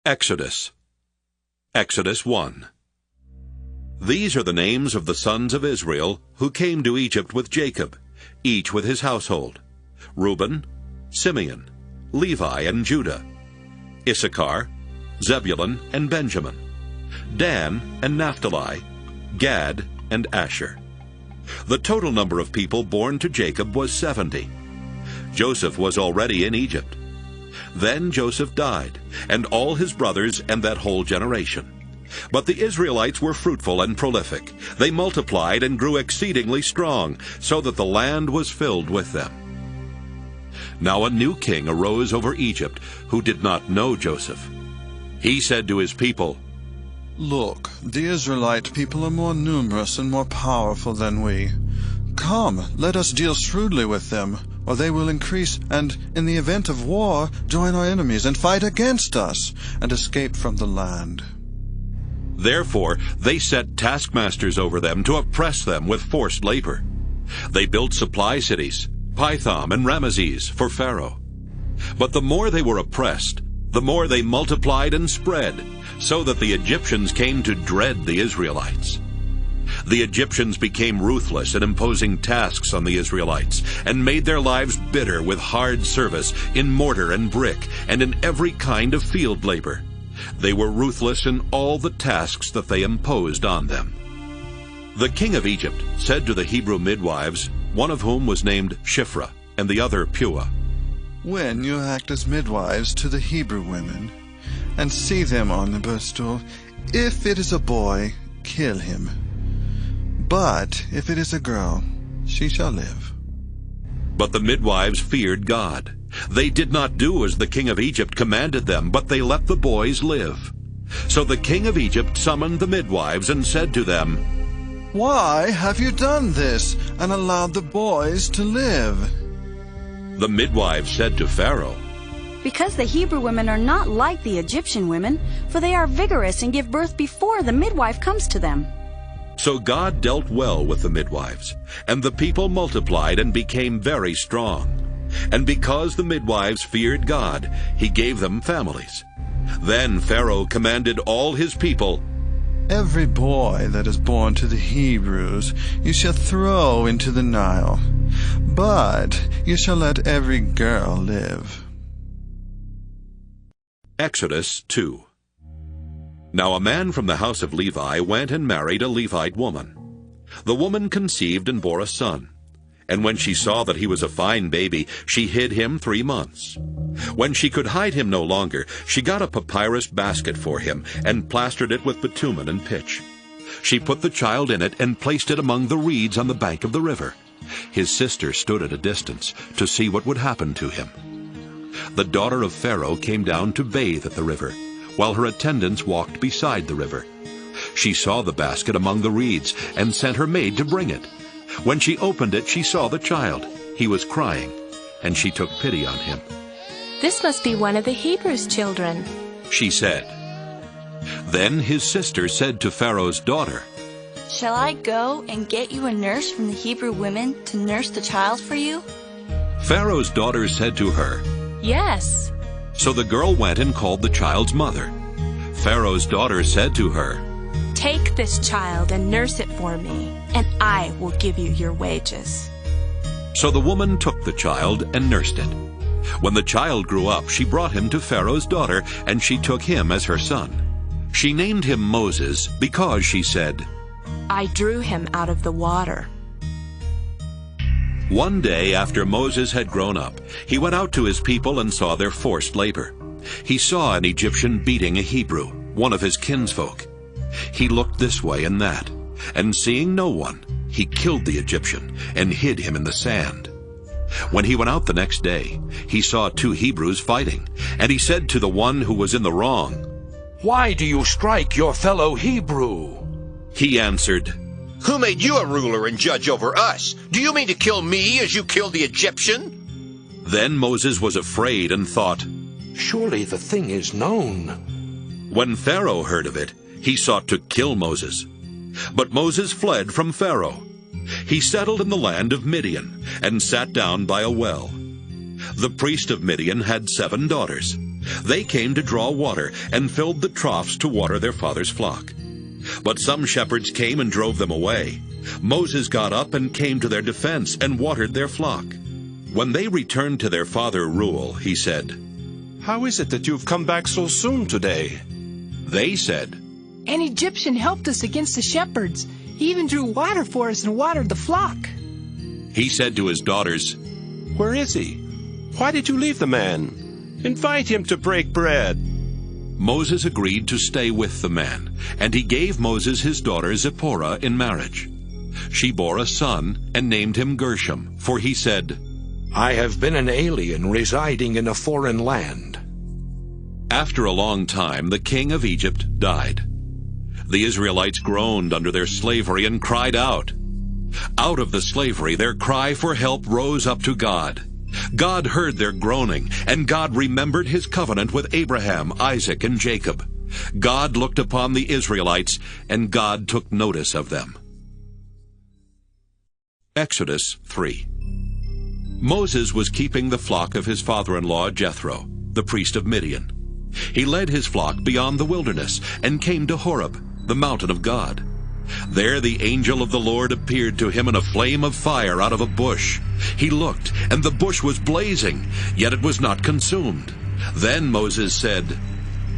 Exodus. Exodus 1. These are the names of the sons of Israel who came to Egypt with Jacob, each with his household: Reuben, Simeon, Levi, and Judah; Issachar, Zebulun, and Benjamin; Dan and Naphtali; Gad and Asher. The total number of people born to Jacob was 70. Joseph was already in Egypt. Then Joseph died, and all his brothers and that whole generation. But the Israelites were fruitful and prolific. They multiplied and grew exceedingly strong, so that the land was filled with them. Now a new king arose over Egypt, who did not know Joseph. He said to his people, "Look, the Israelite people are more numerous and more powerful than we. Come, let us deal shrewdly with them, or they will increase, and in the event of war, join our enemies and fight against us, and escape from the land." Therefore they set taskmasters over them to oppress them with forced labor. They built supply cities, Pithom and Ramesses, for Pharaoh. But the more they were oppressed, the more they multiplied and spread, so that the Egyptians came to dread the Israelites. The Egyptians became ruthless in imposing tasks on the Israelites, and made their lives bitter with hard service in mortar and brick, and in every kind of field labor. They were ruthless in all the tasks that they imposed on them. The king of Egypt said to the Hebrew midwives, one of whom was named Shiphrah, and the other Puah, "When you act as midwives to the Hebrew women, and see them on the birth stool, if it is a boy, kill him. But if it is a girl, she shall live." But the midwives feared God. They did not do as the king of Egypt commanded them, but they let the boys live. So the king of Egypt summoned the midwives and said to them, "Why have you done this, and allowed the boys to live?" The midwives said to Pharaoh, "Because the Hebrew women are not like the Egyptian women, for they are vigorous and give birth before the midwife comes to them." So God dealt well with the midwives, and the people multiplied and became very strong. And because the midwives feared God, he gave them families. Then Pharaoh commanded all his people, "Every boy that is born to the Hebrews you shall throw into the Nile, but you shall let every girl live." Exodus 2. Now a man from the house of Levi went and married a Levite woman. The woman conceived and bore a son. And when she saw that he was a fine baby, she hid him 3 months. When she could hide him no longer, she got a papyrus basket for him and plastered it with bitumen and pitch. She put the child in it and placed it among the reeds on the bank of the river. His sister stood at a distance to see what would happen to him. The daughter of Pharaoh came down to bathe at the river, while her attendants walked beside the river. She saw the basket among the reeds and sent her maid to bring it. When she opened it, she saw the child. He was crying, and she took pity on him. "This must be one of the Hebrews' children," she said. Then his sister said to Pharaoh's daughter, "Shall I go and get you a nurse from the Hebrew women to nurse the child for you?" Pharaoh's daughter said to her, "Yes." So the girl went and called the child's mother. Pharaoh's daughter said to her, "Take this child and nurse it for me, and I will give you your wages." So the woman took the child and nursed it. When the child grew up, she brought him to Pharaoh's daughter, and she took him as her son. She named him Moses because she said, "I drew him out of the water." One day after Moses had grown up, he went out to his people and saw their forced labor. He saw an Egyptian beating a Hebrew, one of his kinsfolk. He looked this way and that, and seeing no one, he killed the Egyptian and hid him in the sand. When he went out the next day, he saw 2 Hebrews fighting, and he said to the one who was in the wrong, "Why do you strike your fellow Hebrew?" He answered, "Who made you a ruler and judge over us? Do you mean to kill me as you killed the Egyptian?" Then Moses was afraid and thought, "Surely the thing is known." When Pharaoh heard of it, he sought to kill Moses. But Moses fled from Pharaoh. He settled in the land of Midian and sat down by a well. The priest of Midian had 7 daughters. They came to draw water and filled the troughs to water their father's flock. But some shepherds came and drove them away. Moses got up and came to their defense and watered their flock. When they returned to their father Reuel, he said, "How is it that you've come back so soon today?" They said, "An Egyptian helped us against the shepherds. He even drew water for us and watered the flock." He said to his daughters, "Where is he? Why did you leave the man? Invite him to break bread." Moses agreed to stay with the man, and he gave Moses his daughter Zipporah in marriage. She bore a son and named him Gershom, for he said, I have been an alien residing in a foreign land. After a long time, the king of Egypt died. The Israelites groaned under their slavery and cried out. Out of the slavery, their cry for help rose up to God. God heard their groaning, and God remembered his covenant with Abraham, Isaac, and Jacob. God looked upon the Israelites, and God took notice of them. Exodus 3. Moses was keeping the flock of his father-in-law Jethro, the priest of Midian. He led his flock beyond the wilderness and came to Horeb, the mountain of God. There the angel of the Lord appeared to him in a flame of fire out of a bush. He looked, and the bush was blazing, yet it was not consumed. Then Moses said,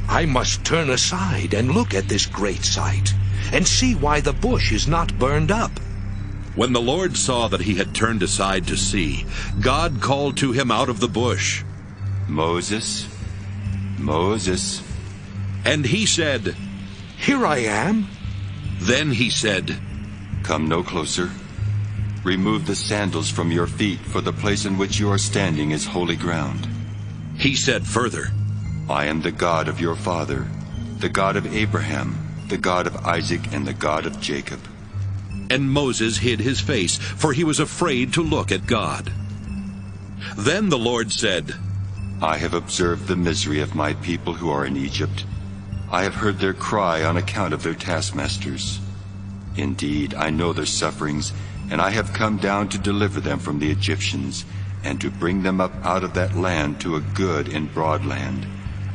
I must turn aside and look at this great sight, and see why the bush is not burned up. When the Lord saw that he had turned aside to see, God called to him out of the bush, Moses, Moses. And he said, Here I am. Then he said, Come no closer. Remove the sandals from your feet, for the place in which you are standing is holy ground. He said further, I am the God of your father, the God of Abraham, the God of Isaac, and the God of Jacob. And Moses hid his face, for he was afraid to look at God. Then the Lord said, I have observed the misery of my people who are in Egypt. I have heard their cry on account of their taskmasters. Indeed, I know their sufferings, and I have come down to deliver them from the Egyptians, and to bring them up out of that land to a good and broad land,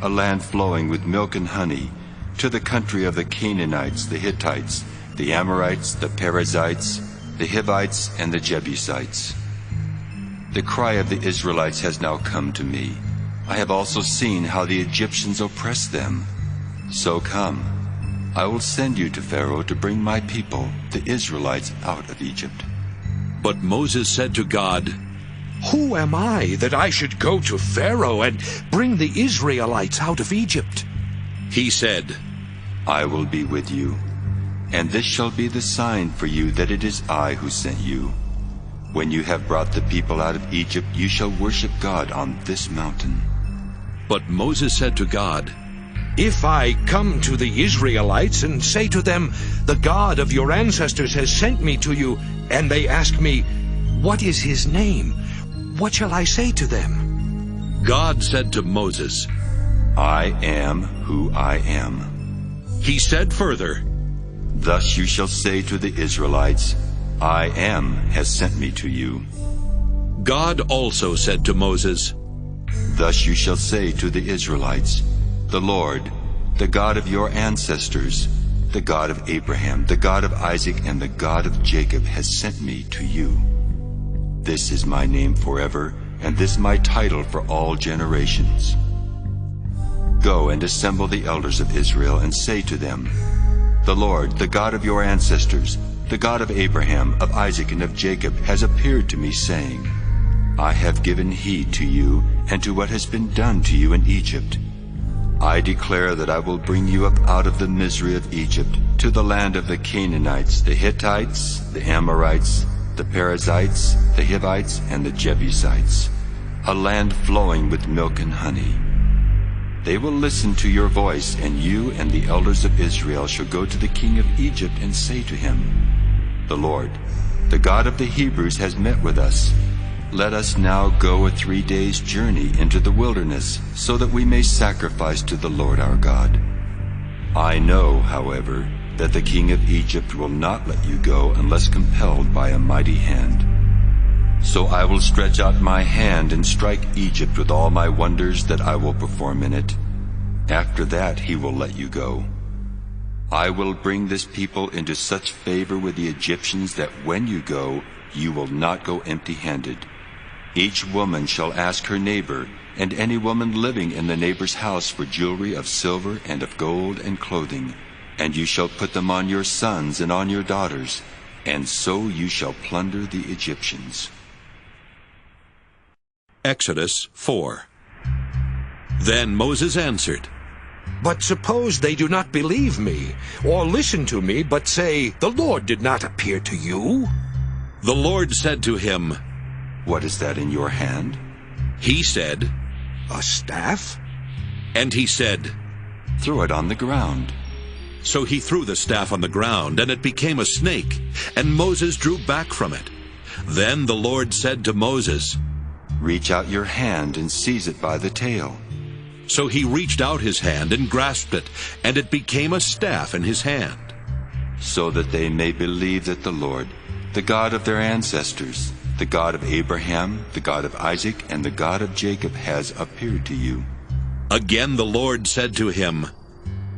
a land flowing with milk and honey, to the country of the Canaanites, the Hittites, the Amorites, the Perizzites, the Hivites, and the Jebusites. The cry of the Israelites has now come to me. I have also seen how the Egyptians oppress them. So come, I will send you to Pharaoh to bring my people, the Israelites, out of Egypt. But Moses said to God, Who am I that I should go to Pharaoh and bring the Israelites out of Egypt? He said, I will be with you, and this shall be the sign for you that it is I who sent you. When you have brought the people out of Egypt, you shall worship God on this mountain. But Moses said to God, If I come to the Israelites and say to them, The God of your ancestors has sent me to you, and they ask me, What is his name? What shall I say to them? God said to Moses, I am who I am. He said further, Thus you shall say to the Israelites, I am has sent me to you. God also said to Moses, Thus you shall say to the Israelites, The Lord, the God of your ancestors, the God of Abraham, the God of Isaac, and the God of Jacob has sent me to you. This is my name forever, and this my title for all generations. Go and assemble the elders of Israel and say to them, The Lord, the God of your ancestors, the God of Abraham, of Isaac, and of Jacob, has appeared to me, saying, I have given heed to you and to what has been done to you in Egypt. I declare that I will bring you up out of the misery of Egypt to the land of the Canaanites, the Hittites, the Amorites, the Perizzites, the Hivites, and the Jebusites, a land flowing with milk and honey. They will listen to your voice, and you and the elders of Israel shall go to the king of Egypt and say to him, The Lord, the God of the Hebrews, has met with us. Let us now go a 3 days' journey into the wilderness, so that we may sacrifice to the Lord our God. I know, however, that the king of Egypt will not let you go unless compelled by a mighty hand. So I will stretch out my hand and strike Egypt with all my wonders that I will perform in it. After that he will let you go. I will bring this people into such favor with the Egyptians that when you go, you will not go empty-handed. Each woman shall ask her neighbor, and any woman living in the neighbor's house for jewelry of silver and of gold and clothing, and you shall put them on your sons and on your daughters, and so you shall plunder the Egyptians. Exodus 4. Then Moses answered, But suppose they do not believe me, or listen to me, but say, The Lord did not appear to you? The Lord said to him, What is that in your hand? He said, A staff? And he said, Throw it on the ground. So he threw the staff on the ground, and it became a snake, and Moses drew back from it. Then the Lord said to Moses, Reach out your hand and seize it by the tail. So he reached out his hand and grasped it, and it became a staff in his hand. So that they may believe that the Lord, the God of their ancestors, the God of Abraham, the God of Isaac, and the God of Jacob has appeared to you. Again the Lord said to him,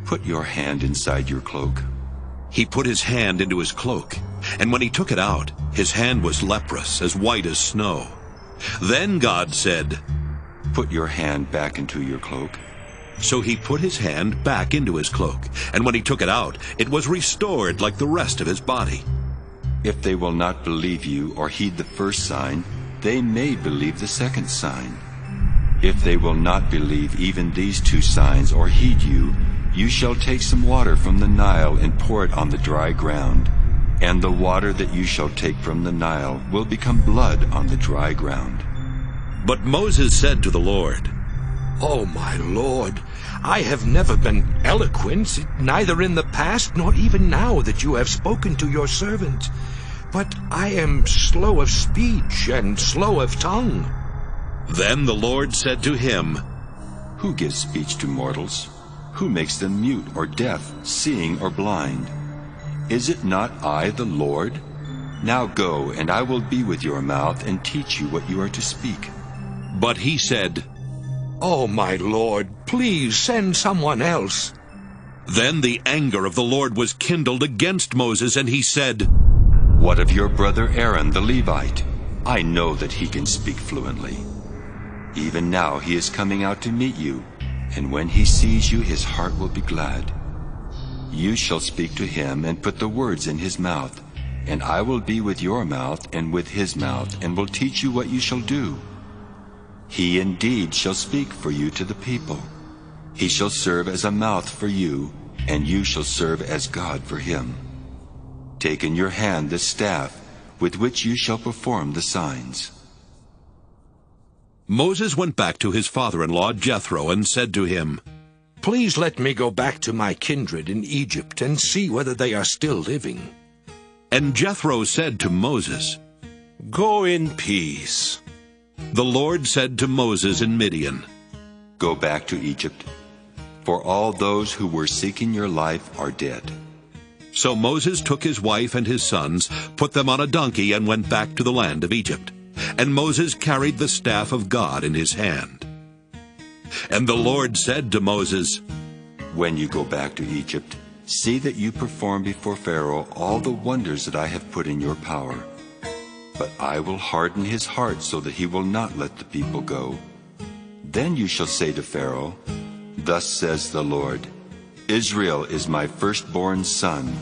Put your hand inside your cloak. He put his hand into his cloak, and when he took it out, his hand was leprous, as white as snow. Then God said, Put your hand back into your cloak. So he put his hand back into his cloak, and when he took it out, it was restored like the rest of his body. If they will not believe you or heed the first sign, they may believe the second sign. If they will not believe even these two signs or heed you, you shall take some water from the Nile and pour it on the dry ground. And the water that you shall take from the Nile will become blood on the dry ground. But Moses said to the Lord, Oh, my Lord, I have never been eloquent, neither in the past nor even now that you have spoken to your servant. But I am slow of speech and slow of tongue. Then the Lord said to him, Who gives speech to mortals? Who makes them mute or deaf, seeing or blind? Is it not I, the Lord? Now go, and I will be with your mouth and teach you what you are to speak. But he said, Oh, my Lord, please send someone else. Then the anger of the Lord was kindled against Moses, and he said, What of your brother Aaron the Levite? I know that he can speak fluently. Even now he is coming out to meet you, and when he sees you, his heart will be glad. You shall speak to him and put the words in his mouth, and I will be with your mouth and with his mouth, and will teach you what you shall do. He indeed shall speak for you to the people. He shall serve as a mouth for you, and you shall serve as God for him. Take in your hand the staff with which you shall perform the signs. Moses went back to his father-in-law Jethro and said to him, Please let me go back to my kindred in Egypt and see whether they are still living. And Jethro said to Moses, Go in peace. The Lord said to Moses in Midian, Go back to Egypt, for all those who were seeking your life are dead. So Moses took his wife and his sons, put them on a donkey, and went back to the land of Egypt. And Moses carried the staff of God in his hand. And the Lord said to Moses, When you go back to Egypt, see that you perform before Pharaoh all the wonders that I have put in your power. But I will harden his heart so that he will not let the people go. Then you shall say to Pharaoh, Thus says the Lord, Israel is my firstborn son.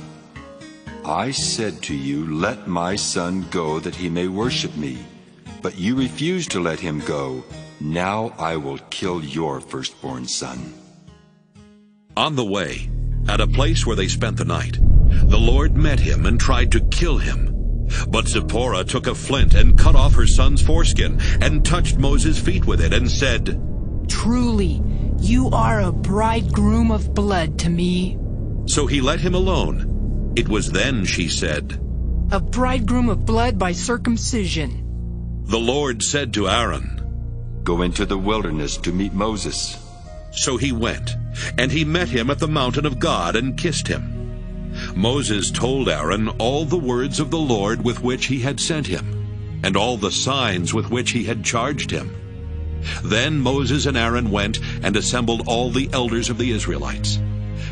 I said to you, Let my son go that he may worship me. But you refused to let him go. Now I will kill your firstborn son. On the way, at a place where they spent the night, the Lord met him and tried to kill him. But Zipporah took a flint and cut off her son's foreskin and touched Moses' feet with it and said, Truly, you are a bridegroom of blood to me. So he let him alone. It was then she said, A bridegroom of blood by circumcision. The Lord said to Aaron, Go into the wilderness to meet Moses. So he went, and he met him at the mountain of God and kissed him. Moses told Aaron all the words of the Lord with which he had sent him. and all the signs with which he had charged him. Then Moses and Aaron went and assembled all the elders of the Israelites.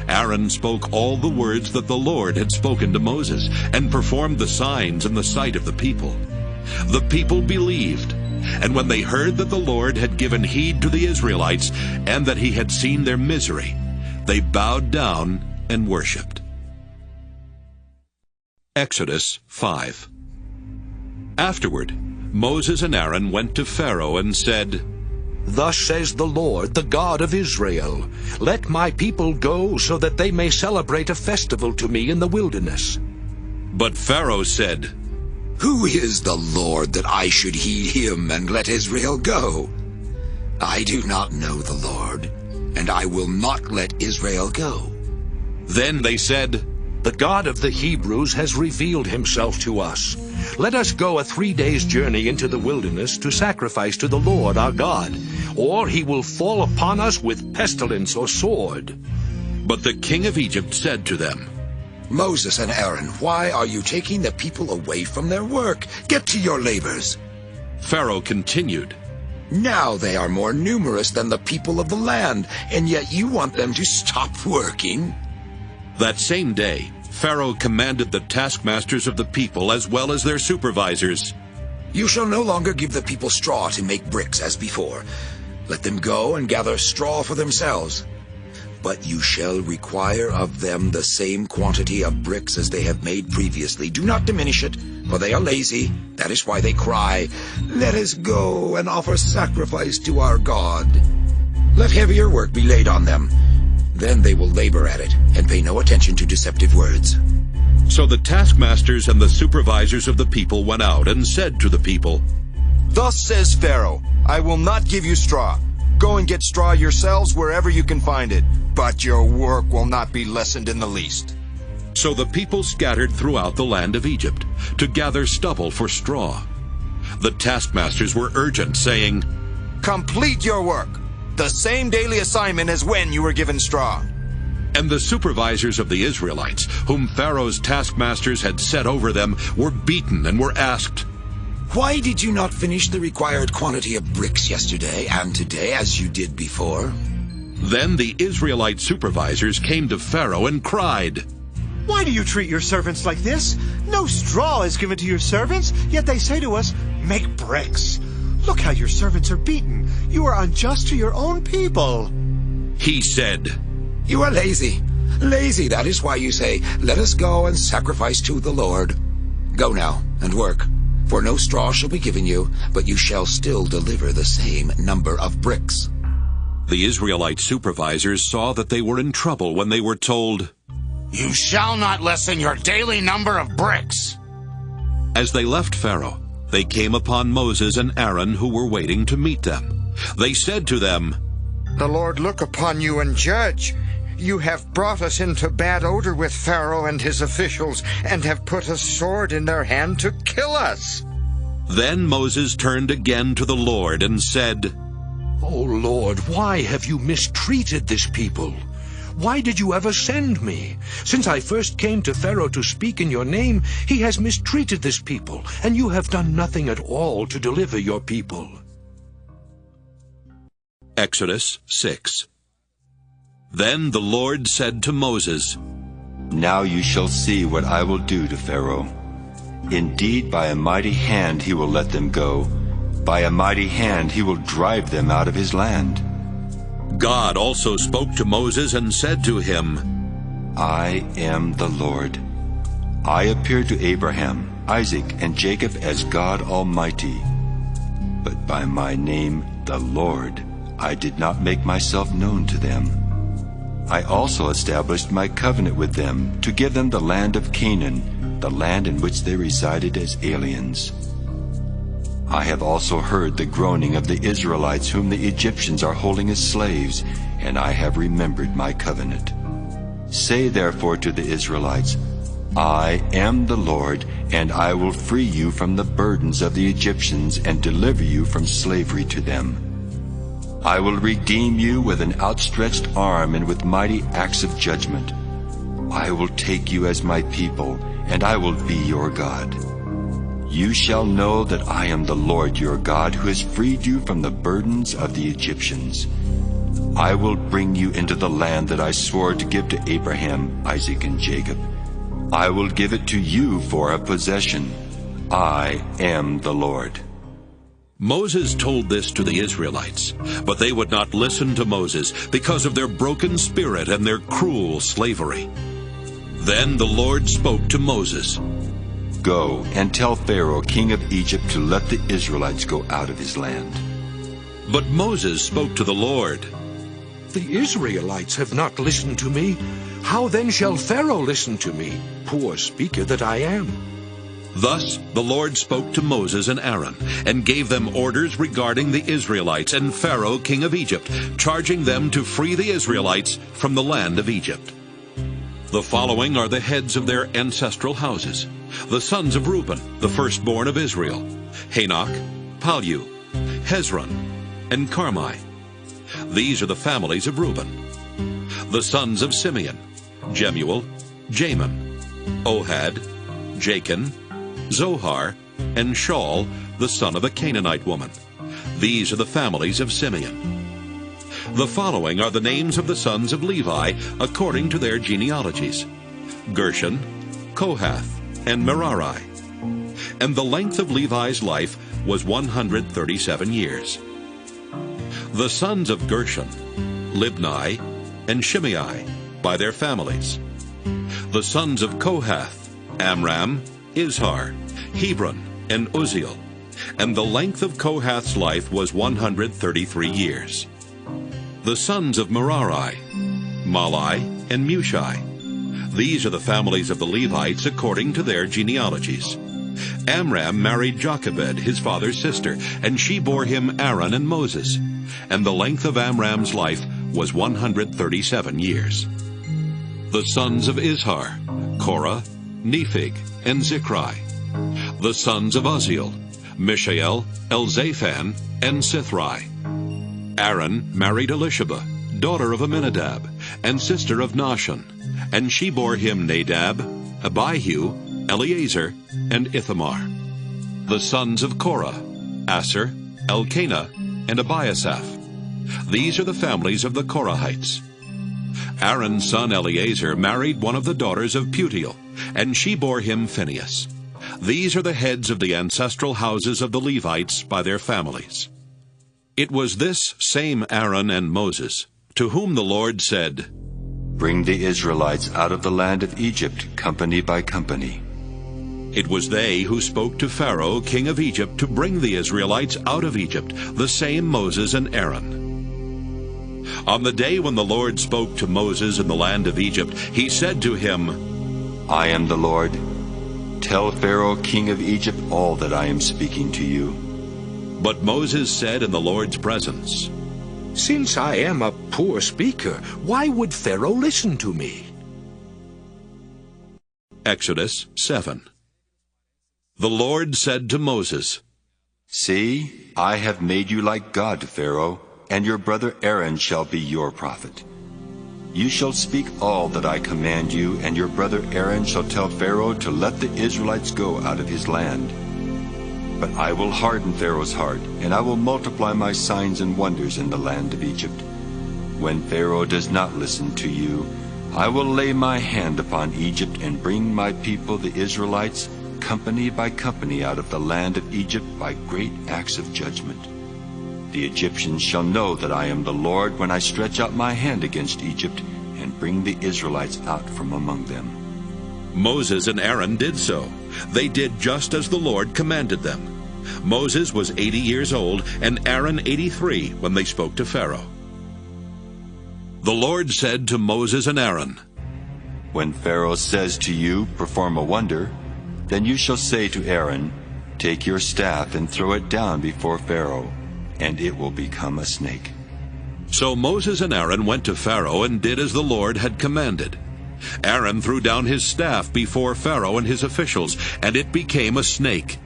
Aaron spoke all the words that the Lord had spoken to Moses, and performed the signs in the sight of the people. The people believed, and when they heard that the Lord had given heed to the Israelites, and that he had seen their misery, they bowed down and worshipped. Exodus 5. Afterward, Moses and Aaron went to Pharaoh and said, Thus says the Lord, the God of Israel, Let my people go so that they may celebrate a festival to me in the wilderness. But Pharaoh said, Who is the Lord that I should heed him and let Israel go? I do not know the Lord, and I will not let Israel go. Then they said, The God of the Hebrews has revealed himself to us. Let us go a 3 days' journey into the wilderness to sacrifice to the Lord our God, or he will fall upon us with pestilence or sword. But the king of Egypt said to them, Moses and Aaron, why are you taking the people away from their work? Get to your labors. Pharaoh continued, Now they are more numerous than the people of the land, and yet you want them to stop working? That same day, Pharaoh commanded the taskmasters of the people as well as their supervisors, You shall no longer give the people straw to make bricks as before. Let them go and gather straw for themselves. But you shall require of them the same quantity of bricks as they have made previously. Do not diminish it, for they are lazy. That is why they cry, Let us go and offer sacrifice to our God. Let heavier work be laid on them. Then they will labor at it and pay no attention to deceptive words. So the taskmasters and the supervisors of the people went out and said to the people, Thus says Pharaoh, I will not give you straw. Go and get straw yourselves wherever you can find it, but your work will not be lessened in the least. So the people scattered throughout the land of Egypt to gather stubble for straw. The taskmasters were urgent, saying, Complete your work, the same daily assignment as when you were given straw. And the supervisors of the Israelites, whom Pharaoh's taskmasters had set over them, were beaten and were asked, Why did you not finish the required quantity of bricks yesterday and today as you did before? Then the Israelite supervisors came to Pharaoh and cried, Why do you treat your servants like this? No straw is given to your servants, yet they say to us, Make bricks. Look how your servants are beaten. You are unjust to your own people. He said, You are lazy. Lazy, that is why you say, Let us go and sacrifice to the Lord. Go now and work, for no straw shall be given you, but you shall still deliver the same number of bricks. The Israelite supervisors saw that they were in trouble when they were told, You shall not lessen your daily number of bricks. As they left Pharaoh, they came upon Moses and Aaron, who were waiting to meet them. They said to them, The Lord look upon you and judge. You have brought us into bad odor with Pharaoh and his officials, and have put a sword in their hand to kill us. Then Moses turned again to the Lord and said, O Lord, why have you mistreated this people? Why did you ever send me? Since I first came to Pharaoh to speak in your name, he has mistreated this people, and you have done nothing at all to deliver your people. Exodus 6. Then the Lord said to Moses, Now you shall see what I will do to Pharaoh. Indeed, by a mighty hand he will let them go. By a mighty hand he will drive them out of his land. God also spoke to Moses and said to him, I am the Lord. I appeared to Abraham, Isaac, and Jacob as God Almighty. But by my name, the Lord, I did not make myself known to them. I also established my covenant with them to give them the land of Canaan, the land in which they resided as aliens. I have also heard the groaning of the Israelites whom the Egyptians are holding as slaves, and I have remembered my covenant. Say therefore to the Israelites, I am the Lord, and I will free you from the burdens of the Egyptians and deliver you from slavery to them. I will redeem you with an outstretched arm and with mighty acts of You shall know that I am the Lord your God, who has freed you from the burdens of the Egyptians. I will bring you into the land that I swore to give to Abraham, Isaac, and Jacob. I will give it to you for a possession. I am the Lord. Moses told this to the Israelites, but they would not listen to Moses because of their broken spirit and their cruel slavery. Then the Lord spoke to Moses. Go and tell Pharaoh, king of Egypt, to let the Israelites go out of his land. But Moses spoke to the Lord. The Israelites have not listened to me. How then shall Pharaoh listen to me, poor speaker that I am? Thus the Lord spoke to Moses and Aaron, and gave them orders regarding the Israelites and Pharaoh, king of Egypt, charging them to free the Israelites from the land of Egypt. The following are the heads of their ancestral houses: the sons of Reuben, the firstborn of Israel: Hanok, Pallu, Hezron, and Carmi. These are the families of Reuben. The sons of Simeon: Jemuel, Jamin, Ohad, Jachin, Zohar, and Shaul, the son of a Canaanite woman. These are the families of Simeon. The following are the names of the sons of Levi according to their genealogies: Gershon, Kohath, and Merari. And the length of Levi's life was 137 years. The sons of Gershon: Libni and Shimei, by their families. The sons of Kohath: Amram, Izhar, Hebron, and Uzziel. And the length of Kohath's life was 133 years. The sons of Merari: Malai and Mushi. These are the families of the Levites according to their genealogies. Amram married Jochebed, his father's sister, and she bore him Aaron and Moses. And the length of Amram's life was 137 years. The sons of Izhar: Korah, Nephig, and Zichri. The sons of Uzziel: Mishael, Elzaphan, and Sithri. Aaron married Elisheba, daughter of Amminadab, and sister of Nahshon, and she bore him Nadab, Abihu, Eleazar, and Ithamar. The sons of Korah: Asher, Elkanah, and Abiasaph. These are the families of the Korahites. Aaron's son Eleazar married one of the daughters of Putiel, and she bore him Phinehas. These are the heads of the ancestral houses of the Levites by their families. It was this same Aaron and Moses to whom the Lord said, Bring the Israelites out of the land of Egypt, company by company. It was they who spoke to Pharaoh, king of Egypt, to bring the Israelites out of Egypt, the same Moses and Aaron. On the day when the Lord spoke to Moses in the land of Egypt, he said to him, I am the Lord. Tell Pharaoh, king of Egypt, all that I am speaking to you. But Moses said in the Lord's presence, Since I am a poor speaker, why would Pharaoh listen to me? Exodus 7. The Lord said to Moses, See, I have made you like God to Pharaoh, and your brother Aaron shall be your prophet. You shall speak all that I command you, and your brother Aaron shall tell Pharaoh to let the Israelites go out of his land. But I will harden Pharaoh's heart, and I will multiply my signs and wonders in the land of Egypt. When Pharaoh does not listen to you, I will lay my hand upon Egypt and bring my people, the Israelites, company by company out of the land of Egypt by great acts of judgment. The Egyptians shall know that I am the Lord when I stretch out my hand against Egypt and bring the Israelites out from among them. Moses and Aaron did so. They did just as the Lord commanded them. Moses was 80 years old, and Aaron 83 when they spoke to Pharaoh. The Lord said to Moses and Aaron, When Pharaoh says to you, Perform a wonder, then you shall say to Aaron, Take your staff and throw it down before Pharaoh, and it will become a snake. So Moses and Aaron went to Pharaoh and did as the Lord had commanded. Aaron threw down his staff before Pharaoh and his officials, and it became a snake.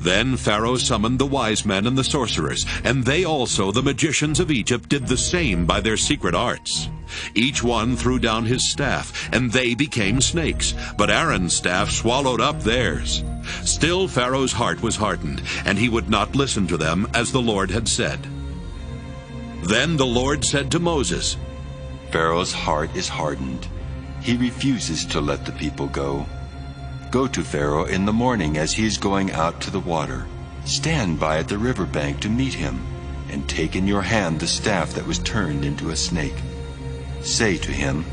Then Pharaoh summoned the wise men and the sorcerers, and they also, the magicians of Egypt, did the same by their secret arts. Each one threw down his staff, and they became snakes, but Aaron's staff swallowed up theirs. Still Pharaoh's heart was hardened, and he would not listen to them, as the Lord had said. Then the Lord said to Moses, Pharaoh's heart is hardened. He refuses to let the people go. Go to Pharaoh in the morning as he is going out to the water. Stand by at the river bank to meet him, and take in your hand the staff that was turned into a snake. Say to him,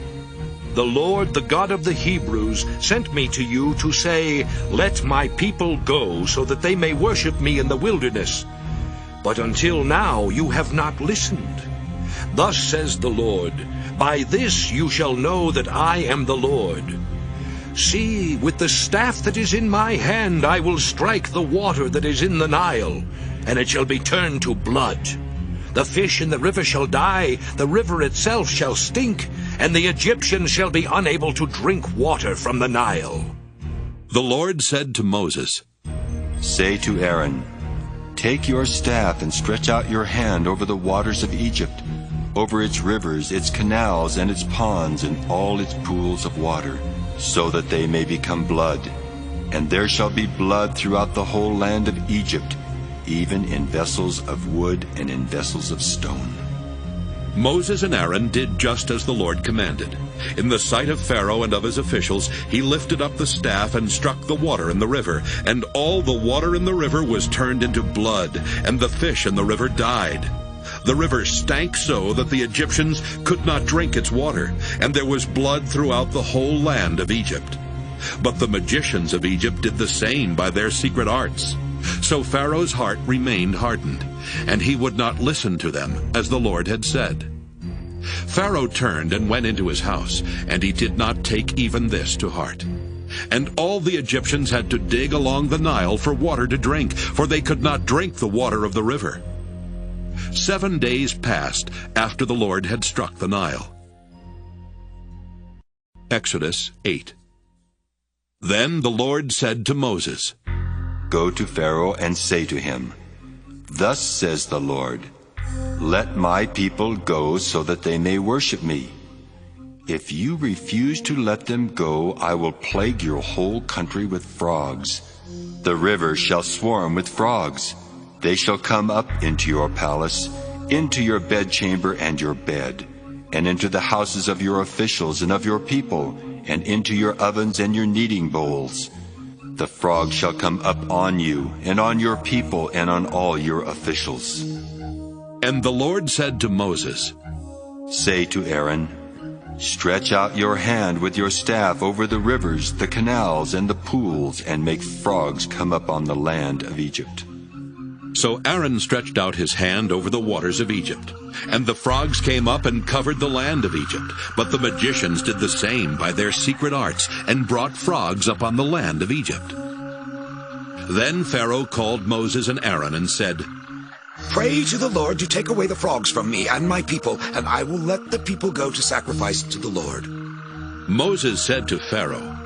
The Lord, the God of the Hebrews, sent me to you to say, Let my people go, so that they may worship me in the wilderness. But until now you have not listened. Thus says the Lord, By this you shall know that I am the Lord. See, with the staff that is in my hand I will strike the water that is in the Nile, and it shall be turned to blood. The fish in the river shall die, the river itself shall stink, and the Egyptians shall be unable to drink water from the Nile. The Lord said to Moses, Say to Aaron, Take your staff and stretch out your hand over the waters of Egypt, over its rivers, its canals, and its ponds, and all its pools of water, so that they may become blood. And there shall be blood throughout the whole land of Egypt, even in vessels of wood and in vessels of stone. Moses and Aaron did just as the Lord commanded. In the sight of Pharaoh and of his officials, he lifted up the staff and struck the water in the river, and all the water in the river was turned into blood, and the fish in the river died. The river stank so that the Egyptians could not drink its water, and there was blood throughout the whole land of Egypt. But the magicians of Egypt did the same by their secret arts. So Pharaoh's heart remained hardened, and he would not listen to them, as the Lord had said. Pharaoh turned and went into his house, and he did not take even this to heart. And all the Egyptians had to dig along the Nile for water to drink, for they could not drink the water of the river. 7 days passed after the Lord had struck the Nile. Exodus 8. Then the Lord said to Moses, Go to Pharaoh and say to him, Thus says the Lord, Let my people go so that they may worship me. If you refuse to let them go, I will plague your whole country with frogs. The river shall swarm with frogs. They shall come up into your palace, into your bedchamber and your bed, and into the houses of your officials and of your people, and into your ovens and your kneading bowls. The frogs shall come up on you, and on your people, and on all your officials. And the Lord said to Moses, Say to Aaron, Stretch out your hand with your staff over the rivers, the canals, and the pools, and make frogs come up on the land of Egypt. So Aaron stretched out his hand over the waters of Egypt, and the frogs came up and covered the land of Egypt. But the magicians did the same by their secret arts, and brought frogs up on the land of Egypt. Then Pharaoh called Moses and Aaron and said, Pray to the Lord to take away the frogs from me and my people, and I will let the people go to sacrifice to the Lord. Moses said to Pharaoh,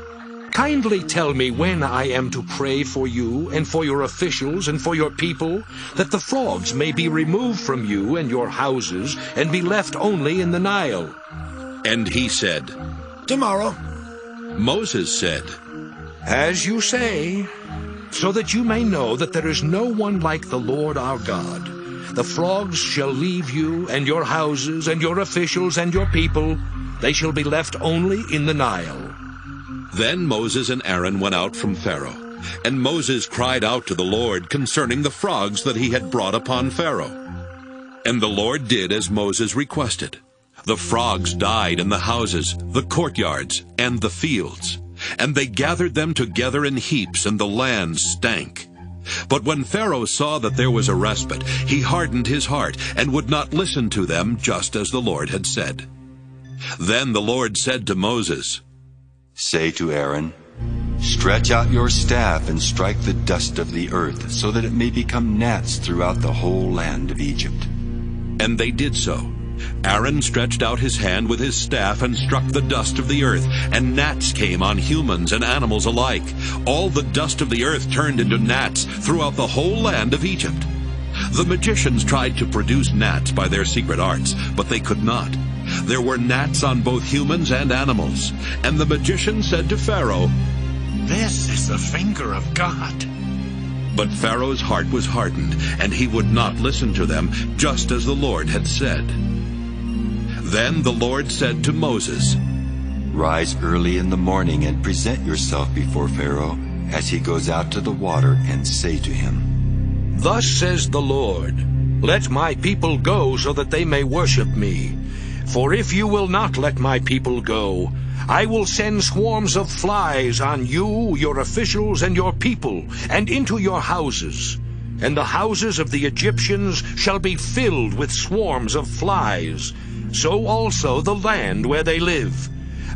Kindly tell me when I am to pray for you and for your officials and for your people, that the frogs may be removed from you and your houses and be left only in the Nile. And he said, Tomorrow. Moses said, As you say, so that you may know that there is no one like the Lord our God. The frogs shall leave you and your houses and your officials and your people. They shall be left only in the Nile. Then Moses and Aaron went out from Pharaoh, and Moses cried out to the Lord concerning the frogs that he had brought upon Pharaoh. And the Lord did as Moses requested. The frogs died in the houses, the courtyards, and the fields, and they gathered them together in heaps, and the land stank. But when Pharaoh saw that there was a respite, he hardened his heart, and would not listen to them, just as the Lord had said. Then the Lord said to Moses, Say to Aaron, Stretch out your staff and strike the dust of the earth, so that it may become gnats throughout the whole land of Egypt. And they did so. Aaron stretched out his hand with his staff and struck the dust of the earth, and gnats came on humans and animals alike. All the dust of the earth turned into gnats throughout the whole land of Egypt. The magicians tried to produce gnats by their secret arts, but they could not. There were gnats on both humans and animals. And the magician said to Pharaoh, "This is the finger of God." But Pharaoh's heart was hardened, and he would not listen to them, just as the Lord had said. Then the Lord said to Moses, Rise early in the morning and present yourself before Pharaoh as he goes out to the water, and say to him, Thus says the Lord, Let my people go so that they may worship me. For if you will not let my people go, I will send swarms of flies on you, your officials, and your people, and into your houses. And the houses of the Egyptians shall be filled with swarms of flies, so also the land where they live.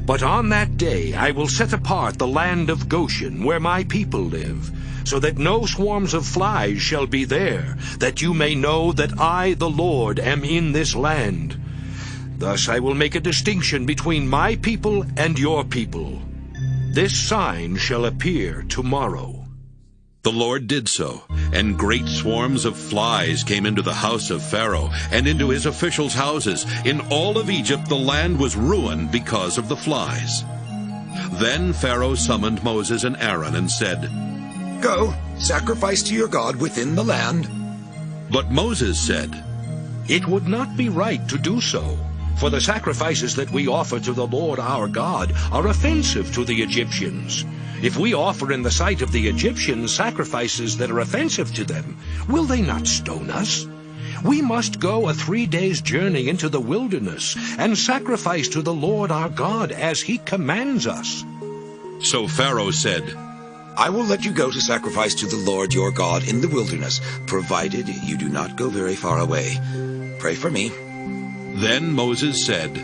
But on that day I will set apart the land of Goshen, where my people live, so that no swarms of flies shall be there, that you may know that I, the Lord, am in this land. Thus I will make a distinction between my people and your people. This sign shall appear tomorrow. The Lord did so, and great swarms of flies came into the house of Pharaoh and into his officials' houses. In all of Egypt the land was ruined because of the flies. Then Pharaoh summoned Moses and Aaron and said, Go, sacrifice to your God within the land. But Moses said, It would not be right to do so, for the sacrifices that we offer to the Lord our God are offensive to the Egyptians. If we offer in the sight of the Egyptians sacrifices that are offensive to them, will they not stone us? We must go a 3 days' journey into the wilderness and sacrifice to the Lord our God as he commands us. So Pharaoh said, I will let you go to sacrifice to the Lord your God in the wilderness, provided you do not go very far away. Pray for me. Then Moses said,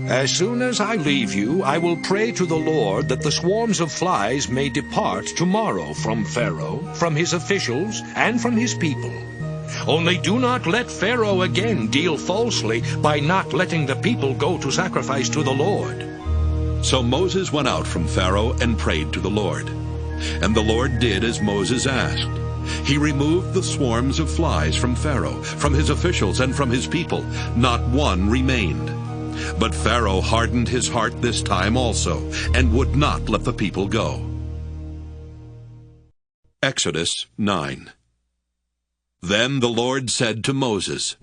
As soon as I leave you, I will pray to the Lord that the swarms of flies may depart tomorrow from Pharaoh, from his officials, and from his people. Only do not let Pharaoh again deal falsely by not letting the people go to sacrifice to the Lord. So Moses went out from Pharaoh and prayed to the Lord. And the Lord did as Moses asked. He removed the swarms of flies from Pharaoh, from his officials, and from his people. Not one remained. But Pharaoh hardened his heart this time also, and would not let the people go. Exodus 9. Then the Lord said to Moses,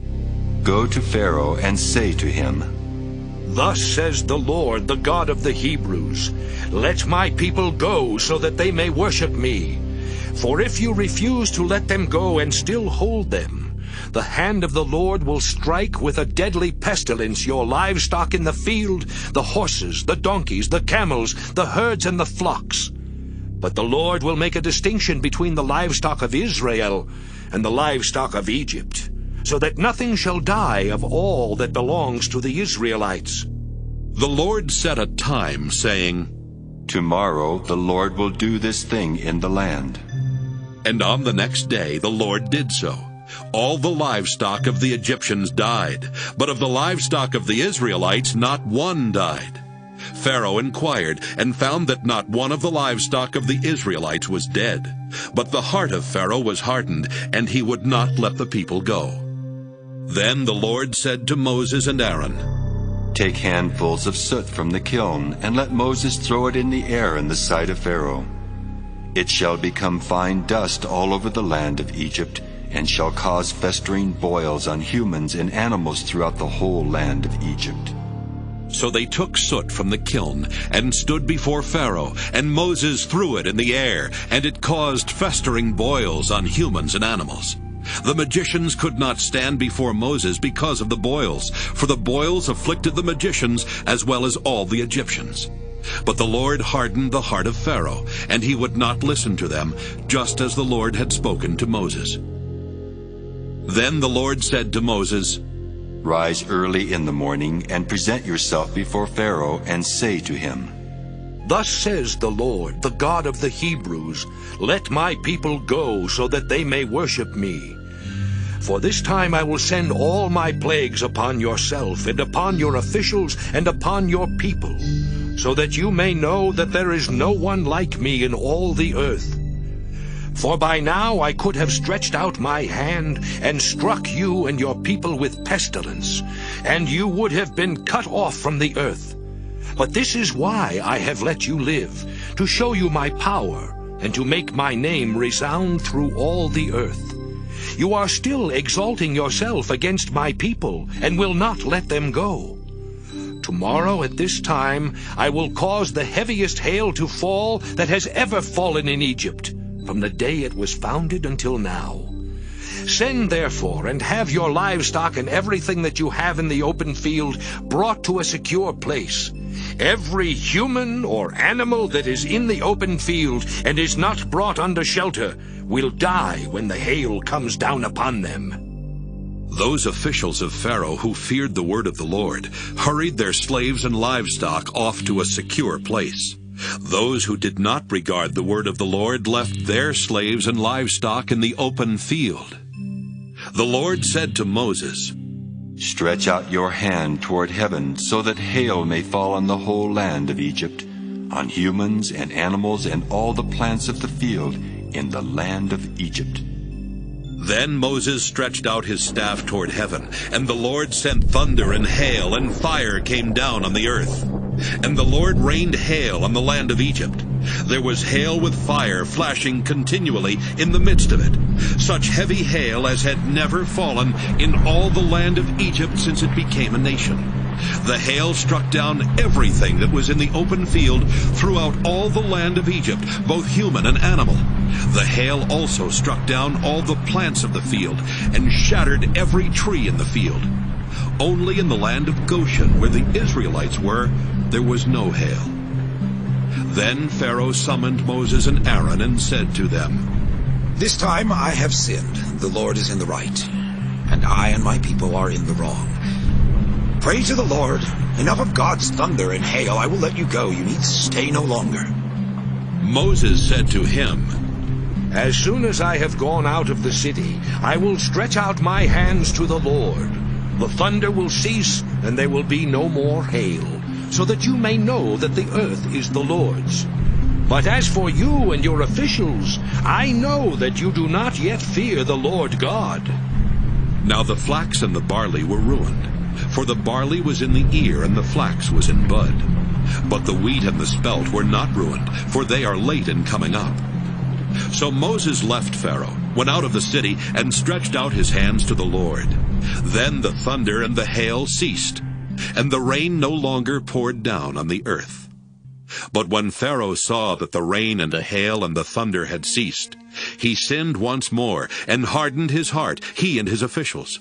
Go to Pharaoh and say to him, Thus says the Lord, the God of the Hebrews, Let my people go so that they may worship me. For if you refuse to let them go and still hold them, the hand of the Lord will strike with a deadly pestilence your livestock in the field, the horses, the donkeys, the camels, the herds, and the flocks. But the Lord will make a distinction between the livestock of Israel and the livestock of Egypt, so that nothing shall die of all that belongs to the Israelites. The Lord set a time, saying, Tomorrow the Lord will do this thing in the land. And on the next day the Lord did so. All the livestock of the Egyptians died, but of the livestock of the Israelites not one died. Pharaoh inquired, and found that not one of the livestock of the Israelites was dead. But the heart of Pharaoh was hardened, and he would not let the people go. Then the Lord said to Moses and Aaron, Take handfuls of soot from the kiln, and let Moses throw it in the air in the sight of Pharaoh. It shall become fine dust all over the land of Egypt, and shall cause festering boils on humans and animals throughout the whole land of Egypt. So they took soot from the kiln, and stood before Pharaoh, and Moses threw it in the air, and it caused festering boils on humans and animals. The magicians could not stand before Moses because of the boils, for the boils afflicted the magicians as well as all the Egyptians. But the Lord hardened the heart of Pharaoh, and he would not listen to them, just as the Lord had spoken to Moses. Then the Lord said to Moses, Rise early in the morning and present yourself before Pharaoh and say to him, Thus says the Lord, the God of the Hebrews, Let my people go so that they may worship me. For this time I will send all my plagues upon yourself, and upon your officials, and upon your people, so that you may know that there is no one like me in all the earth. For by now I could have stretched out my hand and struck you and your people with pestilence, and you would have been cut off from the earth. But this is why I have let you live, to show you my power, and to make my name resound through all the earth. You are still exalting yourself against my people, and will not let them go. Tomorrow at this time I will cause the heaviest hail to fall that has ever fallen in Egypt, from the day it was founded until now. Send therefore, and have your livestock and everything that you have in the open field brought to a secure place. Every human or animal that is in the open field and is not brought under shelter will die when the hail comes down upon them." Those officials of Pharaoh who feared the word of the Lord hurried their slaves and livestock off to a secure place. Those who did not regard the word of the Lord left their slaves and livestock in the open field. The Lord said to Moses, "Stretch out your hand toward heaven, so that hail may fall on the whole land of Egypt, on humans and animals and all the plants of the field in the land of Egypt." Then Moses stretched out his staff toward heaven, and the Lord sent thunder and hail, and fire came down on the earth. And the Lord rained hail on the land of Egypt. There was hail with fire flashing continually in the midst of it, such heavy hail as had never fallen in all the land of Egypt since it became a nation. The hail struck down everything that was in the open field throughout all the land of Egypt, both human and animal. The hail also struck down all the plants of the field and shattered every tree in the field. Only in the land of Goshen, where the Israelites were, there was no hail. Then Pharaoh summoned Moses and Aaron and said to them, "This time I have sinned. The Lord is in the right, and I and my people are in the wrong. Pray to the Lord. Enough of God's thunder and hail. I will let you go. You need stay no longer." Moses said to him, "As soon as I have gone out of the city, I will stretch out my hands to the Lord. The thunder will cease, and there will be no more hail, so that you may know that the earth is the Lord's. But as for you and your officials, I know that you do not yet fear the Lord God." Now the flax and the barley were ruined, for the barley was in the ear and the flax was in bud. But the wheat and the spelt were not ruined, for they are late in coming up. So Moses left Pharaoh, went out of the city, and stretched out his hands to the Lord. Then the thunder and the hail ceased, and the rain no longer poured down on the earth. But when Pharaoh saw that the rain and the hail and the thunder had ceased, he sinned once more and hardened his heart, he and his officials.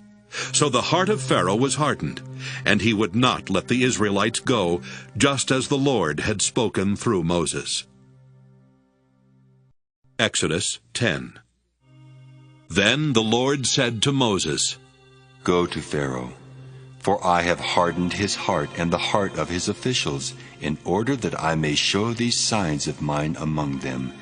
So the heart of Pharaoh was hardened, and he would not let the Israelites go, just as the Lord had spoken through Moses. Exodus 10. Then the Lord said to Moses, "Go to Pharaoh, for I have hardened his heart and the heart of his officials, in order that I may show these signs of mine among them,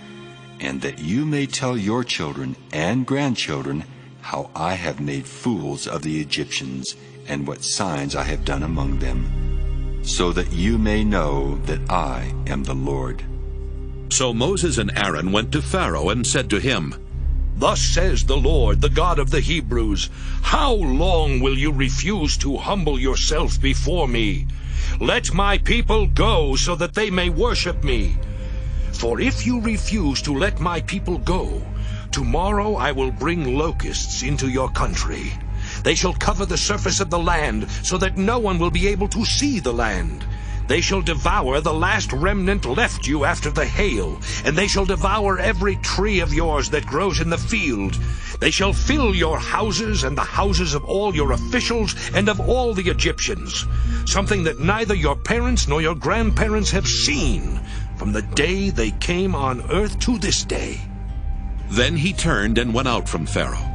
and that you may tell your children and grandchildren how I have made fools of the Egyptians, and what signs I have done among them, so that you may know that I am the Lord." So Moses and Aaron went to Pharaoh and said to him, "Thus says the Lord, the God of the Hebrews, how long will you refuse to humble yourself before me? Let my people go so that they may worship me. For if you refuse to let my people go, tomorrow I will bring locusts into your country. They shall cover the surface of the land so that no one will be able to see the land. They shall devour the last remnant left you after the hail, and they shall devour every tree of yours that grows in the field. They shall fill your houses and the houses of all your officials and of all the Egyptians, something that neither your parents nor your grandparents have seen from the day they came on earth to this day." Then he turned and went out from Pharaoh.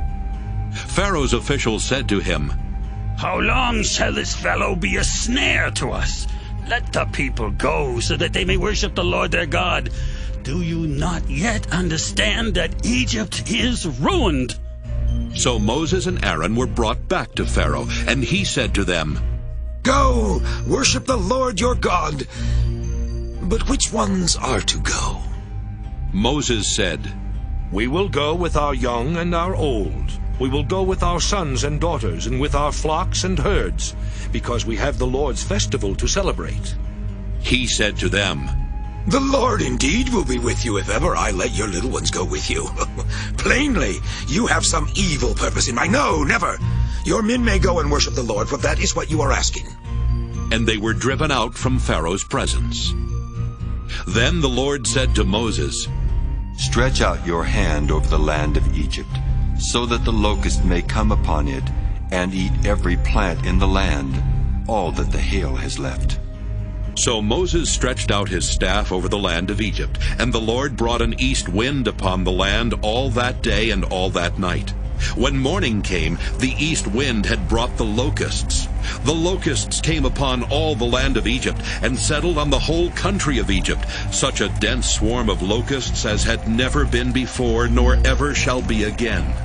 Pharaoh's officials said to him, "How long shall this fellow be a snare to us? Let the people go so that they may worship the Lord their God. Do you not yet understand that Egypt is ruined?" So Moses and Aaron were brought back to Pharaoh, and he said to them, Go, worship the Lord your God. But which ones are to go? Moses said, We will go with our young and our old. We will go with our sons and daughters, and with our flocks and herds, because we have the Lord's festival to celebrate. He said to them, The Lord indeed will be with you if ever I let your little ones go with you. Plainly, you have some evil purpose in mind. No, never. Your men may go and worship the Lord, for that is what you are asking. And they were driven out from Pharaoh's presence. Then the Lord said to Moses, Stretch out your hand over the land of Egypt, so that the locust may come upon it, and eat every plant in the land, all that the hail has left. So Moses stretched out his staff over the land of Egypt, and the Lord brought an east wind upon the land all that day and all that night. When morning came, the east wind had brought the locusts. The locusts came upon all the land of Egypt, and settled on the whole country of Egypt, such a dense swarm of locusts as had never been before, nor ever shall be again.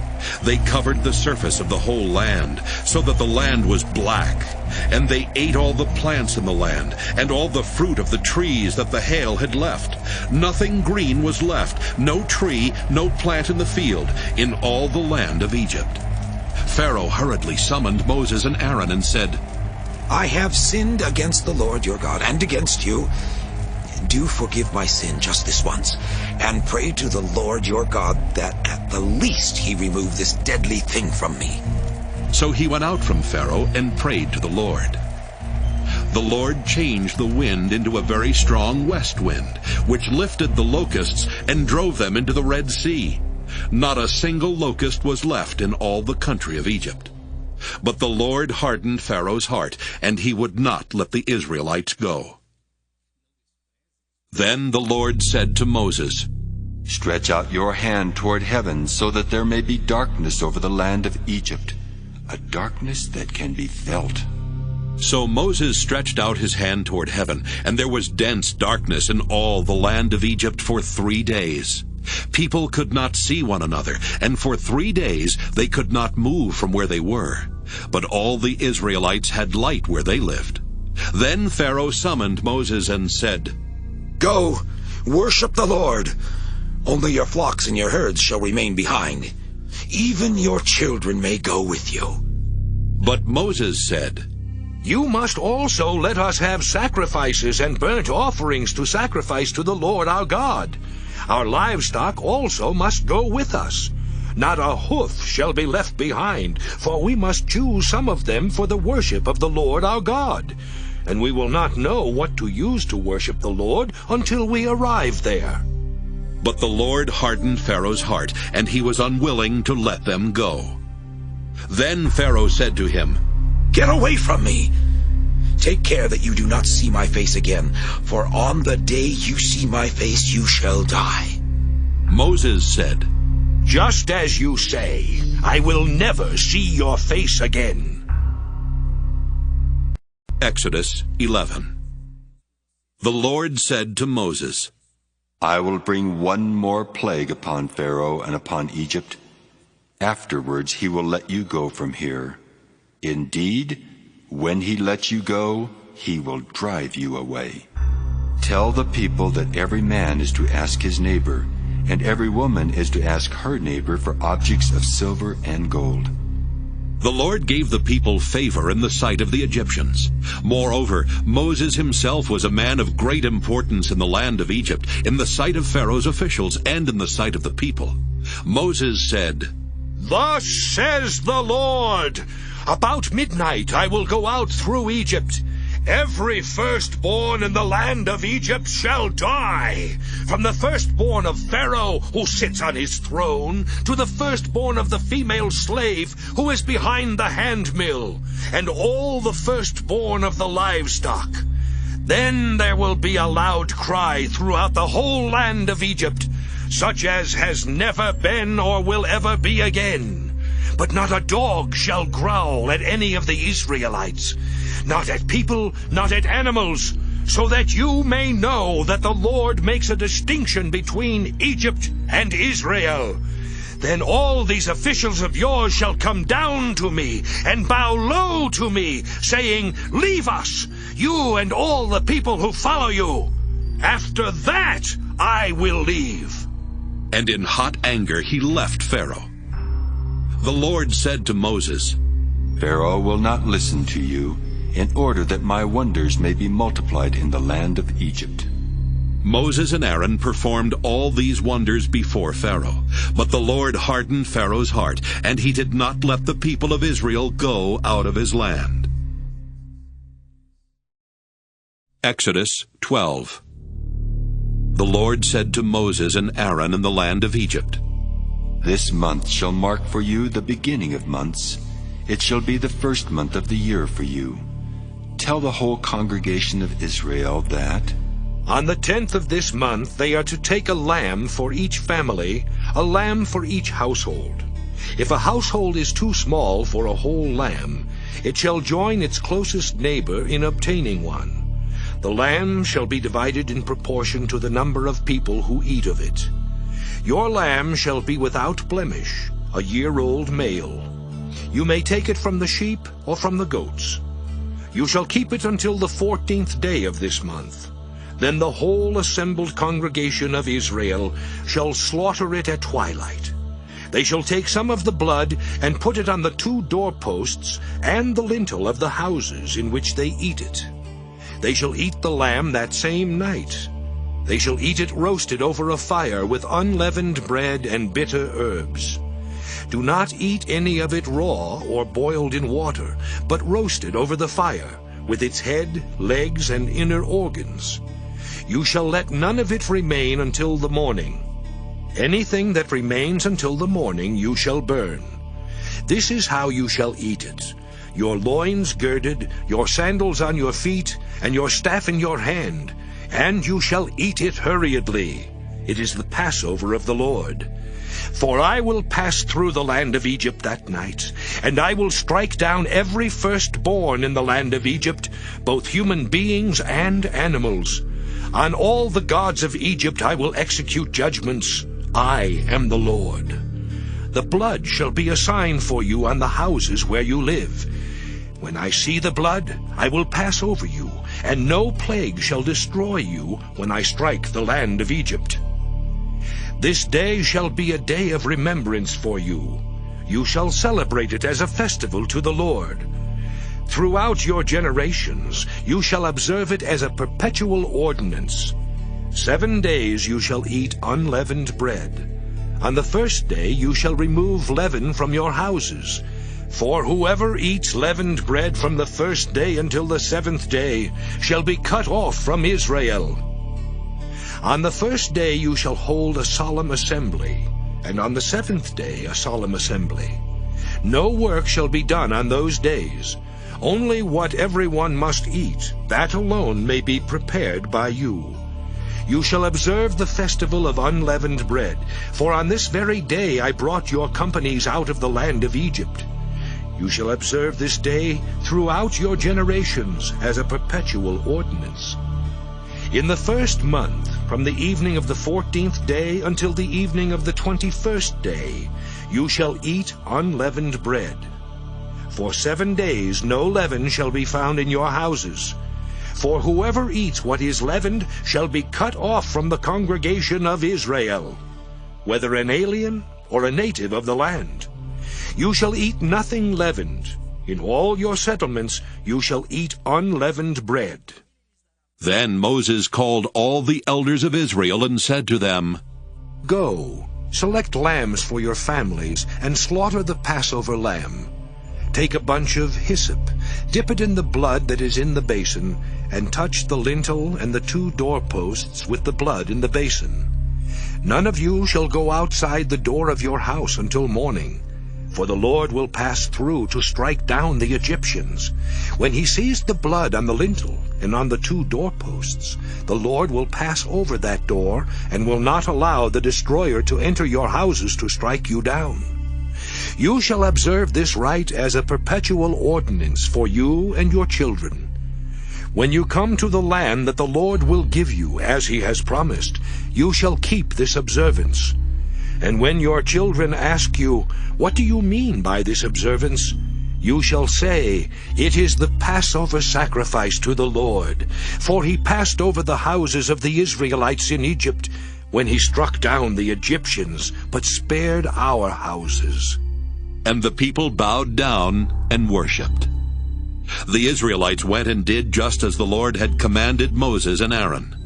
They covered the surface of the whole land, so that the land was black. And they ate all the plants in the land, and all the fruit of the trees that the hail had left. Nothing green was left, no tree, no plant in the field, in all the land of Egypt. Pharaoh hurriedly summoned Moses and Aaron and said, I have sinned against the Lord your God, and against you. Do forgive my sin just this once, and pray to the Lord your God that at the least he remove this deadly thing from me. So he went out from Pharaoh and prayed to the Lord. The Lord changed the wind into a very strong west wind, which lifted the locusts and drove them into the Red Sea. Not a single locust was left in all the country of Egypt. But the Lord hardened Pharaoh's heart, and he would not let the Israelites go. Then the Lord said to Moses, Stretch out your hand toward heaven, so that there may be darkness over the land of Egypt, a darkness that can be felt. So Moses stretched out his hand toward heaven, and there was dense darkness in all the land of Egypt for 3 days. People could not see one another, and for 3 days they could not move from where they were. But all the Israelites had light where they lived. Then Pharaoh summoned Moses and said, Go, worship the Lord. Only your flocks and your herds shall remain behind. Even your children may go with you. But Moses said, You must also let us have sacrifices and burnt offerings to sacrifice to the Lord our God. Our livestock also must go with us. Not a hoof shall be left behind, for we must choose some of them for the worship of the Lord our God. And we will not know what to use to worship the Lord until we arrive there. But the Lord hardened Pharaoh's heart, and he was unwilling to let them go. Then Pharaoh said to him, Get away from me! Take care that you do not see my face again, for on the day you see my face you shall die. Moses said, Just as you say, I will never see your face again. Exodus 11. The Lord said to Moses, I will bring one more plague upon Pharaoh and upon Egypt. Afterwards he will let you go from here. Indeed, when he lets you go, he will drive you away. Tell the people that every man is to ask his neighbor, and every woman is to ask her neighbor for objects of silver and gold. The Lord gave the people favor in the sight of the Egyptians. Moreover, Moses himself was a man of great importance in the land of Egypt, in the sight of Pharaoh's officials and in the sight of the people. Moses said, Thus says the Lord, About midnight I will go out through Egypt. Every firstborn in the land of Egypt shall die, from the firstborn of Pharaoh who sits on his throne, to the firstborn of the female slave who is behind the handmill, and all the firstborn of the livestock. Then there will be a loud cry throughout the whole land of Egypt, such as has never been or will ever be again. But not a dog shall growl at any of the Israelites, not at people, not at animals, so that you may know that the Lord makes a distinction between Egypt and Israel. Then all these officials of yours shall come down to me and bow low to me, saying, 'Leave us, you and all the people who follow you. After that I will leave.'" And in hot anger he left Pharaoh. The Lord said to Moses, "Pharaoh will not listen to you, in order that my wonders may be multiplied in the land of Egypt." Moses and Aaron performed all these wonders before Pharaoh. But the Lord hardened Pharaoh's heart, and he did not let the people of Israel go out of his land. Exodus 12. The Lord said to Moses and Aaron in the land of Egypt, "This month shall mark for you the beginning of months. It shall be the first month of the year for you. Tell the whole congregation of Israel that on the 10th of this month they are to take a lamb for each family, a lamb for each household. If a household is too small for a whole lamb, it shall join its closest neighbor in obtaining one. The lamb shall be divided in proportion to the number of people who eat of it. Your lamb shall be without blemish, a year-old male. You may take it from the sheep or from the goats. You shall keep it until the 14th day of this month. Then the whole assembled congregation of Israel shall slaughter it at twilight. They shall take some of the blood and put it on the 2 doorposts and the lintel of the houses in which they eat it. They shall eat the lamb that same night. They shall eat it roasted over a fire with unleavened bread and bitter herbs. Do not eat any of it raw or boiled in water, but roasted over the fire, with its head, legs, and inner organs. You shall let none of it remain until the morning. Anything that remains until the morning you shall burn. This is how you shall eat it: your loins girded, your sandals on your feet, and your staff in your hand, and you shall eat it hurriedly. It is the Passover of the Lord. For I will pass through the land of Egypt that night, and I will strike down every firstborn in the land of Egypt, both human beings and animals. On all the gods of Egypt I will execute judgments. I am the Lord. The blood shall be a sign for you on the houses where you live. When I see the blood, I will pass over you, and no plague shall destroy you when I strike the land of Egypt. This day shall be a day of remembrance for you. You shall celebrate it as a festival to the Lord. Throughout your generations you shall observe it as a perpetual ordinance. 7 days you shall eat unleavened bread. On the first day you shall remove leaven from your houses. For whoever eats leavened bread from the first day until the 7th day shall be cut off from Israel. On the first day you shall hold a solemn assembly, and on the 7th day a solemn assembly. No work shall be done on those days. Only what everyone must eat, that alone may be prepared by you. You shall observe the festival of unleavened bread, for on this very day I brought your companies out of the land of Egypt. You shall observe this day throughout your generations as a perpetual ordinance. In the first month, from the evening of the 14th day until the evening of the 21st day, you shall eat unleavened bread. For 7 days no leaven shall be found in your houses. For whoever eats what is leavened shall be cut off from the congregation of Israel, whether an alien or a native of the land. You shall eat nothing leavened. In all your settlements you shall eat unleavened bread. Then Moses called all the elders of Israel and said to them, Go, select lambs for your families, and slaughter the Passover lamb. Take a bunch of hyssop, dip it in the blood that is in the basin, and touch the lintel and the 2 doorposts with the blood in the basin. None of you shall go outside the door of your house until morning, for the Lord will pass through to strike down the Egyptians. When he sees the blood on the lintel and on the 2 doorposts, the Lord will pass over that door and will not allow the destroyer to enter your houses to strike you down. You shall observe this rite as a perpetual ordinance for you and your children. When you come to the land that the Lord will give you, as he has promised, you shall keep this observance. And when your children ask you, 'What do you mean by this observance?' you shall say, 'It is the Passover sacrifice to the Lord. For he passed over the houses of the Israelites in Egypt, when he struck down the Egyptians, but spared our houses.'" And the people bowed down and worshipped. The Israelites went and did just as the Lord had commanded Moses and Aaron.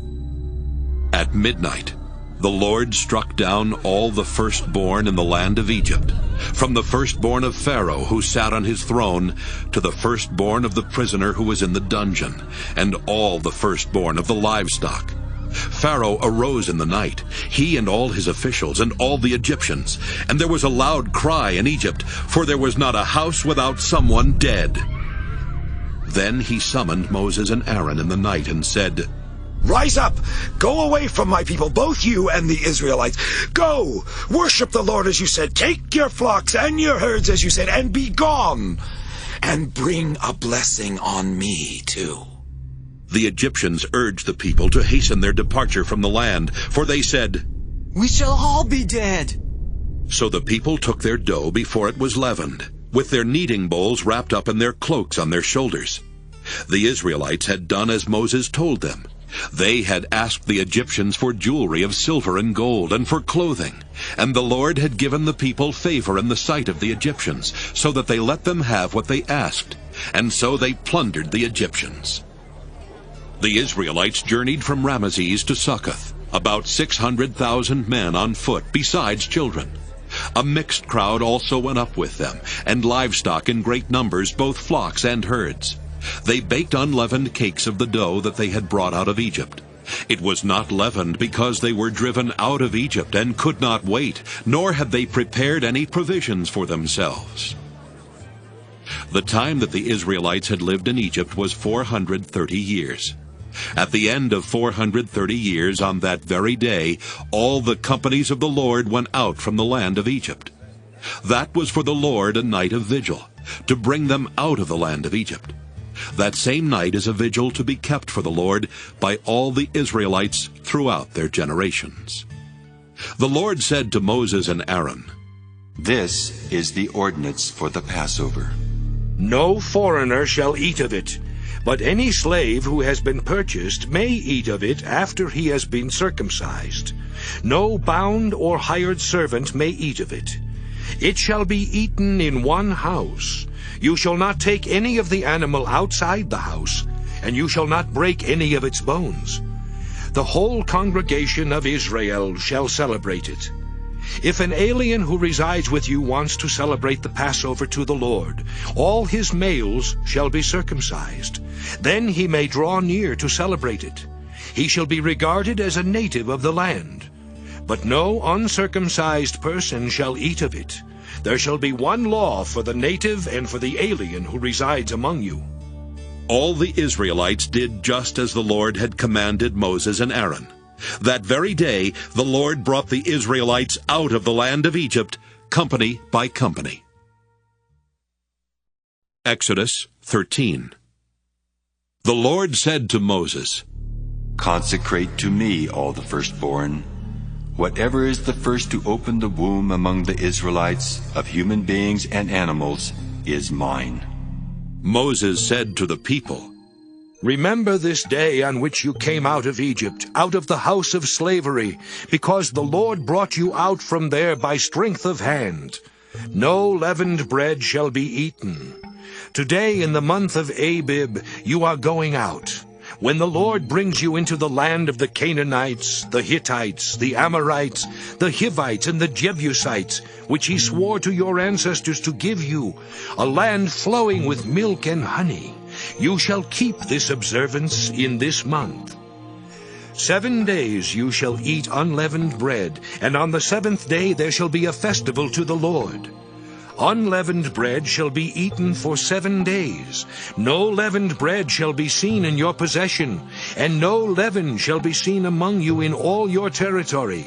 At midnight, the Lord struck down all the firstborn in the land of Egypt, from the firstborn of Pharaoh who sat on his throne to the firstborn of the prisoner who was in the dungeon, and all the firstborn of the livestock. Pharaoh arose in the night, he and all his officials and all the Egyptians, and there was a loud cry in Egypt, for there was not a house without someone dead. Then he summoned Moses and Aaron in the night and said, "Rise up, go away from my people, both you and the Israelites. Go, worship the Lord as you said, take your flocks and your herds as you said, and be gone, and bring a blessing on me too." The Egyptians urged the people to hasten their departure from the land, for they said, "We shall all be dead." So the people took their dough before it was leavened, with their kneading bowls wrapped up in their cloaks on their shoulders. The Israelites had done as Moses told them. They had asked the Egyptians for jewelry of silver and gold and for clothing, and the Lord had given the people favor in the sight of the Egyptians, so that they let them have what they asked, and so they plundered the Egyptians. The Israelites journeyed from Ramesses to Succoth, about 600,000 men on foot, besides children. A mixed crowd also went up with them, and livestock in great numbers, both flocks and herds. They baked unleavened cakes of the dough that they had brought out of Egypt. It was not leavened because they were driven out of Egypt and could not wait, nor had they prepared any provisions for themselves. The time that the Israelites had lived in Egypt was 430 years. At the end of 430 years, on that very day, all the companies of the Lord went out from the land of Egypt. That was for the Lord a night of vigil, to bring them out of the land of Egypt. That same night is a vigil to be kept for the Lord by all the Israelites throughout their generations. The Lord said to Moses and Aaron, "This is the ordinance for the Passover. No foreigner shall eat of it, but any slave who has been purchased may eat of it after he has been circumcised. No bound or hired servant may eat of it. It shall be eaten in one house. You shall not take any of the animal outside the house, and you shall not break any of its bones. The whole congregation of Israel shall celebrate it. If an alien who resides with you wants to celebrate the Passover to the Lord, all his males shall be circumcised. Then he may draw near to celebrate it. He shall be regarded as a native of the land. But no uncircumcised person shall eat of it. There shall be one law for the native and for the alien who resides among you." All the Israelites did just as the Lord had commanded Moses and Aaron. That very day the Lord brought the Israelites out of the land of Egypt, company by company. Exodus 13. The Lord said to Moses, "Consecrate to me all the firstborn. Whatever is the first to open the womb among the Israelites, of human beings and animals, is mine." Moses said to the people, "Remember this day on which you came out of Egypt, out of the house of slavery, because the Lord brought you out from there by strength of hand. No leavened bread shall be eaten. Today in the month of Abib you are going out. When the Lord brings you into the land of the Canaanites, the Hittites, the Amorites, the Hivites, and the Jebusites, which he swore to your ancestors to give you, a land flowing with milk and honey, you shall keep this observance in this month. 7 days you shall eat unleavened bread, and on the 7th day there shall be a festival to the Lord. Unleavened bread shall be eaten for 7 days. No leavened bread shall be seen in your possession, and no leaven shall be seen among you in all your territory.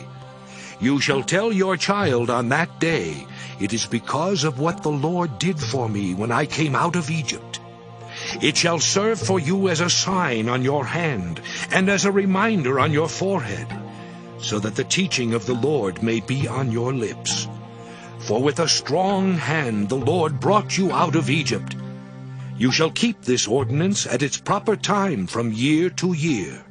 You shall tell your child on that day, 'It is because of what the Lord did for me when I came out of Egypt.' It shall serve for you as a sign on your hand, and as a reminder on your forehead. so that the teaching of the Lord may be on your lips. For with a strong hand the Lord brought you out of Egypt. You shall keep this ordinance at its proper time from year to year.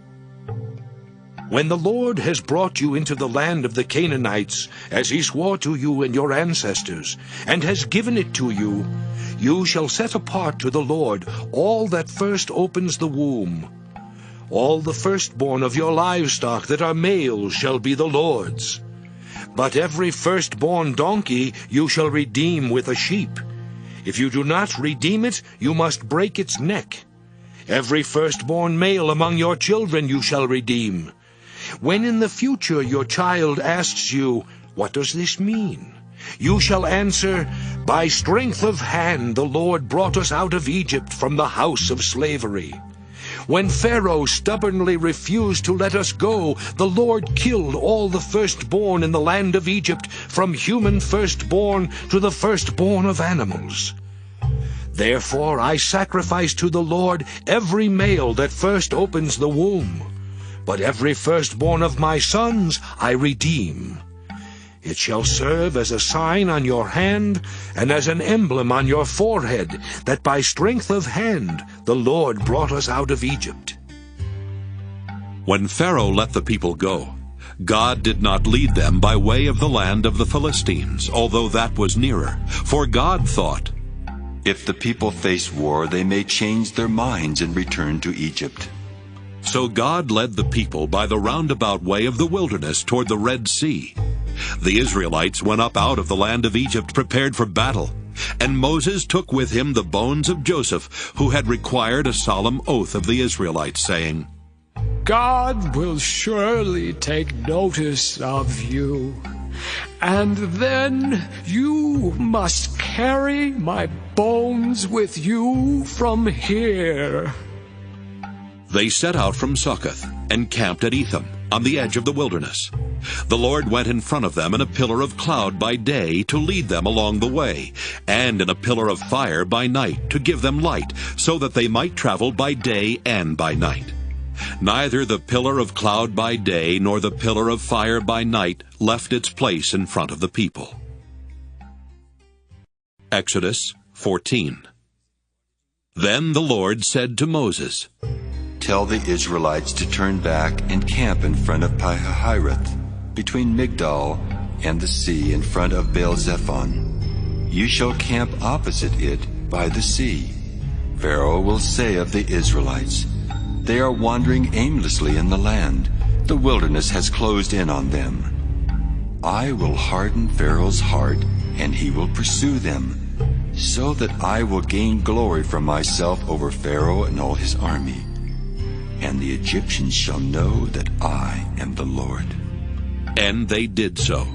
When the Lord has brought you into the land of the Canaanites, as he swore to you and your ancestors, and has given it to you, you shall set apart to the Lord all that first opens the womb. All the firstborn of your livestock that are males shall be the Lord's. But every firstborn donkey you shall redeem with a sheep. If you do not redeem it, you must break its neck. Every firstborn male among your children you shall redeem. When in the future your child asks you, "What does this mean?" you shall answer, "By strength of hand the Lord brought us out of Egypt from the house of slavery. When Pharaoh stubbornly refused to let us go, the Lord killed all the firstborn in the land of Egypt, from human firstborn to the firstborn of animals. Therefore I sacrifice to the Lord every male that first opens the womb. But every firstborn of my sons I redeem. It shall serve as a sign on your hand and as an emblem on your forehead, that by strength of hand the Lord brought us out of Egypt." When Pharaoh let the people go, God did not lead them by way of the land of the Philistines, although that was nearer. For God thought, "If the people face war, they may change their minds and return to Egypt." So God led the people by the roundabout way of the wilderness toward the Red Sea. The Israelites went up out of the land of Egypt prepared for battle, and Moses took with him the bones of Joseph, who had required a solemn oath of the Israelites, saying, "God will surely take notice of you, and then you must carry my bones with you from here." They set out from Succoth and camped at Etham, on the edge of the wilderness. The Lord went in front of them in a pillar of cloud by day to lead them along the way, and in a pillar of fire by night to give them light, so that they might travel by day and by night. Neither the pillar of cloud by day nor the pillar of fire by night left its place in front of the people. Exodus 14. Then the Lord said to Moses, "Tell the Israelites to turn back and camp in front of Pi-hahiroth, between Migdal and the sea in front of Baal-zephon. You shall camp opposite it by the sea. Pharaoh will say of the Israelites, 'They are wandering aimlessly in the land. The wilderness has closed in on them.' I will harden Pharaoh's heart, and he will pursue them, so that I will gain glory for myself over Pharaoh and all his army. And the Egyptians shall know that I am the Lord." And they did so.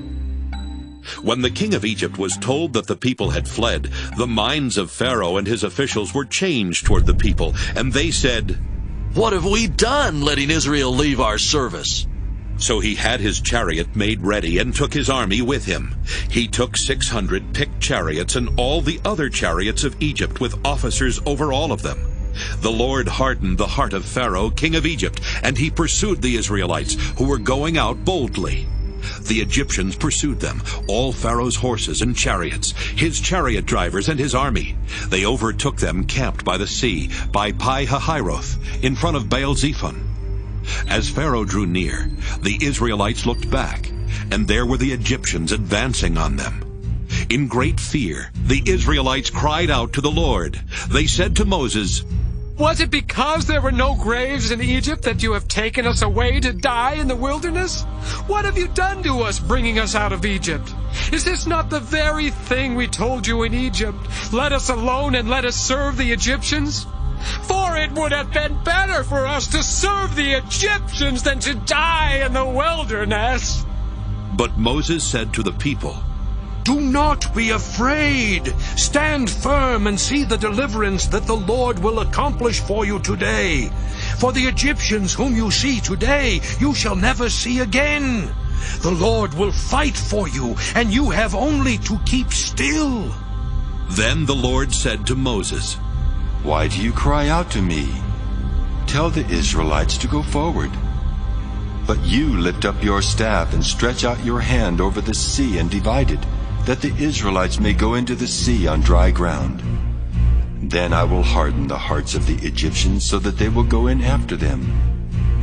When the king of Egypt was told that the people had fled, the minds of Pharaoh and his officials were changed toward the people, and they said, "What have we done, letting Israel leave our service?" So he had his chariot made ready and took his army with him. He took 600 picked chariots and all the other chariots of Egypt with officers over all of them. The Lord hardened the heart of Pharaoh, king of Egypt, and he pursued the Israelites, who were going out boldly. The Egyptians pursued them, all Pharaoh's horses and chariots, his chariot drivers and his army. They overtook them camped by the sea, by Pi-hahiroth, in front of Baal-zephon. As Pharaoh drew near, the Israelites looked back, and there were the Egyptians advancing on them. In great fear, the Israelites cried out to the Lord. They said to Moses, "Was it because there were no graves in Egypt that you have taken us away to die in the wilderness? What have you done to us, bringing us out of Egypt? Is this not the very thing we told you in Egypt? Let us alone and let us serve the Egyptians? For it would have been better for us to serve the Egyptians than to die in the wilderness." But Moses said to the people, "Do not be afraid. Stand firm and see the deliverance that the Lord will accomplish for you today. For the Egyptians whom you see today, you shall never see again. The Lord will fight for you, and you have only to keep still." Then the Lord said to Moses, "Why do you cry out to me? Tell the Israelites to go forward." But you lift up your staff and stretch out your hand over the sea and divide it, that the Israelites may go into the sea on dry ground. Then I will harden the hearts of the Egyptians so that they will go in after them.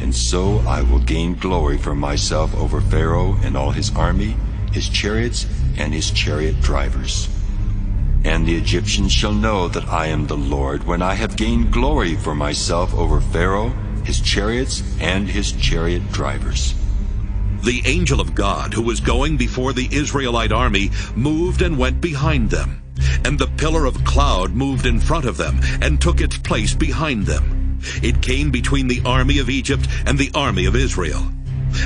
And so I will gain glory for myself over Pharaoh and all his army, his chariots, and his chariot drivers. And the Egyptians shall know that I am the Lord when I have gained glory for myself over Pharaoh, his chariots, and his chariot drivers. The angel of God, who was going before the Israelite army, moved and went behind them. And the pillar of cloud moved in front of them and took its place behind them. It came between the army of Egypt and the army of Israel.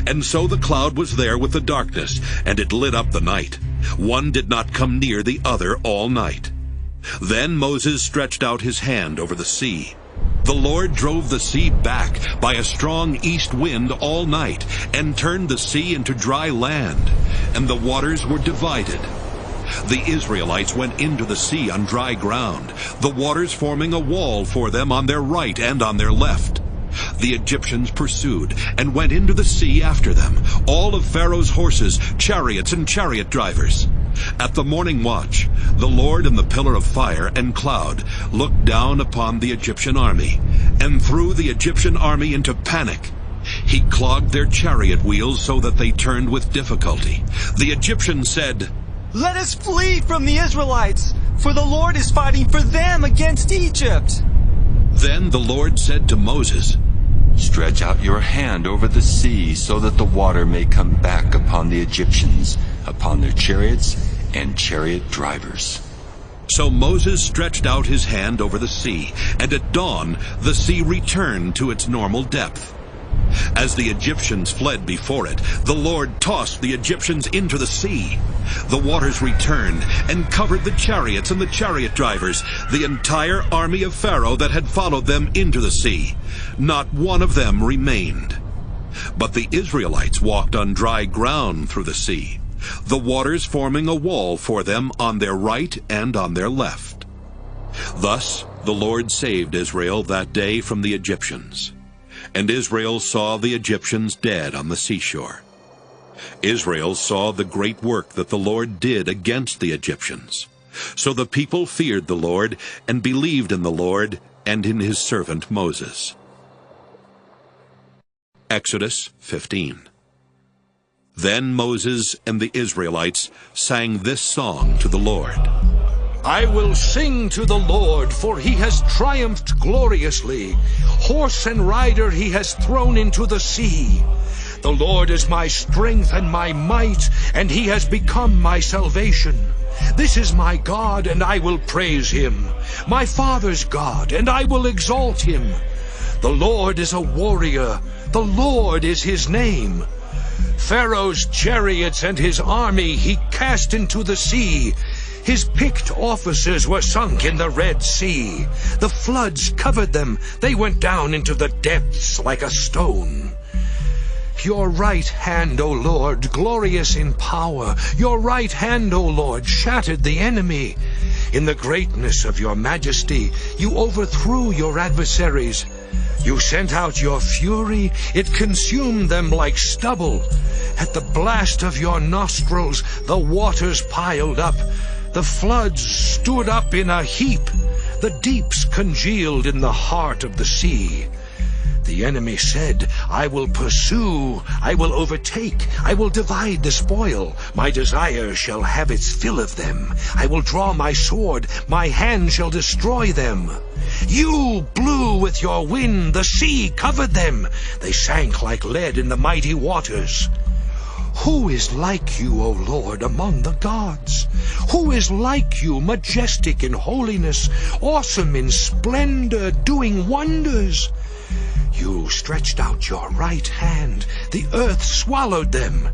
And so the cloud was there with the darkness, and it lit up the night. One did not come near the other all night. Then Moses stretched out his hand over the sea. The Lord drove the sea back by a strong east wind all night, and turned the sea into dry land, and the waters were divided. The Israelites went into the sea on dry ground, the waters forming a wall for them on their right and on their left. The Egyptians pursued and went into the sea after them, all of Pharaoh's horses, chariots, and chariot drivers. At the morning watch, the Lord in the pillar of fire and cloud looked down upon the Egyptian army, and threw the Egyptian army into panic. He clogged their chariot wheels so that they turned with difficulty. The Egyptians said, "Let us flee from the Israelites, for the Lord is fighting for them against Egypt." Then the Lord said to Moses, "Stretch out your hand over the sea so that the water may come back upon the Egyptians, upon their chariots and chariot drivers." So Moses stretched out his hand over the sea, and at dawn the sea returned to its normal depth. As the Egyptians fled before it, the Lord tossed the Egyptians into the sea. The waters returned and covered the chariots and the chariot drivers, the entire army of Pharaoh that had followed them into the sea. Not one of them remained. But the Israelites walked on dry ground through the sea, the waters forming a wall for them on their right and on their left. Thus the Lord saved Israel that day from the Egyptians. And Israel saw the Egyptians dead on the seashore. Israel saw the great work that the Lord did against the Egyptians. So the people feared the Lord and believed in the Lord and in his servant Moses. Exodus 15. Then Moses and the Israelites sang this song to the Lord. I will sing to the Lord, for he has triumphed gloriously. Horse and rider he has thrown into the sea. The Lord is my strength and my might, and he has become my salvation. This is my God, and I will praise him, my father's God, and I will exalt him. The Lord is a warrior, the Lord is his name. Pharaoh's chariots and his army he cast into the sea. His picked officers were sunk in the Red Sea. The floods covered them. They went down into the depths like a stone. Your right hand, O Lord, glorious in power. Your right hand, O Lord, shattered the enemy. In the greatness of your majesty, you overthrew your adversaries. You sent out your fury. It consumed them like stubble. At the blast of your nostrils, the waters piled up. The floods stood up in a heap. The deeps congealed in the heart of the sea. The enemy said, I will pursue, I will overtake, I will divide the spoil. My desire shall have its fill of them. I will draw my sword, my hand shall destroy them. You blew with your wind, the sea covered them. They sank like lead in the mighty waters. Who is like you, O Lord, among the gods? Who is like you, majestic in holiness, awesome in splendor, doing wonders? You stretched out your right hand, the earth swallowed them.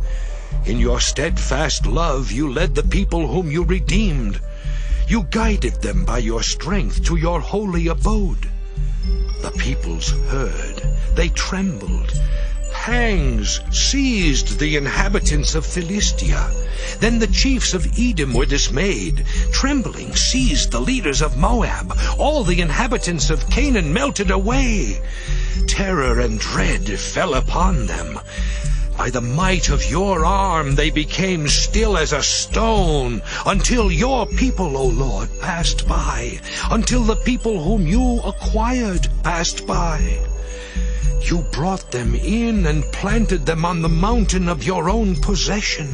In your steadfast love you led the people whom you redeemed. You guided them by your strength to your holy abode. The peoples heard, they trembled. pangs seized the inhabitants of Philistia. Then the chiefs of Edom were dismayed. Trembling seized the leaders of Moab. All the inhabitants of Canaan melted away. Terror and dread fell upon them. By the might of your arm they became still as a stone, until your people, O Lord, passed by, until the people whom you acquired passed by. You brought them in and planted them on the mountain of your own possession,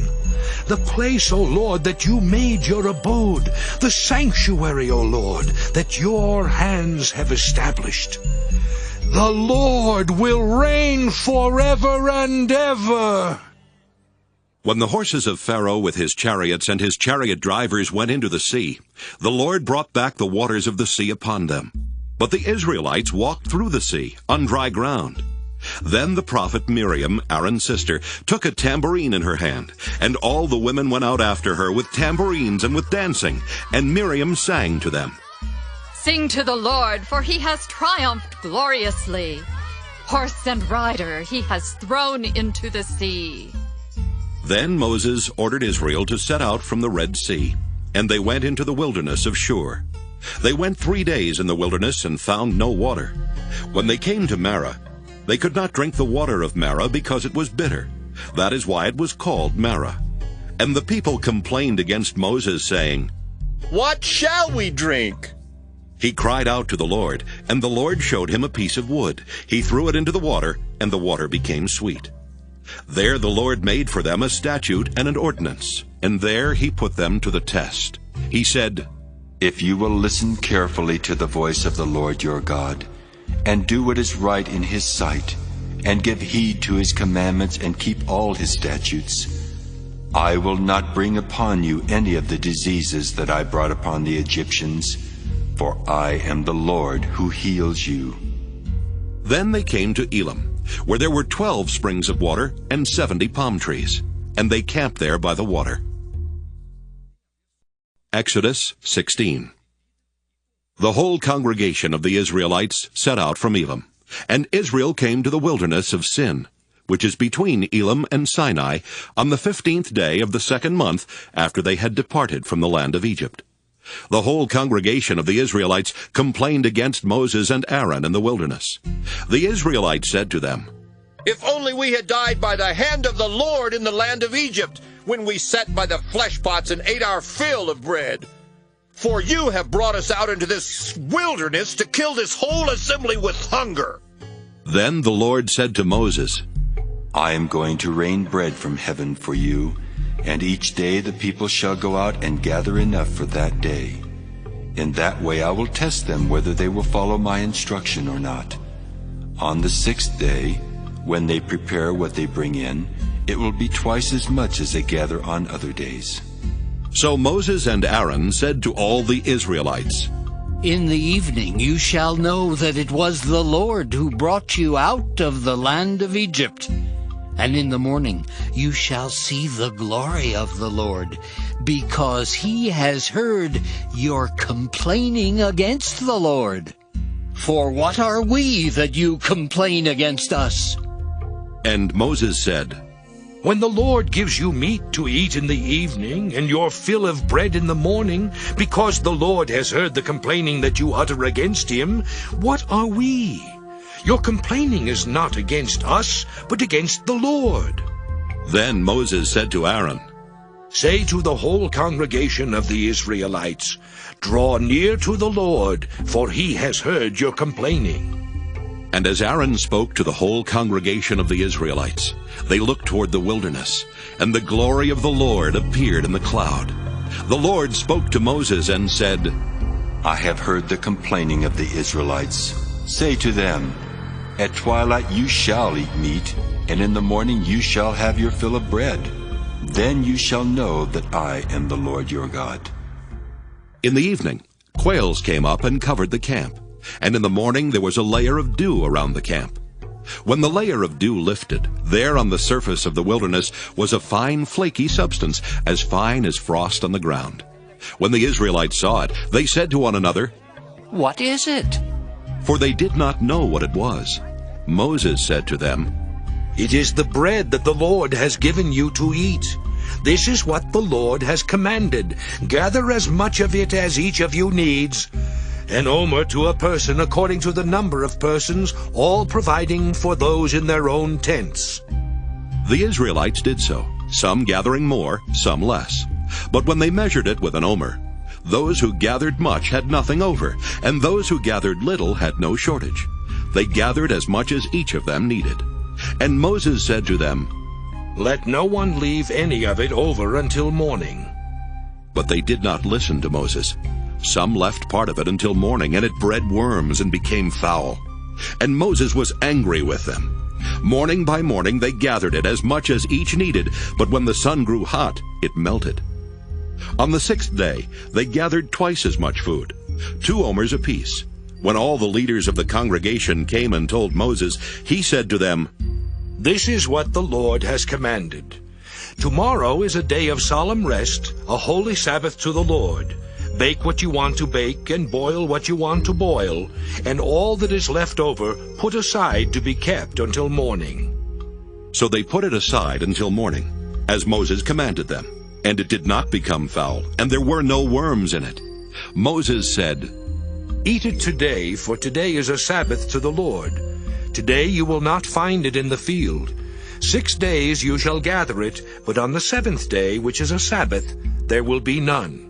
the place, O Lord, that you made your abode, the sanctuary, O Lord, that your hands have established. The Lord will reign forever and ever. When the horses of Pharaoh with his chariots and his chariot drivers went into the sea, the Lord brought back the waters of the sea upon them. But the Israelites walked through the sea on dry ground. Then the prophet Miriam, Aaron's sister, took a tambourine in her hand, and all the women went out after her with tambourines and with dancing, and Miriam sang to them. Sing to the Lord, for he has triumphed gloriously. Horse and rider he has thrown into the sea. Then Moses ordered Israel to set out from the Red Sea, and they went into the wilderness of Shur. They went 3 days in the wilderness and found no water. When they came to Marah, they could not drink the water of Marah because it was bitter. That is why it was called Marah. And the people complained against Moses, saying, "What shall we drink?" He cried out to the Lord, and the Lord showed him a piece of wood. He threw it into the water, and the water became sweet. There the Lord made for them a statute and an ordinance, and there he put them to the test. He said, If you will listen carefully to the voice of the Lord your God, and do what is right in his sight, and give heed to his commandments and keep all his statutes, I will not bring upon you any of the diseases that I brought upon the Egyptians, for I am the Lord who heals you. Then they came to Elim, where there were 12 springs of water and 70 palm trees, and they camped there by the water. Exodus 16. The whole congregation of the Israelites set out from Elim, and Israel came to the wilderness of Sin, which is between Elim and Sinai, on the 15th day of the 2nd month after they had departed from the land of Egypt. The whole congregation of the Israelites complained against Moses and Aaron in the wilderness. The Israelites said to them, "If only we had died by the hand of the Lord in the land of Egypt, when we sat by the flesh pots and ate our fill of bread. For you have brought us out into this wilderness to kill this whole assembly with hunger." Then the Lord said to Moses, I am going to rain bread from heaven for you, and each day the people shall go out and gather enough for that day. In that way I will test them whether they will follow my instruction or not. On the 6th day, when they prepare what they bring in, it will be twice as much as they gather on other days. So Moses and Aaron said to all the Israelites, In the evening you shall know that it was the Lord who brought you out of the land of Egypt. And in the morning you shall see the glory of the Lord, because he has heard your complaining against the Lord. For what are we that you complain against us? And Moses said, When the Lord gives you meat to eat in the evening, and your fill of bread in the morning, because the Lord has heard the complaining that you utter against him, what are we? Your complaining is not against us, but against the Lord. Then Moses said to Aaron, Say to the whole congregation of the Israelites, Draw near to the Lord, for he has heard your complaining. And as Aaron spoke to the whole congregation of the Israelites, they looked toward the wilderness, and the glory of the Lord appeared in the cloud. The Lord spoke to Moses and said, I have heard the complaining of the Israelites. Say to them, At twilight you shall eat meat, and in the morning you shall have your fill of bread. Then you shall know that I am the Lord your God. In the evening, quails came up and covered the camp, and in the morning there was a layer of dew around the camp. When the layer of dew lifted, there on the surface of the wilderness was a fine flaky substance, as fine as frost on the ground. When the Israelites saw it, they said to one another, What is it? For they did not know what it was. Moses said to them, It is the bread that the Lord has given you to eat. This is what the Lord has commanded. Gather as much of it as each of you needs, an omer to a person according to the number of persons, all providing for those in their own tents." The Israelites did so, some gathering more, some less. But when they measured it with an omer, those who gathered much had nothing over, and those who gathered little had no shortage. They gathered as much as each of them needed. And Moses said to them, "Let no one leave any of it over until morning." But they did not listen to Moses. Some left part of it until morning, and it bred worms and became foul. And Moses was angry with them. Morning by morning they gathered it as much as each needed, but when the sun grew hot, it melted. On the 6th day they gathered twice as much food, 2 omers apiece. When all the leaders of the congregation came and told Moses, he said to them, "This is what the Lord has commanded. Tomorrow is a day of solemn rest, a holy Sabbath to the Lord. Bake what you want to bake, and boil what you want to boil, and all that is left over put aside to be kept until morning." So they put it aside until morning, as Moses commanded them, and it did not become foul, and there were no worms in it. Moses said, "Eat it today, for today is a Sabbath to the Lord. Today you will not find it in the field. 6 days you shall gather it, but on the 7th day, which is a Sabbath, there will be none."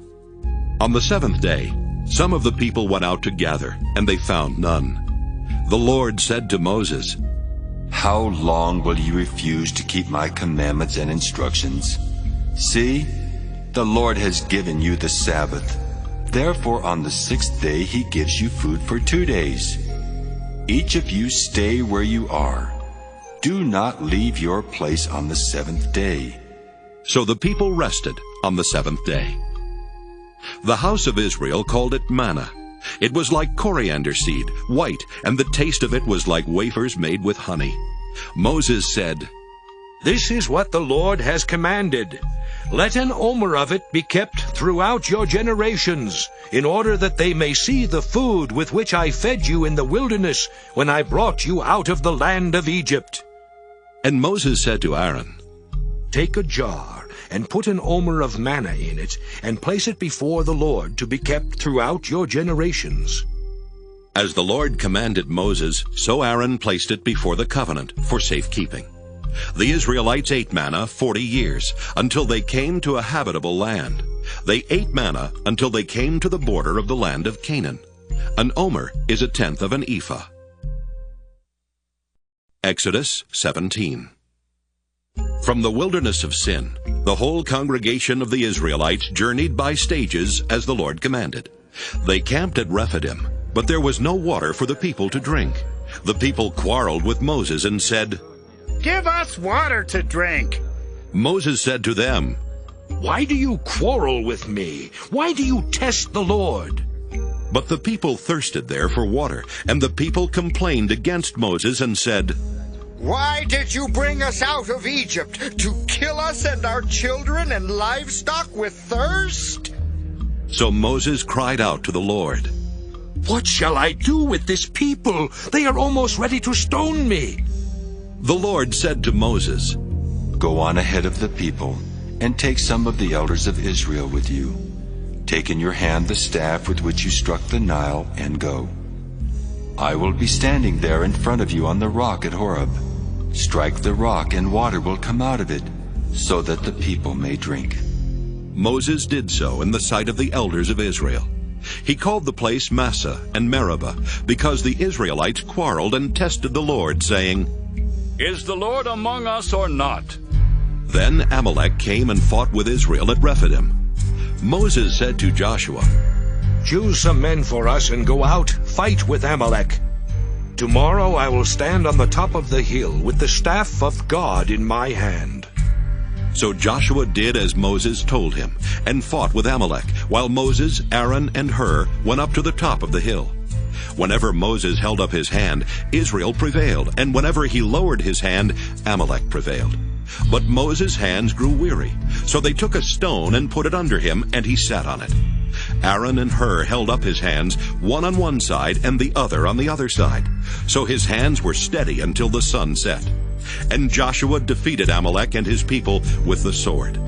On the 7th day, some of the people went out to gather, and they found none. The Lord said to Moses, "How long will you refuse to keep my commandments and instructions? See, the Lord has given you the Sabbath. Therefore on the 6th day he gives you food for 2 days. Each of you stay where you are. Do not leave your place on the 7th day." So the people rested on the 7th day. The house of Israel called it manna. It was like coriander seed, white, and the taste of it was like wafers made with honey. Moses said, "This is what the Lord has commanded. Let an omer of it be kept throughout your generations, in order that they may see the food with which I fed you in the wilderness when I brought you out of the land of Egypt." And Moses said to Aaron, "Take a jar and put an omer of manna in it, and place it before the Lord to be kept throughout your generations." As the Lord commanded Moses, so Aaron placed it before the covenant for safekeeping. The Israelites ate manna 40 years, until they came to a habitable land. They ate manna until they came to the border of the land of Canaan. An omer is 1/10 of an ephah. Exodus 17. From the wilderness of Sin, the whole congregation of the Israelites journeyed by stages as the Lord commanded. They camped at Rephidim, but there was no water for the people to drink. The people quarreled with Moses and said, "Give us water to drink." Moses said to them, "Why do you quarrel with me? Why do you test the Lord?" But the people thirsted there for water, and the people complained against Moses and said, "Why did you bring us out of Egypt, to kill us and our children and livestock with thirst?" So Moses cried out to the Lord, "What shall I do with this people? They are almost ready to stone me." The Lord said to Moses, "Go on ahead of the people, and take some of the elders of Israel with you. Take in your hand the staff with which you struck the Nile, and go. I will be standing there in front of you on the rock at Horeb. Strike the rock, and water will come out of it, so that the people may drink." Moses did so in the sight of the elders of Israel. He called the place Massah and Meribah, because the Israelites quarreled and tested the Lord, saying, "Is the Lord among us or not?" Then Amalek came and fought with Israel at Rephidim. Moses said to Joshua, "Choose some men for us and go out, fight with Amalek. Tomorrow I will stand on the top of the hill with the staff of God in my hand." So Joshua did as Moses told him, and fought with Amalek, while Moses, Aaron, and Hur went up to the top of the hill. Whenever Moses held up his hand, Israel prevailed, and whenever he lowered his hand, Amalek prevailed. But Moses' hands grew weary, so they took a stone and put it under him, and he sat on it. Aaron and Hur held up his hands, one on one side and the other on the other side. So his hands were steady until the sun set. and Joshua defeated Amalek and his people with the sword.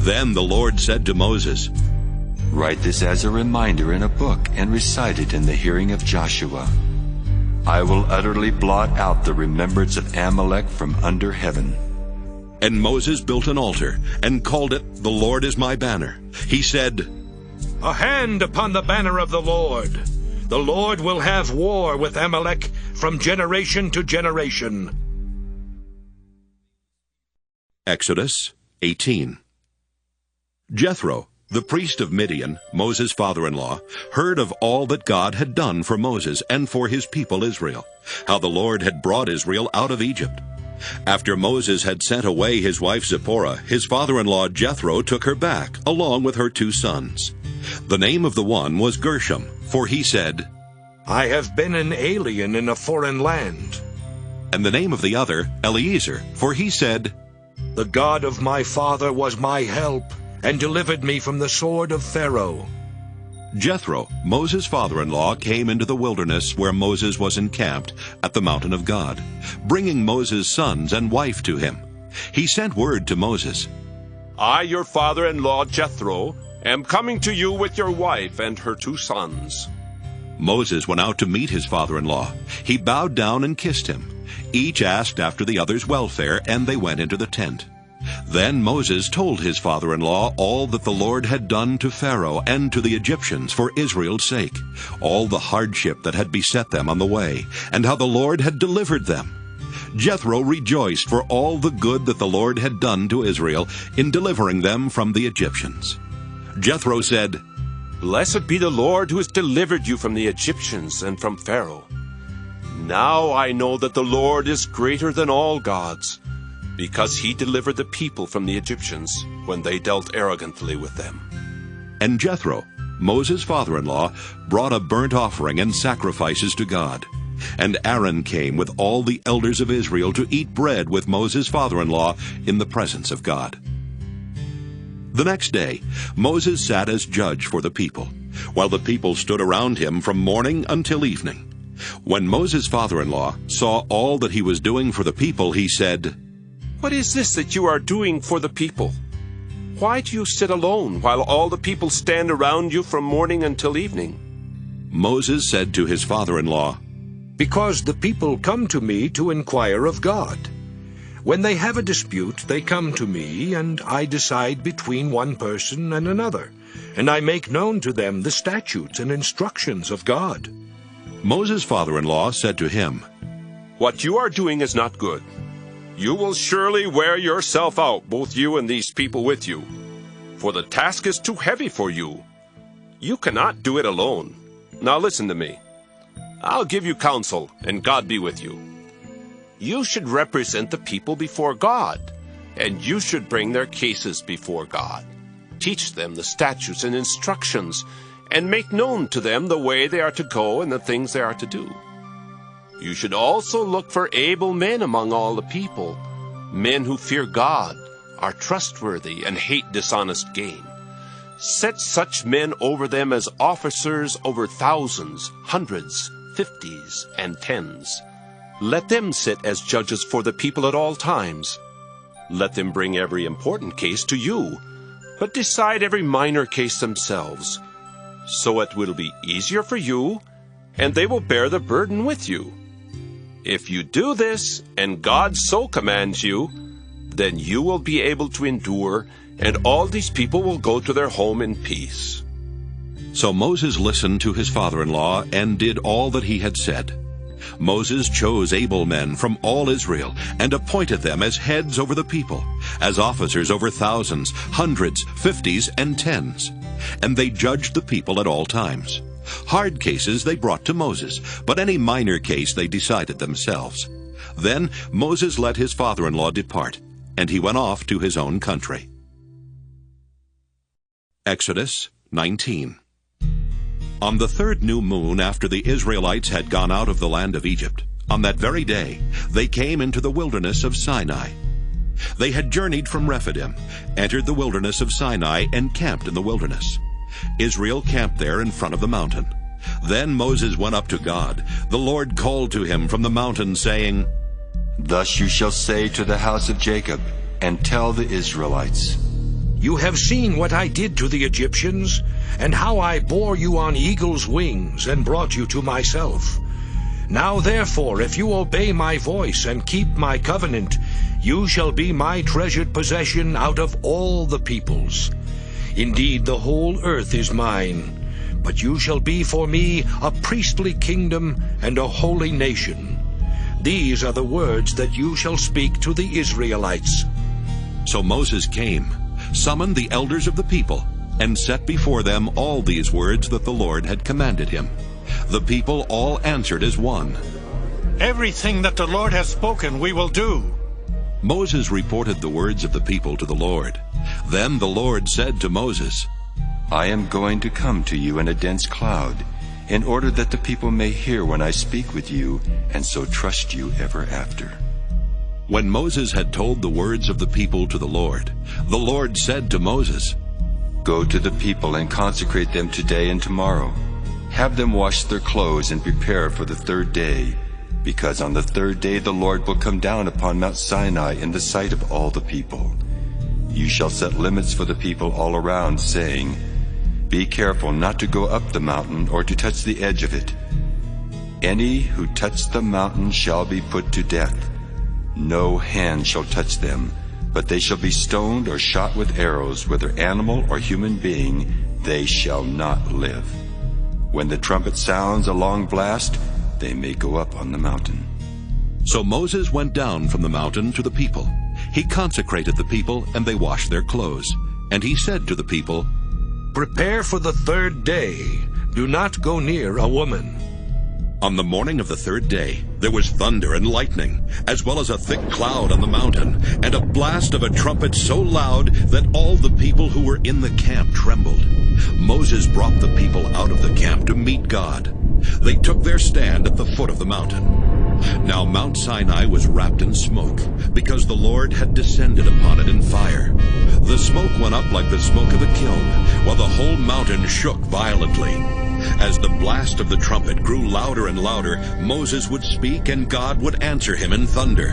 Then the Lord said to Moses, Write this as a reminder in a book and recite it in the hearing of Joshua. I will utterly blot out the remembrance of Amalek from under heaven. And Moses built an altar and called it, The Lord is my banner. He said, A hand upon the banner of the Lord. The Lord will have war with Amalek from generation to generation. Exodus 18. Jethro, the priest of Midian, Moses' father-in-law, heard of all that God had done for Moses and for his people Israel, how the Lord had brought Israel out of Egypt. After Moses had sent away his wife Zipporah, his father-in-law Jethro took her back, along with her 2 sons. The name of the one was Gershom, for he said, I have been an alien in a foreign land. And the name of the other, Eliezer, for he said, The God of my father was my help, and delivered me from the sword of Pharaoh. Jethro, Moses' father-in-law, came into the wilderness where Moses was encamped at the mountain of God, bringing Moses' sons and wife to him. He sent word to Moses, I, your father-in-law Jethro, am coming to you with your wife and her 2 sons. Moses went out to meet his father-in-law. He bowed down and kissed him. Each asked after the other's welfare, and they went into the tent. Then Moses told his father-in-law all that the Lord had done to Pharaoh and to the Egyptians for Israel's sake, all the hardship that had beset them on the way, and how the Lord had delivered them. Jethro rejoiced for all the good that the Lord had done to Israel in delivering them from the Egyptians. Jethro said, Blessed be the Lord who has delivered you from the Egyptians and from Pharaoh. Now I know that the Lord is greater than all gods, because he delivered the people from the Egyptians when they dealt arrogantly with them. And Jethro, Moses' father-in-law, brought a burnt offering and sacrifices to God. And Aaron came with all the elders of Israel to eat bread with Moses' father-in-law in the presence of God. The next day, Moses sat as judge for the people, while the people stood around him from morning until evening. When Moses' father-in-law saw all that he was doing for the people, he said, What is this that you are doing for the people? Why do you sit alone while all the people stand around you from morning until evening? Moses said to his father-in-law, Because the people come to me to inquire of God. When they have a dispute, they come to me, and I decide between one person and another, and I make known to them the statutes and instructions of God. Moses' father-in-law said to him, What you are doing is not good. You will surely wear yourself out, both you and these people with you, for the task is too heavy for you. You cannot do it alone. Now listen to me. I'll give you counsel, and God be with you. You should represent the people before God, and you should bring their cases before God. Teach them the statutes and instructions, and make known to them the way they are to go and the things they are to do. You should also look for able men among all the people, men who fear God, are trustworthy, and hate dishonest gain. Set such men over them as officers over thousands, hundreds, 50s, and 10s. Let them sit as judges for the people at all times. Let them bring every important case to you, but decide every minor case themselves. So it will be easier for you, and they will bear the burden with you. If you do this, and God so commands you, then you will be able to endure, and all these people will go to their home in peace. So Moses listened to his father-in-law and did all that he had said. Moses chose able men from all Israel and appointed them as heads over the people, as officers over thousands, hundreds, 50s, and 10s. And they judged the people at all times. Hard cases they brought to Moses, but any minor case they decided themselves. Then Moses let his father-in-law depart, and he went off to his own country. Exodus 19. On the 3rd new moon after the Israelites had gone out of the land of Egypt, on that very day they came into the wilderness of Sinai. They had journeyed from Rephidim, entered the wilderness of Sinai, and camped in the wilderness. Israel camped there in front of the mountain. Then Moses went up to God. The Lord called to him from the mountain, saying, Thus you shall say to the house of Jacob, and tell the Israelites, You have seen what I did to the Egyptians, and how I bore you on eagle's wings, and brought you to myself. Now therefore, if you obey my voice, and keep my covenant, you shall be my treasured possession out of all the peoples. Indeed, the whole earth is mine, but you shall be for me a priestly kingdom and a holy nation. These are the words that you shall speak to the Israelites. So Moses came, summoned the elders of the people, and set before them all these words that the Lord had commanded him. The people all answered as one. Everything that the Lord has spoken we will do. Moses reported the words of the people to the Lord. Then the Lord said to Moses, I am going to come to you in a dense cloud, in order that the people may hear when I speak with you, and so trust you ever after. When Moses had told the words of the people to the Lord said to Moses, Go to the people and consecrate them today and tomorrow. Have them wash their clothes and prepare for the third day, because on the third day the Lord will come down upon Mount Sinai in the sight of all the people. You shall set limits for the people all around, saying, Be careful not to go up the mountain or to touch the edge of it. Any who touch the mountain shall be put to death. No hand shall touch them, but they shall be stoned or shot with arrows, whether animal or human being, they shall not live. When the trumpet sounds a long blast, they may go up on the mountain. So Moses went down from the mountain to the people. He consecrated the people, and they washed their clothes. And he said to the people, Prepare for the third day. Do not go near a woman. On the morning of the third day, there was thunder and lightning, as well as a thick cloud on the mountain, and a blast of a trumpet so loud that all the people who were in the camp trembled. Moses brought the people out of the camp to meet God. They took their stand at the foot of the mountain. Now Mount Sinai was wrapped in smoke, because the Lord had descended upon it in fire. The smoke went up like the smoke of a kiln, while the whole mountain shook violently. As the blast of the trumpet grew louder and louder, Moses would speak, and God would answer him in thunder.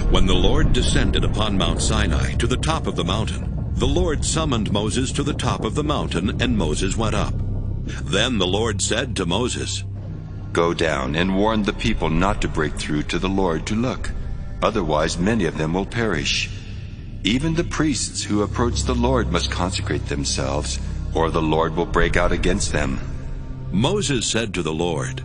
When the Lord descended upon Mount Sinai to the top of the mountain, the Lord summoned Moses to the top of the mountain, and Moses went up. Then the Lord said to Moses, Go down and warn the people not to break through to the Lord to look. Otherwise many of them will perish. Even the priests who approach the Lord must consecrate themselves, or the Lord will break out against them. Moses said to the Lord,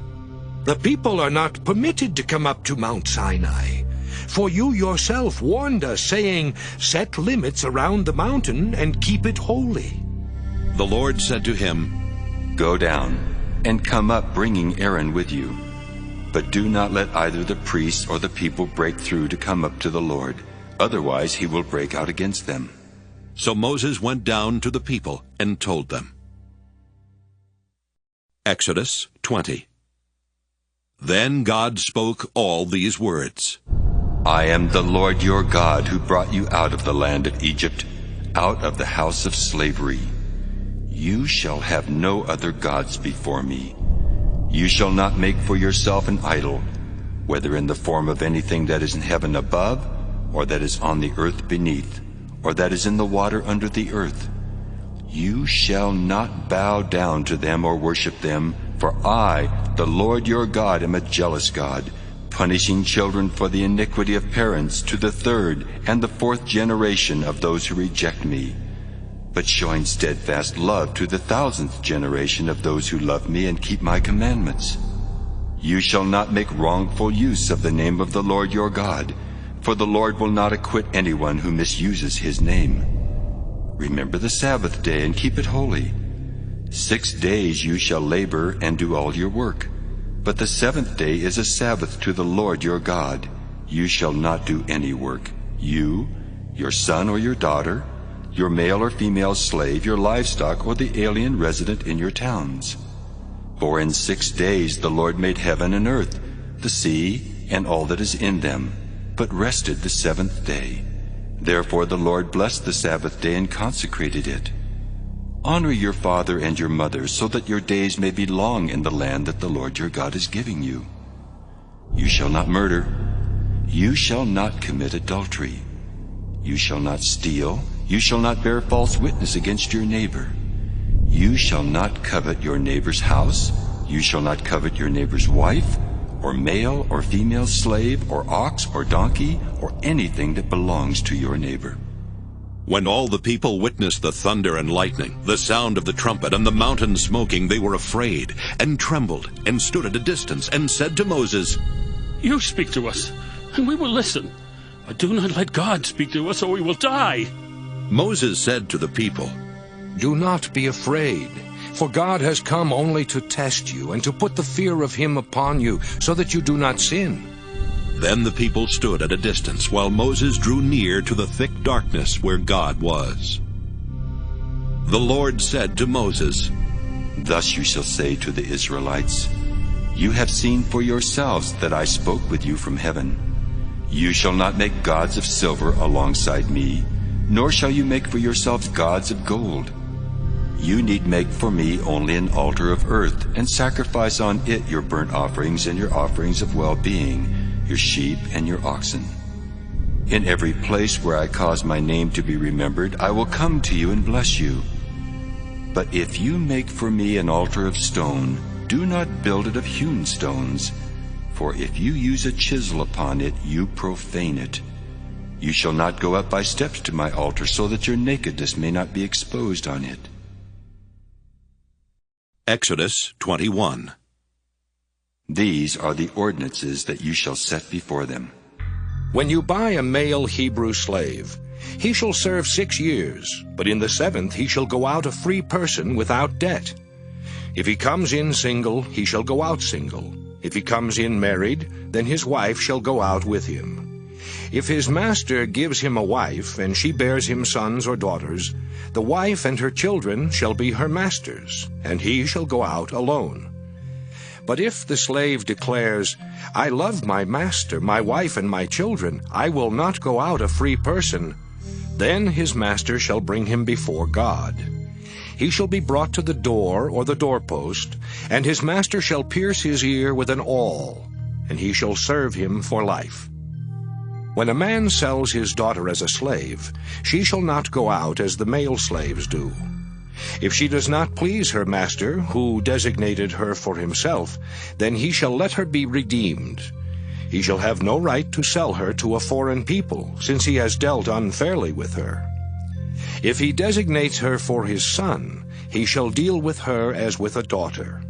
The people are not permitted to come up to Mount Sinai. For you yourself warned us, saying, Set limits around the mountain and keep it holy. The Lord said to him, Go down and come up, bringing Aaron with you. But do not let either the priests or the people break through to come up to the Lord. Otherwise he will break out against them. So Moses went down to the people and told them. Exodus 20. Then God spoke all these words. I am the Lord your God, who brought you out of the land of Egypt, out of the house of slavery. You shall have no other gods before me. You shall not make for yourself an idol, whether in the form of anything that is in heaven above, or that is on the earth beneath, or that is in the water under the earth. You shall not bow down to them or worship them, for I, the Lord your God, am a jealous God, punishing children for the iniquity of parents to the third and the fourth generation of those who reject me, but showing steadfast love to the 1,000th generation of those who love me and keep my commandments. You shall not make wrongful use of the name of the Lord your God, for the Lord will not acquit anyone who misuses his name. Remember the Sabbath day and keep it holy. 6 days you shall labor and do all your work. But the 7th day is a Sabbath to the Lord your God. You shall not do any work, you, your son or your daughter, your male or female slave, your livestock, or the alien resident in your towns. For in 6 days the Lord made heaven and earth, the sea, and all that is in them, but rested the 7th day. Therefore the Lord blessed the Sabbath day and consecrated it. Honor your father and your mother, so that your days may be long in the land that the Lord your God is giving you. You shall not murder. You shall not commit adultery. You shall not steal. You shall not bear false witness against your neighbor. You shall not covet your neighbor's house. You shall not covet your neighbor's wife, or male or female slave, or ox or donkey, or anything that belongs to your neighbor. When all the people witnessed the thunder and lightning, the sound of the trumpet, and the mountain smoking, they were afraid, and trembled, and stood at a distance, and said to Moses, You speak to us, and we will listen. But do not let God speak to us, or we will die. Moses said to the people, Do not be afraid, for God has come only to test you, and to put the fear of him upon you, so that you do not sin. Then the people stood at a distance, while Moses drew near to the thick darkness where God was. The Lord said to Moses, Thus you shall say to the Israelites, You have seen for yourselves that I spoke with you from heaven. You shall not make gods of silver alongside me, nor shall you make for yourselves gods of gold. You need make for me only an altar of earth, and sacrifice on it your burnt offerings and your offerings of well-being, your sheep and your oxen. In every place where I cause my name to be remembered, I will come to you and bless you. But if you make for me an altar of stone, do not build it of hewn stones, for if you use a chisel upon it, you profane it. You shall not go up by steps to my altar, so that your nakedness may not be exposed on it. Exodus 21. These are the ordinances that you shall set before them. When you buy a male Hebrew slave, he shall serve 6 years, but in the 7th he shall go out a free person without debt. If he comes in single, he shall go out single. If he comes in married, then his wife shall go out with him. If his master gives him a wife, and she bears him sons or daughters, the wife and her children shall be her master's, and he shall go out alone. But if the slave declares, I love my master, my wife, and my children, I will not go out a free person, then his master shall bring him before God. He shall be brought to the door or the doorpost, and his master shall pierce his ear with an awl, and he shall serve him for life. When a man sells his daughter as a slave, she shall not go out as the male slaves do. If she does not please her master, who designated her for himself, then he shall let her be redeemed. He shall have no right to sell her to a foreign people, since he has dealt unfairly with her. If he designates her for his son, he shall deal with her as with a daughter.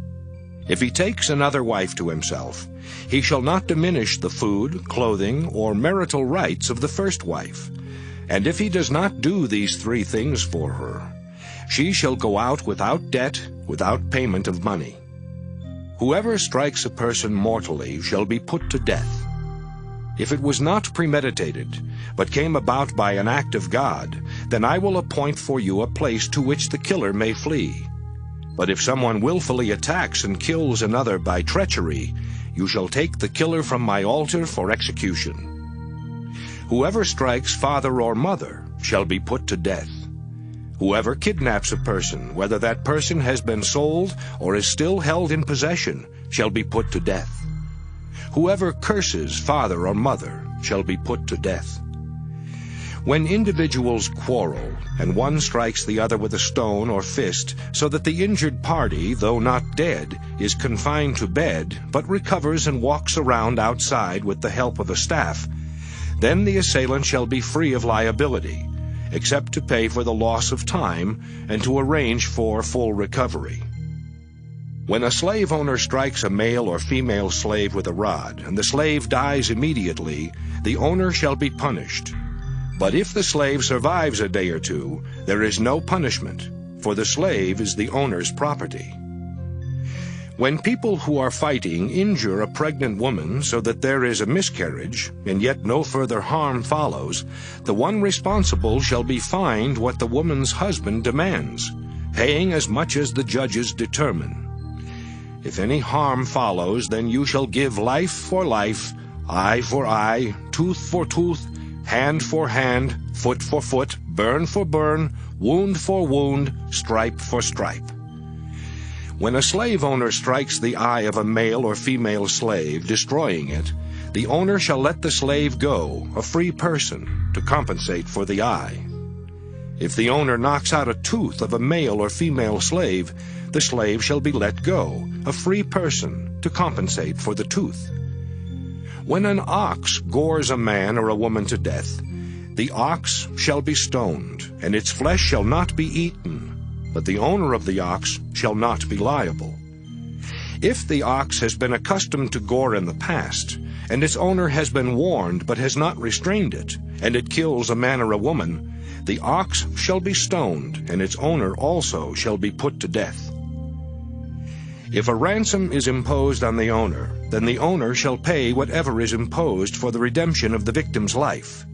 If he takes another wife to himself, he shall not diminish the food, clothing, or marital rights of the first wife. And if he does not do these 3 things for her, she shall go out without debt, without payment of money. Whoever strikes a person mortally shall be put to death. If it was not premeditated, but came about by an act of God, then I will appoint for you a place to which the killer may flee. But if someone willfully attacks and kills another by treachery, you shall take the killer from my altar for execution. Whoever strikes father or mother shall be put to death. Whoever kidnaps a person, whether that person has been sold or is still held in possession, shall be put to death. Whoever curses father or mother shall be put to death. When individuals quarrel, and one strikes the other with a stone or fist, so that the injured party, though not dead, is confined to bed, but recovers and walks around outside with the help of a staff, then the assailant shall be free of liability, except to pay for the loss of time and to arrange for full recovery. When a slave owner strikes a male or female slave with a rod, and the slave dies immediately, the owner shall be punished. But if the slave survives a day or 2, there is no punishment, for the slave is the owner's property. When people who are fighting injure a pregnant woman so that there is a miscarriage, and yet no further harm follows, the one responsible shall be fined what the woman's husband demands, paying as much as the judges determine. If any harm follows, then you shall give life for life, eye for eye, tooth for tooth, hand for hand, foot for foot, burn for burn, wound for wound, stripe for stripe. When a slave owner strikes the eye of a male or female slave, destroying it, the owner shall let the slave go, a free person, to compensate for the eye. If the owner knocks out a tooth of a male or female slave, the slave shall be let go, a free person, to compensate for the tooth. When an ox gores a man or a woman to death, the ox shall be stoned, and its flesh shall not be eaten, but the owner of the ox shall not be liable. If the ox has been accustomed to gore in the past, and its owner has been warned but has not restrained it, and it kills a man or a woman, the ox shall be stoned, and its owner also shall be put to death. If a ransom is imposed on the owner, then the owner shall pay whatever is imposed for the redemption of the victim's life.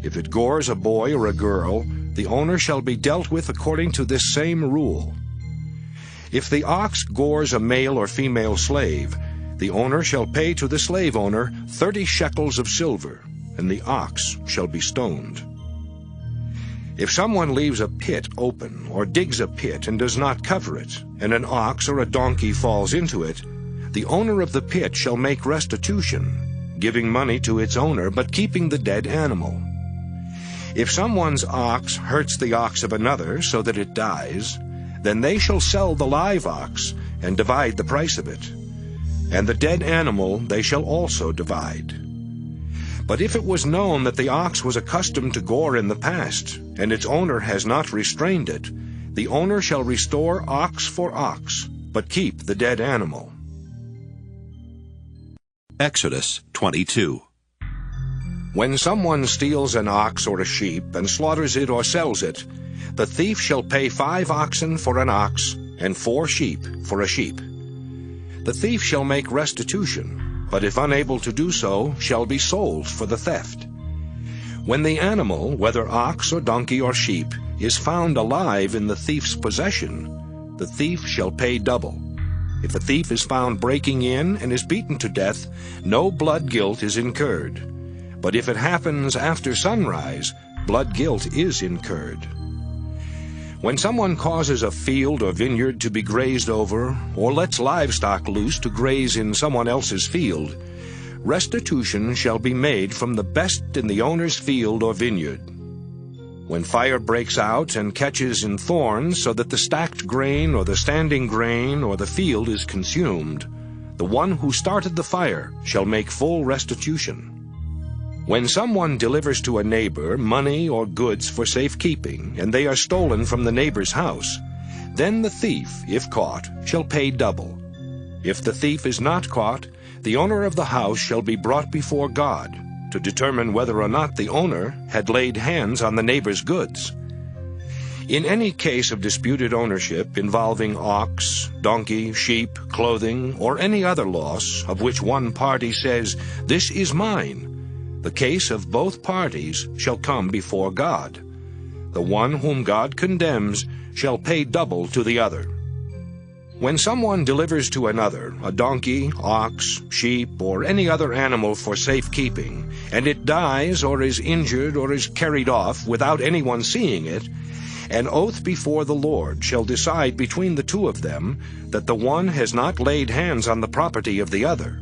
If it gores a boy or a girl, the owner shall be dealt with according to this same rule. If the ox gores a male or female slave, the owner shall pay to the slave owner 30 shekels of silver, and the ox shall be stoned. If someone leaves a pit open or digs a pit and does not cover it, and an ox or a donkey falls into it, the owner of the pit shall make restitution, giving money to its owner but keeping the dead animal. If someone's ox hurts the ox of another so that it dies, then they shall sell the live ox and divide the price of it. And the dead animal they shall also divide. But if it was known that the ox was accustomed to gore in the past, and its owner has not restrained it, the owner shall restore ox for ox, but keep the dead animal. Exodus 22. When someone steals an ox or a sheep and slaughters it or sells it, the thief shall pay 5 oxen for an ox and 4 sheep for a sheep. The thief shall make restitution, but if unable to do so, shall be sold for the theft. When the animal, whether ox or donkey or sheep, is found alive in the thief's possession, the thief shall pay double. If the thief is found breaking in and is beaten to death, no blood guilt is incurred. But if it happens after sunrise, blood guilt is incurred. When someone causes a field or vineyard to be grazed over, or lets livestock loose to graze in someone else's field, restitution shall be made from the best in the owner's field or vineyard. When fire breaks out and catches in thorns so that the stacked grain or the standing grain or the field is consumed, the one who started the fire shall make full restitution. When someone delivers to a neighbor money or goods for safekeeping, and they are stolen from the neighbor's house, then the thief, if caught, shall pay double. If the thief is not caught, the owner of the house shall be brought before God to determine whether or not the owner had laid hands on the neighbor's goods. In any case of disputed ownership involving ox, donkey, sheep, clothing, or any other loss of which one party says, "This is mine," the case of both parties shall come before God. The one whom God condemns shall pay double to the other. When someone delivers to another a donkey, ox, sheep, or any other animal for safekeeping, and it dies or is injured or is carried off without anyone seeing it, an oath before the Lord shall decide between the two of them that the one has not laid hands on the property of the other.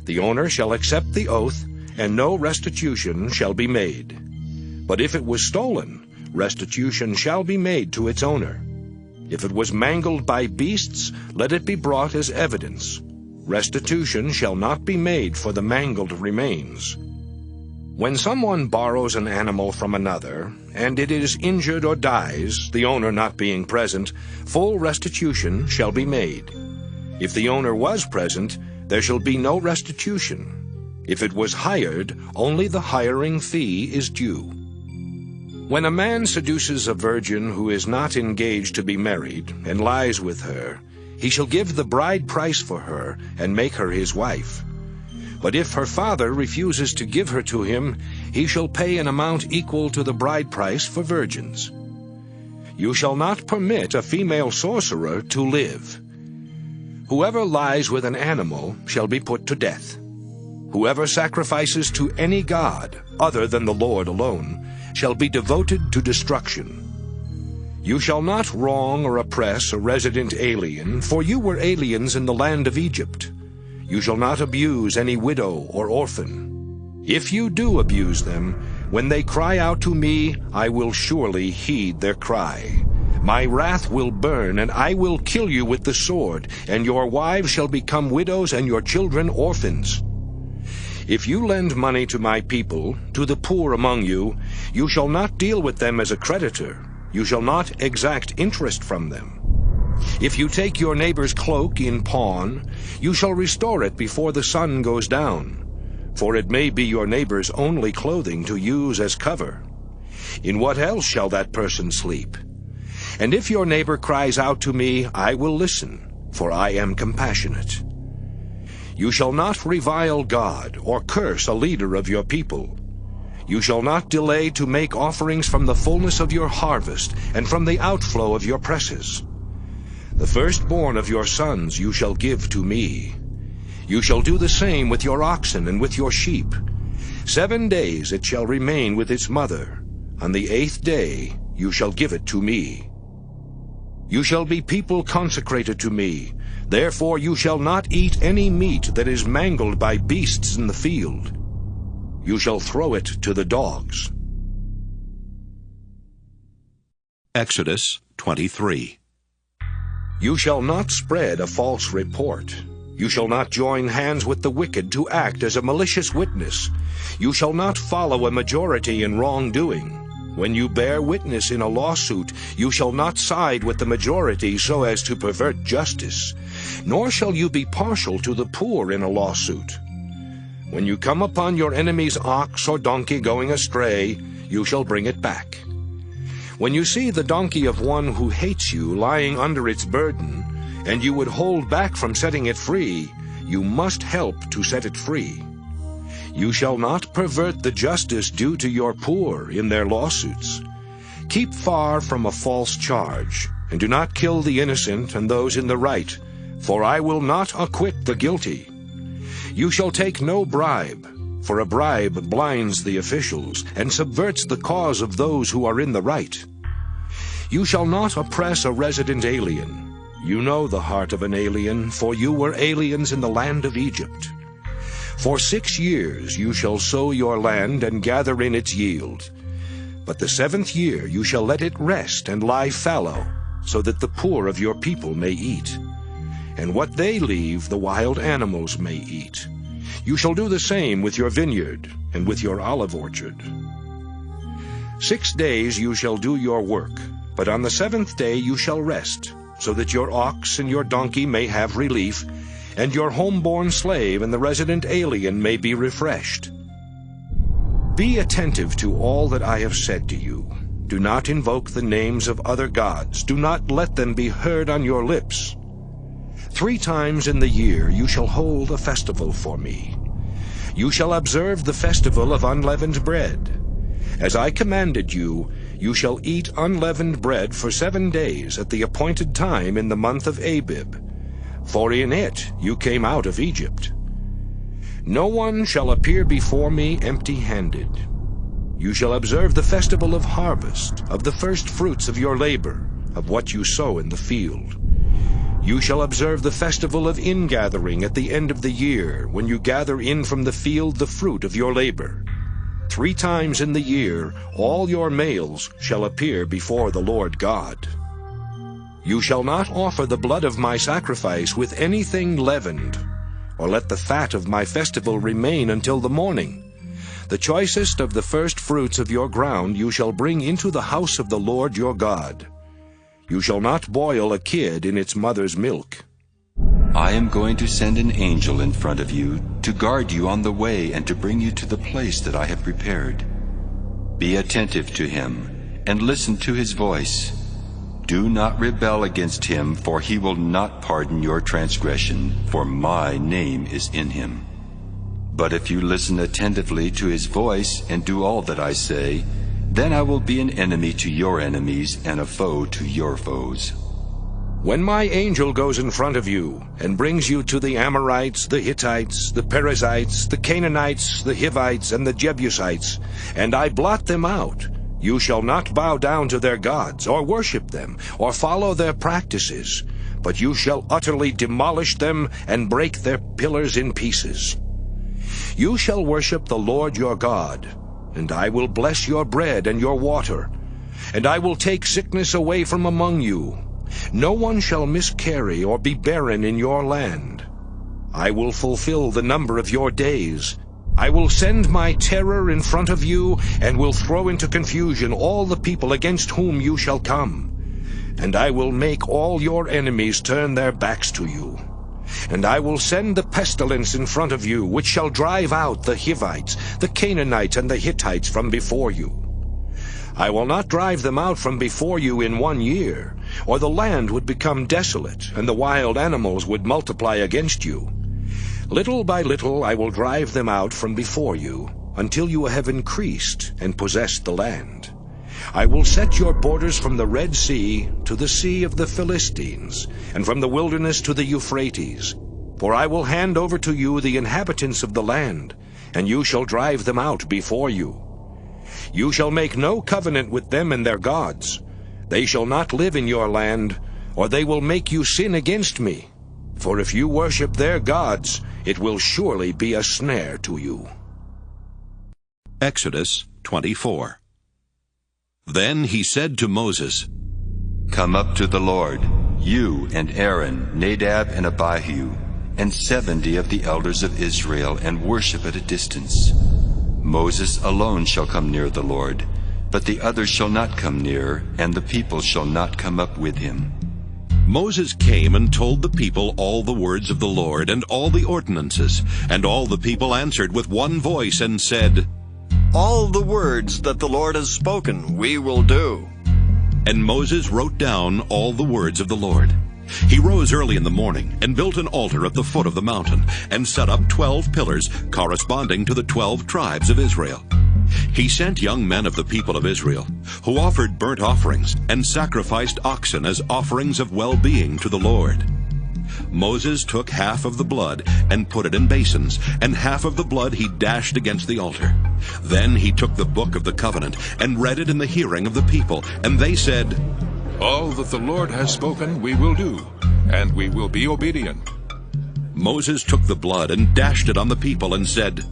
The owner shall accept the oath, and no restitution shall be made. But if it was stolen, restitution shall be made to its owner. If it was mangled by beasts, let it be brought as evidence. Restitution shall not be made for the mangled remains. When someone borrows an animal from another, and it is injured or dies, the owner not being present, full restitution shall be made. If the owner was present, there shall be no restitution. If it was hired, only the hiring fee is due. When a man seduces a virgin who is not engaged to be married, and lies with her, he shall give the bride price for her, and make her his wife. But if her father refuses to give her to him, he shall pay an amount equal to the bride price for virgins. You shall not permit a female sorcerer to live. Whoever lies with an animal shall be put to death. Whoever sacrifices to any god other than the Lord alone shall be devoted to destruction. You shall not wrong or oppress a resident alien, for you were aliens in the land of Egypt. You shall not abuse any widow or orphan. If you do abuse them, when they cry out to me, I will surely heed their cry. My wrath will burn, and I will kill you with the sword, and your wives shall become widows and your children orphans. If you lend money to my people, to the poor among you, you shall not deal with them as a creditor. You shall not exact interest from them. If you take your neighbor's cloak in pawn, you shall restore it before the sun goes down, for it may be your neighbor's only clothing to use as cover. In what else shall that person sleep? And if your neighbor cries out to me, I will listen, for I am compassionate. You shall not revile God or curse a leader of your people. You shall not delay to make offerings from the fullness of your harvest and from the outflow of your presses. The firstborn of your sons you shall give to me. You shall do the same with your oxen and with your sheep. 7 days it shall remain with its mother. On the 8th day you shall give it to me. You shall be people consecrated to me. Therefore you shall not eat any meat that is mangled by beasts in the field. You shall throw it to the dogs. Exodus 23. You shall not spread a false report. You shall not join hands with the wicked to act as a malicious witness. You shall not follow a majority in wrongdoing. When you bear witness in a lawsuit, you shall not side with the majority so as to pervert justice, nor shall you be partial to the poor in a lawsuit. When you come upon your enemy's ox or donkey going astray, you shall bring it back. When you see the donkey of one who hates you lying under its burden, and you would hold back from setting it free, you must help to set it free. You shall not pervert the justice due to your poor in their lawsuits. Keep far from a false charge, and do not kill the innocent and those in the right, for I will not acquit the guilty. You shall take no bribe, for a bribe blinds the officials and subverts the cause of those who are in the right. You shall not oppress a resident alien. You know the heart of an alien, for you were aliens in the land of Egypt. For 6 years you shall sow your land and gather in its yield. But the 7th year you shall let it rest and lie fallow, so that the poor of your people may eat. And what they leave the wild animals may eat. You shall do the same with your vineyard and with your olive orchard. 6 days you shall do your work, but on the 7th day you shall rest, so that your ox and your donkey may have relief, and your homeborn slave and the resident alien may be refreshed. Be attentive to all that I have said to you. Do not invoke the names of other gods. Do not let them be heard on your lips. 3 times in the year you shall hold a festival for me. You shall observe the festival of unleavened bread. As I commanded you, you shall eat unleavened bread for 7 days at the appointed time in the month of Abib, for in it you came out of Egypt. No one shall appear before me empty-handed. You shall observe the festival of harvest, of the first fruits of your labor, of what you sow in the field. You shall observe the festival of ingathering at the end of the year, when you gather in from the field the fruit of your labor. 3 times in the year all your males shall appear before the Lord God. You shall not offer the blood of my sacrifice with anything leavened, or let the fat of my festival remain until the morning. The choicest of the first fruits of your ground you shall bring into the house of the Lord your God. You shall not boil a kid in its mother's milk. I am going to send an angel in front of you to guard you on the way and to bring you to the place that I have prepared. Be attentive to him and listen to his voice. Do not rebel against him, for he will not pardon your transgression, for my name is in him. But if you listen attentively to his voice and do all that I say, then I will be an enemy to your enemies and a foe to your foes. When my angel goes in front of you and brings you to the Amorites, the Hittites, the Perizzites, the Canaanites, the Hivites, and the Jebusites, and I blot them out, you shall not bow down to their gods, or worship them, or follow their practices, but you shall utterly demolish them and break their pillars in pieces. You shall worship the Lord your God, and I will bless your bread and your water, and I will take sickness away from among you. No one shall miscarry or be barren in your land. I will fulfill the number of your days. I will send my terror in front of you, and will throw into confusion all the people against whom you shall come. And I will make all your enemies turn their backs to you. And I will send the pestilence in front of you, which shall drive out the Hivites, the Canaanites, and the Hittites from before you. I will not drive them out from before you in 1 year, or the land would become desolate, and the wild animals would multiply against you. Little by little I will drive them out from before you, until you have increased and possessed the land. I will set your borders from the Red Sea to the Sea of the Philistines, and from the wilderness to the Euphrates. For I will hand over to you the inhabitants of the land, and you shall drive them out before you. You shall make no covenant with them and their gods. They shall not live in your land, or they will make you sin against me. For if you worship their gods, it will surely be a snare to you. Exodus 24. Then he said to Moses, Come up to the Lord, you and Aaron, Nadab and Abihu, and 70 of the elders of Israel, and worship at a distance. Moses alone shall come near the Lord, but the others shall not come near, and the people shall not come up with him. Moses came and told the people all the words of the Lord and all the ordinances. And all the people answered with one voice and said, All the words that the Lord has spoken we will do. And Moses wrote down all the words of the Lord. He rose early in the morning and built an altar at the foot of the mountain and set up 12 pillars corresponding to the 12 tribes of Israel. He sent young men of the people of Israel, who offered burnt offerings and sacrificed oxen as offerings of well-being to the Lord. Moses took half of the blood and put it in basins, and half of the blood he dashed against the altar. Then he took the book of the covenant and read it in the hearing of the people, and they said, All that the Lord has spoken we will do, and we will be obedient. Moses took the blood and dashed it on the people and said,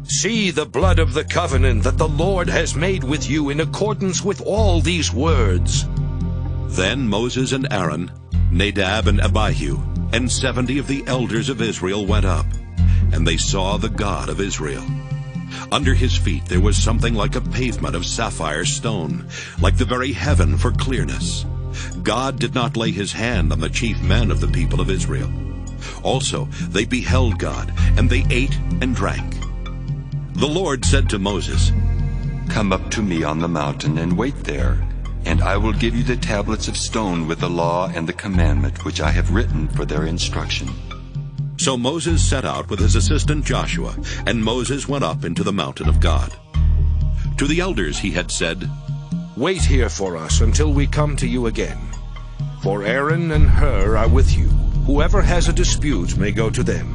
See the blood of the covenant that the Lord has made with you in accordance with all these words. Then Moses and Aaron, Nadab and Abihu, and 70 of the elders of Israel went up, and they saw the God of Israel. Under his feet there was something like a pavement of sapphire stone, like the very heaven for clearness. God did not lay his hand on the chief men of the people of Israel. Also they beheld God, and they ate and drank. The Lord said to Moses, Come up to me on the mountain and wait there, and I will give you the tablets of stone with the law and the commandment which I have written for their instruction. So Moses set out with his assistant Joshua, and Moses went up into the mountain of God. To the elders he had said, Wait here for us until we come to you again. For Aaron and Hur are with you. Whoever has a dispute may go to them.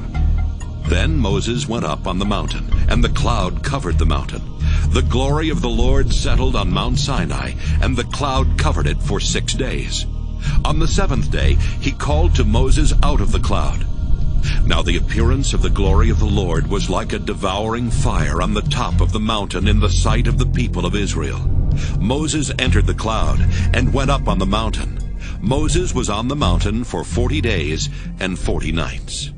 Then Moses went up on the mountain, and the cloud covered the mountain. The glory of the Lord settled on Mount Sinai, and the cloud covered it for 6 days. On the 7th day he called to Moses out of the cloud. Now the appearance of the glory of the Lord was like a devouring fire on the top of the mountain in the sight of the people of Israel. Moses entered the cloud and went up on the mountain. Moses was on the mountain for 40 days and 40 nights.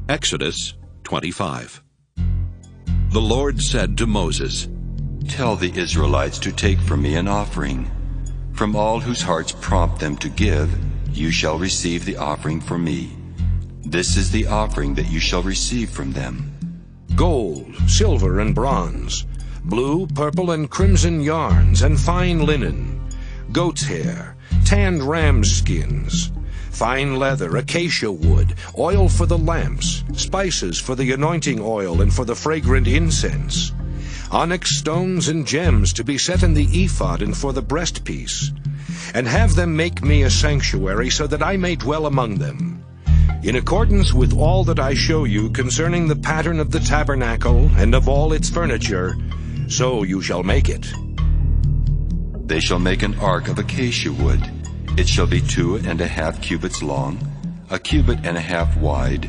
Exodus 25. The Lord said to Moses, Tell the Israelites to take from me an offering. From all whose hearts prompt them to give, you shall receive the offering for me. This is the offering that you shall receive from them. Gold, silver, and bronze, blue, purple, and crimson yarns, and fine linen, goat's hair, tanned ram's skins, fine leather, acacia wood, oil for the lamps, spices for the anointing oil and for the fragrant incense, onyx stones and gems to be set in the ephod and for the breastpiece, and have them make me a sanctuary so that I may dwell among them. In accordance with all that I show you concerning the pattern of the tabernacle and of all its furniture, so you shall make it. They shall make an ark of acacia wood, It shall be 2.5 cubits long, 1.5 cubits wide,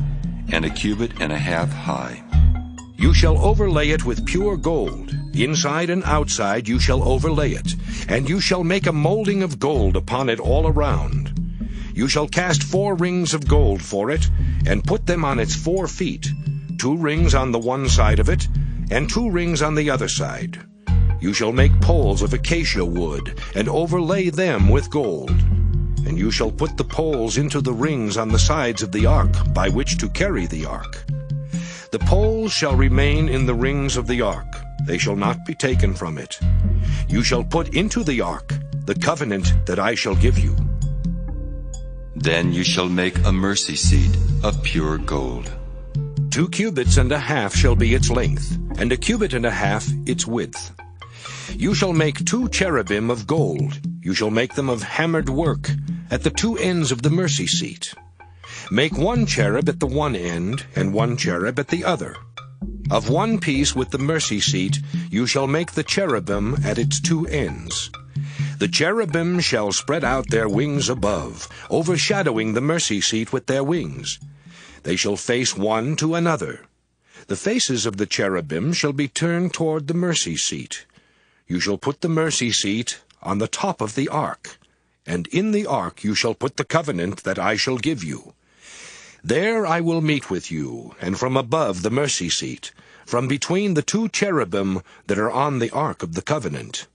and 1.5 cubits high. You shall overlay it with pure gold. Inside and outside you shall overlay it, and you shall make a molding of gold upon it all around. You shall cast 4 rings of gold for it, and put them on its 4 feet, 2 rings on the one side of it, and 2 rings on the other side. You shall make poles of acacia wood, and overlay them with gold. And you shall put the poles into the rings on the sides of the ark, by which to carry the ark. The poles shall remain in the rings of the ark. They shall not be taken from it. You shall put into the ark the covenant that I shall give you. Then you shall make a mercy seat of pure gold. 2.5 cubits shall be its length, and 1.5 cubits its width. You shall make 2 cherubim of gold. You shall make them of hammered work at the 2 ends of the mercy seat. Make 1 cherub at the one end, and 1 cherub at the other. Of one piece with the mercy seat you shall make the cherubim at its 2 ends. The cherubim shall spread out their wings above, overshadowing the mercy seat with their wings. They shall face one to another. The faces of the cherubim shall be turned toward the mercy seat. You shall put the mercy seat on the top of the ark, and in the ark you shall put the covenant that I shall give you. There I will meet with you, and from above the mercy seat, from between the 2 cherubim that are on the ark of the covenant.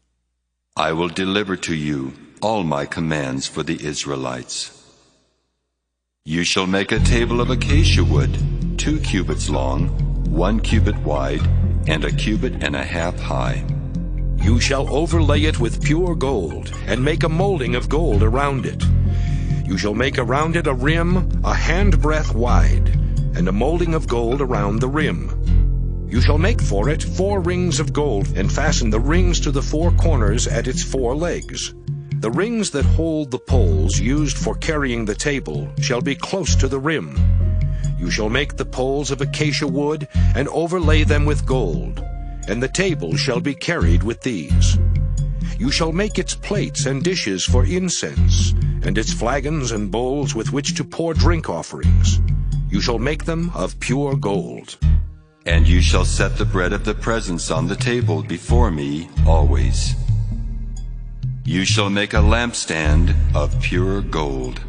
I will deliver to you all my commands for the Israelites. You shall make a table of acacia wood, 2 cubits long, 1 cubit wide, and 1.5 cubits high. You shall overlay it with pure gold, and make a molding of gold around it. You shall make around it a rim 1 handbreadth wide, and a molding of gold around the rim. You shall make for it 4 rings of gold, and fasten the rings to the 4 corners at its 4 legs. The rings that hold the poles used for carrying the table shall be close to the rim. You shall make the poles of acacia wood, and overlay them with gold, and the table shall be carried with these. You shall make its plates and dishes for incense, and its flagons and bowls with which to pour drink offerings. You shall make them of pure gold. And you shall set the bread of the presence on the table before me always. You shall make a lampstand of pure gold.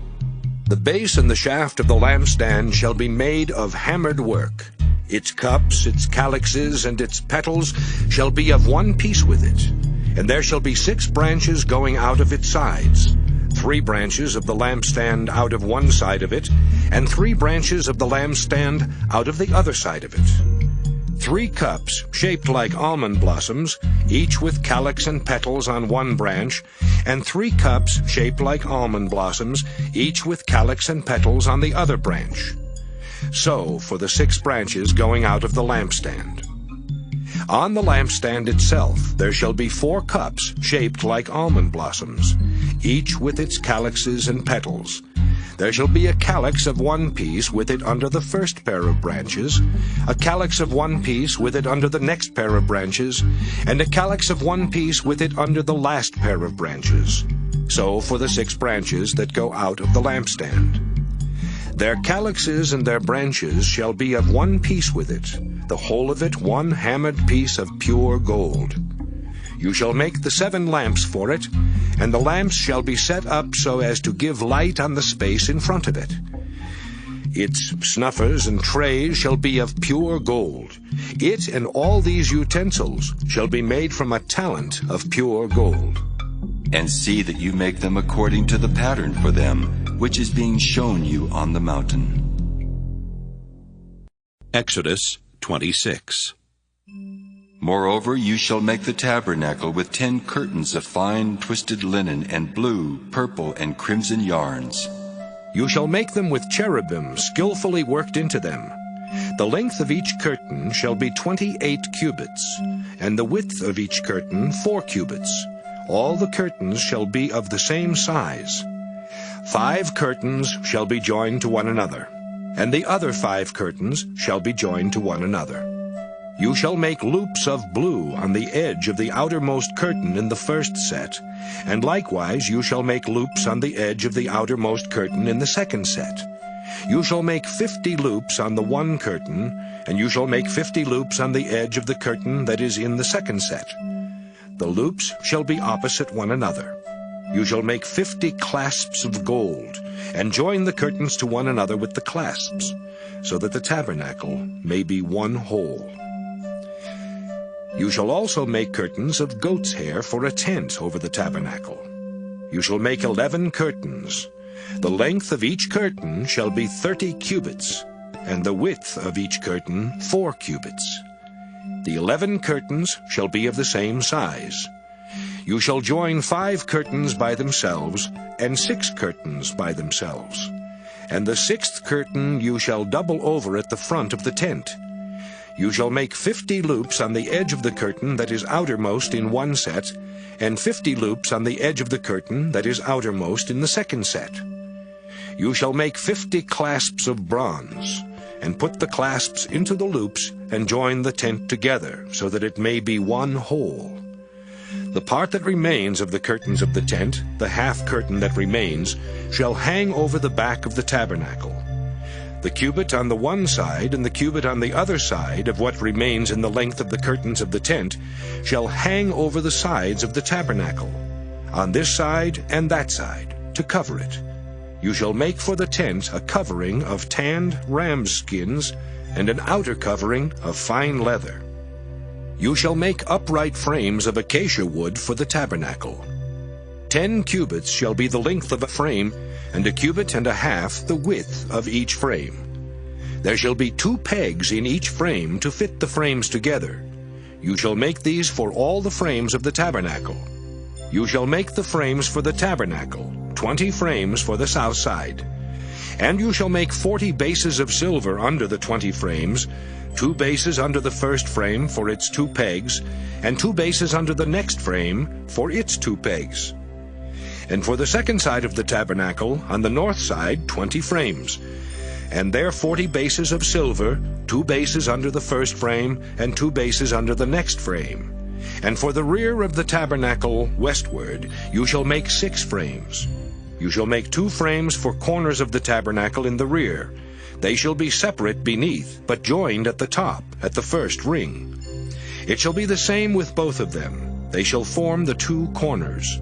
The base and the shaft of the lampstand shall be made of hammered work. Its cups, its calyxes, and its petals shall be of one piece with it. And there shall be 6 branches going out of its sides, 3 branches of the lampstand out of one side of it, and 3 branches of the lampstand out of the other side of it. 3 cups shaped like almond blossoms, each with calyx and petals on one branch, and 3 cups shaped like almond blossoms, each with calyx and petals on the other branch. So for the 6 branches going out of the lampstand. On the lampstand itself there shall be 4 cups shaped like almond blossoms, each with its calyxes and petals. There shall be a calyx of one piece with it under the first pair of branches, a calyx of one piece with it under the next pair of branches, and a calyx of one piece with it under the last pair of branches. So for the 6 branches that go out of the lampstand. Their calyxes and their branches shall be of one piece with it, the whole of it one hammered piece of pure gold. You shall make the 7 lamps for it, and the lamps shall be set up so as to give light on the space in front of it. Its snuffers and trays shall be of pure gold. It and all these utensils shall be made from a talent of pure gold. And see that you make them according to the pattern for them, which is being shown you on the mountain. Exodus 26. Moreover, you shall make the tabernacle with 10 curtains of fine twisted linen and blue, purple, and crimson yarns. You shall make them with cherubim skillfully worked into them. The length of each curtain shall be 28 cubits, and the width of each curtain 4 cubits. All the curtains shall be of the same size. 5 curtains shall be joined to one another, and the other 5 curtains shall be joined to one another. You shall make loops of blue on the edge of the outermost curtain in the first set, and likewise you shall make loops on the edge of the outermost curtain in the second set. You shall make 50 loops on the one curtain, and you shall make 50 loops on the edge of the curtain that is in the second set. The loops shall be opposite one another. You shall make 50 clasps of gold, and join the curtains to one another with the clasps, so that the tabernacle may be one whole. You shall also make curtains of goat's hair for a tent over the tabernacle. You shall make 11 curtains. The length of each curtain shall be 30 cubits, and the width of each curtain 4 cubits. The 11 curtains shall be of the same size. You shall join 5 curtains by themselves, and 6 curtains by themselves. And the 6th curtain you shall double over at the front of the tent. You shall make 50 loops on the edge of the curtain that is outermost in one set, and 50 loops on the edge of the curtain that is outermost in the second set. You shall make 50 clasps of bronze, and put the clasps into the loops, and join the tent together, so that it may be one whole. The part that remains of the curtains of the tent, the half curtain that remains, shall hang over the back of the tabernacle. The cubit on the one side and the cubit on the other side of what remains in the length of the curtains of the tent shall hang over the sides of the tabernacle, on this side and that side, to cover it. You shall make for the tent a covering of tanned ram's skins and an outer covering of fine leather. You shall make upright frames of acacia wood for the tabernacle. 10 cubits shall be the length of a frame, and a cubit and a half the width of each frame. There shall be 2 pegs in each frame to fit the frames together. You shall make these for all the frames of the tabernacle. You shall make the frames for the tabernacle, 20 frames for the south side. And you shall make 40 bases of silver under the 20 frames, 2 bases under the first frame for its 2 pegs, and 2 bases under the next frame for its 2 pegs. And for the second side of the tabernacle, on the north side, 20 frames, and there 40 bases of silver, 2 bases under the first frame, and 2 bases under the next frame. And for the rear of the tabernacle westward, you shall make 6 frames. You shall make 2 frames for corners of the tabernacle in the rear. They shall be separate beneath, but joined at the top, at the first ring. It shall be the same with both of them. They shall form the 2 corners.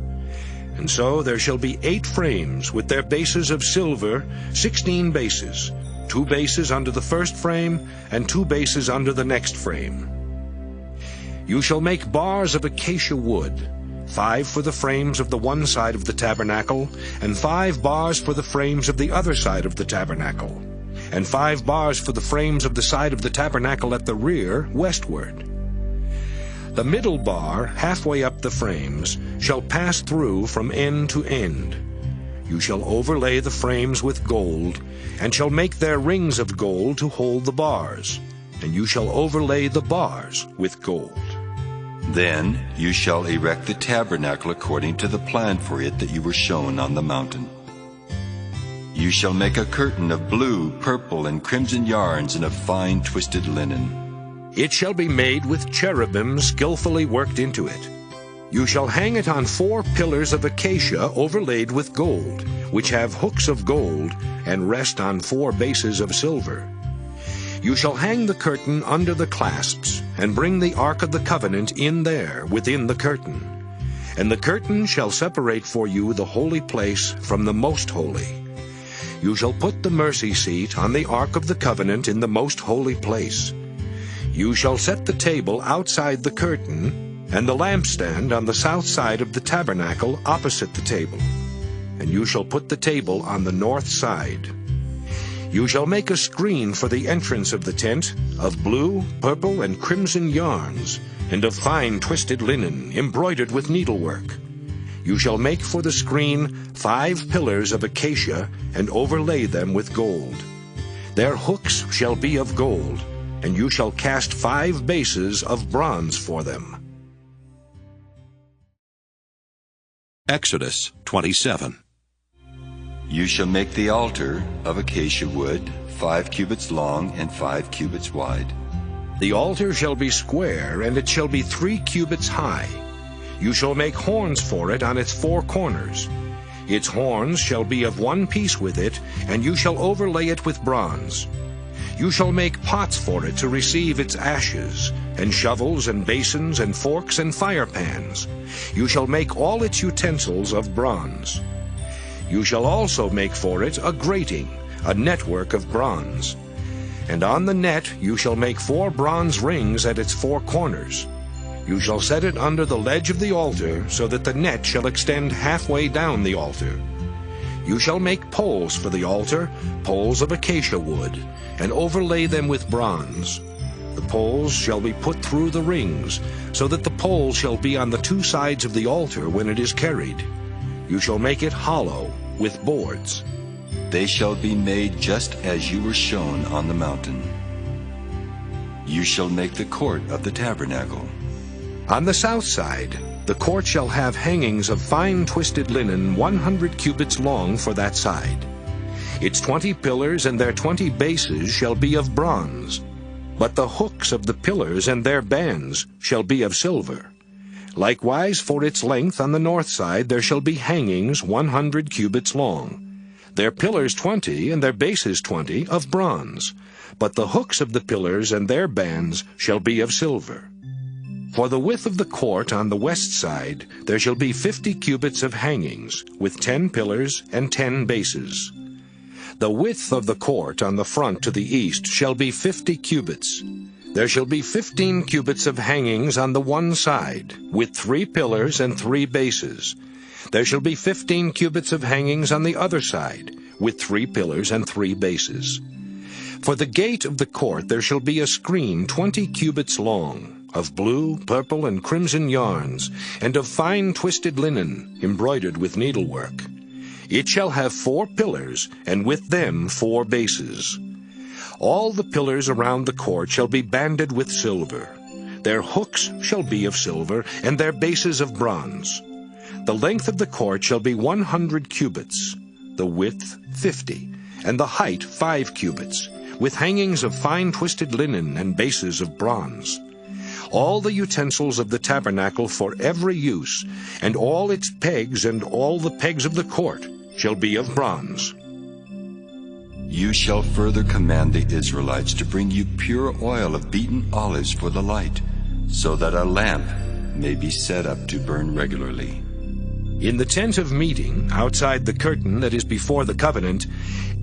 And so there shall be 8 frames with their bases of silver, 16 bases, 2 bases under the first frame, and 2 bases under the next frame. You shall make bars of acacia wood, 5 for the frames of the one side of the tabernacle, and 5 bars for the frames of the other side of the tabernacle, and 5 bars for the frames of the side of the tabernacle at the rear westward. The middle bar, halfway up the frames, shall pass through from end to end. You shall overlay the frames with gold, and shall make their rings of gold to hold the bars, and you shall overlay the bars with gold. Then you shall erect the tabernacle according to the plan for it that you were shown on the mountain. You shall make a curtain of blue, purple, and crimson yarns and of fine twisted linen. It shall be made with cherubim skillfully worked into it. You shall hang it on 4 pillars of acacia overlaid with gold, which have hooks of gold, and rest on 4 bases of silver. You shall hang the curtain under the clasps, and bring the Ark of the Covenant in there, within the curtain. And the curtain shall separate for you the holy place from the most holy. You shall put the mercy seat on the Ark of the Covenant in the most holy place. You shall set the table outside the curtain, and the lampstand on the south side of the tabernacle opposite the table. And you shall put the table on the north side. You shall make a screen for the entrance of the tent of blue, purple, and crimson yarns, and of fine twisted linen, embroidered with needlework. You shall make for the screen 5 pillars of acacia, and overlay them with gold. Their hooks shall be of gold, and you shall cast 5 bases of bronze for them. Exodus 27. You shall make the altar of acacia wood, 5 cubits long and 5 cubits wide. The altar shall be square, and it shall be 3 cubits high. You shall make horns for it on its 4 corners. Its horns shall be of one piece with it, and you shall overlay it with bronze. You shall make pots for it to receive its ashes, and shovels and basins and forks and firepans. You shall make all its utensils of bronze. You shall also make for it a grating, a network of bronze. And on the net you shall make 4 bronze rings at its 4 corners. You shall set it under the ledge of the altar, so that the net shall extend halfway down the altar. You shall make poles for the altar, poles of acacia wood, and overlay them with bronze. The poles shall be put through the rings, so that the pole shall be on the 2 sides of the altar when it is carried. You shall make it hollow with boards. They shall be made just as you were shown on the mountain. You shall make the court of the tabernacle. On the south side, the court shall have hangings of fine twisted linen 100 cubits long for that side. Its 20 pillars and their 20 bases shall be of bronze, but the hooks of the pillars and their bands shall be of silver. Likewise for its length on the north side there shall be hangings 100 cubits long. Their pillars 20 and their bases 20 of bronze, but the hooks of the pillars and their bands shall be of silver. For the width of the court on the west side there shall be 50 cubits of hangings, with 10 pillars and 10 bases. The width of the court on the front to the east shall be 50 cubits. There shall be 15 cubits of hangings on the one side, with 3 pillars and 3 bases. There shall be 15 cubits of hangings on the other side, with 3 pillars and 3 bases. For the gate of the court there shall be a screen 20 cubits long, of blue, purple, and crimson yarns, and of fine twisted linen, embroidered with needlework. It shall have 4 pillars, and with them 4 bases. All the pillars around the court shall be banded with silver. Their hooks shall be of silver, and their bases of bronze. The length of the court shall be 100 cubits, the width 50, and the height 5 cubits, with hangings of fine twisted linen and bases of bronze. All the utensils of the tabernacle for every use, and all its pegs and all the pegs of the court, shall be of bronze. You shall further command the Israelites to bring you pure oil of beaten olives for the light, so that a lamp may be set up to burn regularly. In the tent of meeting, outside the curtain that is before the covenant,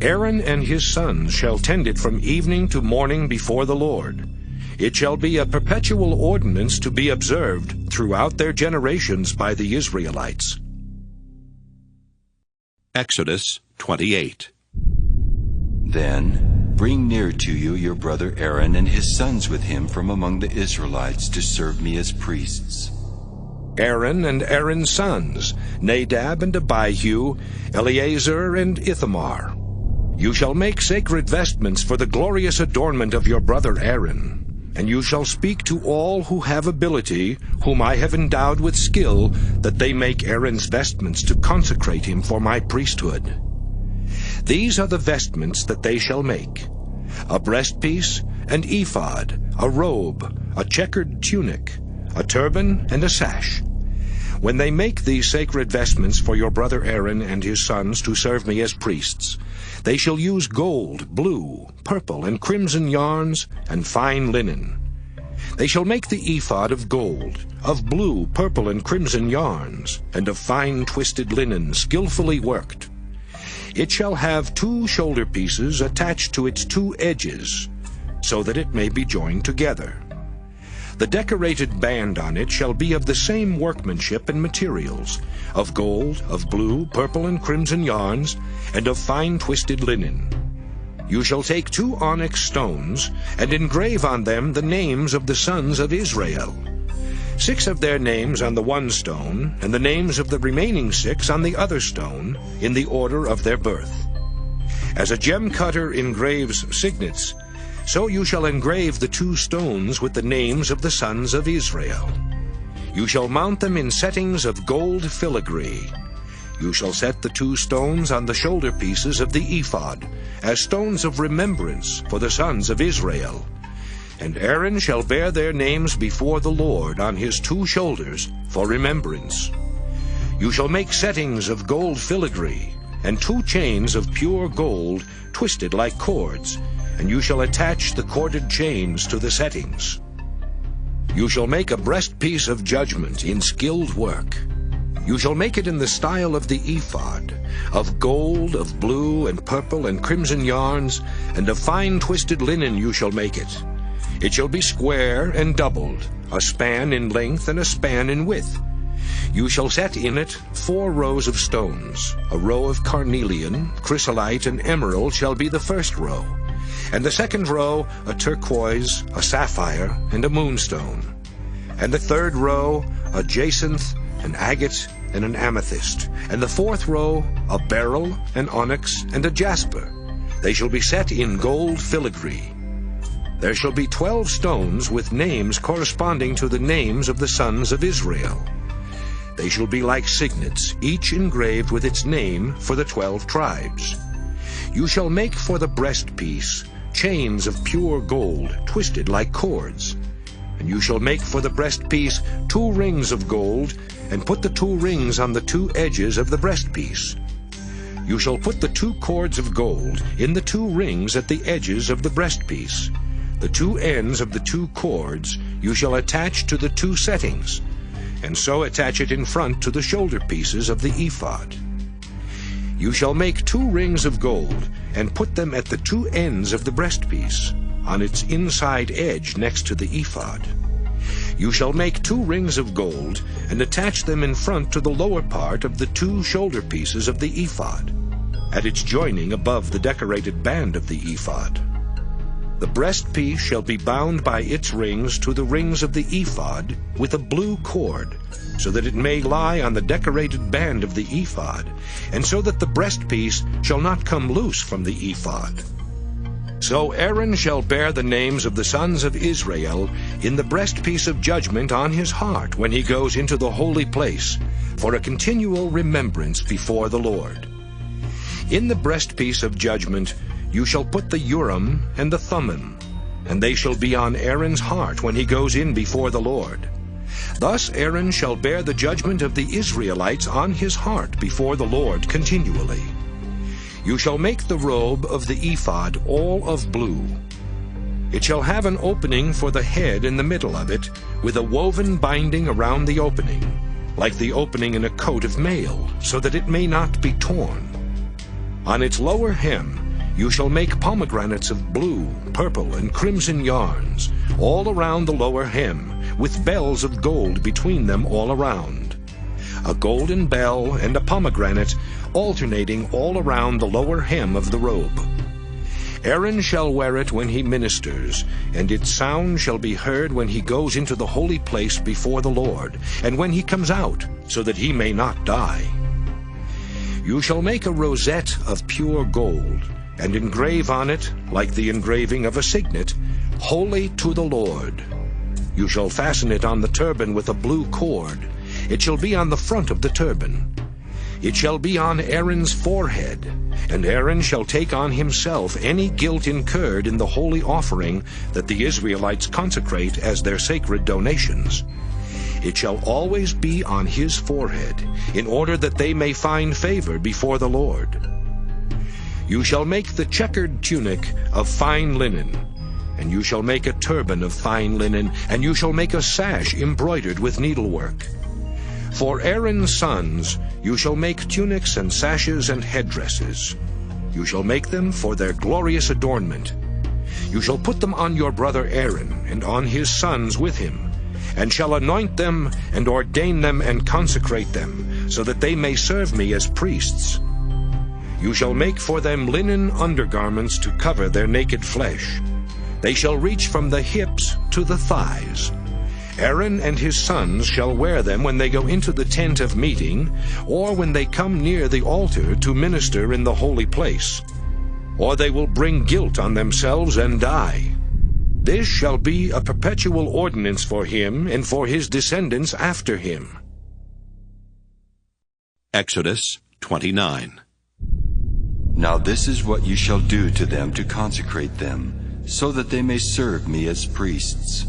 Aaron and his sons shall tend it from evening to morning before the Lord. It shall be a perpetual ordinance to be observed throughout their generations by the Israelites. Exodus 28. Then bring near to you your brother Aaron and his sons with him from among the Israelites to serve me as priests. Aaron and Aaron's sons, Nadab and Abihu, Eleazar and Ithamar. You shall make sacred vestments for the glorious adornment of your brother Aaron. And you shall speak to all who have ability, whom I have endowed with skill, that they make Aaron's vestments to consecrate him for my priesthood. These are the vestments that they shall make: a breastpiece, an ephod, a robe, a checkered tunic, a turban, and a sash. When they make these sacred vestments for your brother Aaron and his sons to serve me as priests, they shall use gold, blue, purple, and crimson yarns, and fine linen. They shall make the ephod of gold, of blue, purple, and crimson yarns, and of fine twisted linen skillfully worked. It shall have 2 shoulder pieces attached to its 2 edges, so that it may be joined together. The decorated band on it shall be of the same workmanship and materials, of gold, of blue, purple, and crimson yarns, and of fine twisted linen. You shall take 2 onyx stones, and engrave on them the names of the sons of Israel, 6 of their names on the one stone, and the names of the remaining 6 on the other stone, in the order of their birth. As a gem cutter engraves signets, so you shall engrave the 2 stones with the names of the sons of Israel. You shall mount them in settings of gold filigree. You shall set the 2 stones on the shoulder pieces of the ephod, as stones of remembrance for the sons of Israel. And Aaron shall bear their names before the Lord on his 2 shoulders for remembrance. You shall make settings of gold filigree, and 2 chains of pure gold twisted like cords, and you shall attach the corded chains to the settings. You shall make a breastpiece of judgment in skilled work. You shall make it in the style of the ephod, of gold, of blue, and purple, and crimson yarns, and of fine twisted linen you shall make it. It shall be square and doubled, a span in length and a span in width. You shall set in it 4 rows of stones. A row of carnelian, chrysolite, and emerald shall be the first row, and the second row a turquoise, a sapphire, and a moonstone, and the third row a jacinth, an agate, and an amethyst, and the 4th row a beryl, an onyx, and a jasper. They shall be set in gold filigree. There shall be 12 stones with names corresponding to the names of the sons of Israel. They shall be like signets, each engraved with its name for the 12 tribes. You shall make for the breastpiece chains of pure gold, twisted like cords. And you shall make for the breastpiece 2 rings of gold, and put the 2 rings on the 2 edges of the breastpiece. You shall put the 2 cords of gold in the 2 rings at the edges of the breastpiece. The 2 ends of the 2 cords you shall attach to the 2 settings, and so attach it in front to the shoulder pieces of the ephod. You shall make 2 rings of gold, and put them at the 2 ends of the breastpiece, on its inside edge next to the ephod. You shall make 2 rings of gold, and attach them in front to the lower part of the 2 shoulder pieces of the ephod, at its joining above the decorated band of the ephod. The breastpiece shall be bound by its rings to the rings of the ephod with a blue cord, so that it may lie on the decorated band of the ephod, and so that the breastpiece shall not come loose from the ephod. So Aaron shall bear the names of the sons of Israel in the breastpiece of judgment on his heart when he goes into the holy place, for a continual remembrance before the Lord. In the breastpiece of judgment you shall put the Urim and the Thummim, and they shall be on Aaron's heart when he goes in before the Lord. Thus Aaron shall bear the judgment of the Israelites on his heart before the Lord continually. You shall make the robe of the ephod all of blue. It shall have an opening for the head in the middle of it, with a woven binding around the opening, like the opening in a coat of mail, so that it may not be torn. On its lower hem you shall make pomegranates of blue, purple, and crimson yarns, all around the lower hem, with bells of gold between them all around. A golden bell and a pomegranate alternating all around the lower hem of the robe. Aaron shall wear it when he ministers, and its sound shall be heard when he goes into the holy place before the Lord, and when he comes out, so that he may not die. You shall make a rosette of pure gold, and engrave on it, like the engraving of a signet, Holy to the Lord. You shall fasten it on the turban with a blue cord. It shall be on the front of the turban. It shall be on Aaron's forehead, and Aaron shall take on himself any guilt incurred in the holy offering that the Israelites consecrate as their sacred donations. It shall always be on his forehead, in order that they may find favor before the Lord. You shall make the checkered tunic of fine linen, and you shall make a turban of fine linen, and you shall make a sash embroidered with needlework. For Aaron's sons you shall make tunics and sashes and headdresses. You shall make them for their glorious adornment. You shall put them on your brother Aaron, and on his sons with him, and shall anoint them, and ordain them, and consecrate them, so that they may serve me as priests. You shall make for them linen undergarments to cover their naked flesh. They shall reach from the hips to the thighs. Aaron and his sons shall wear them when they go into the tent of meeting, or when they come near the altar to minister in the holy place. Or they will bring guilt on themselves and die. This shall be a perpetual ordinance for him and for his descendants after him. Exodus 29. Now this is what you shall do to them to consecrate them, so that they may serve me as priests.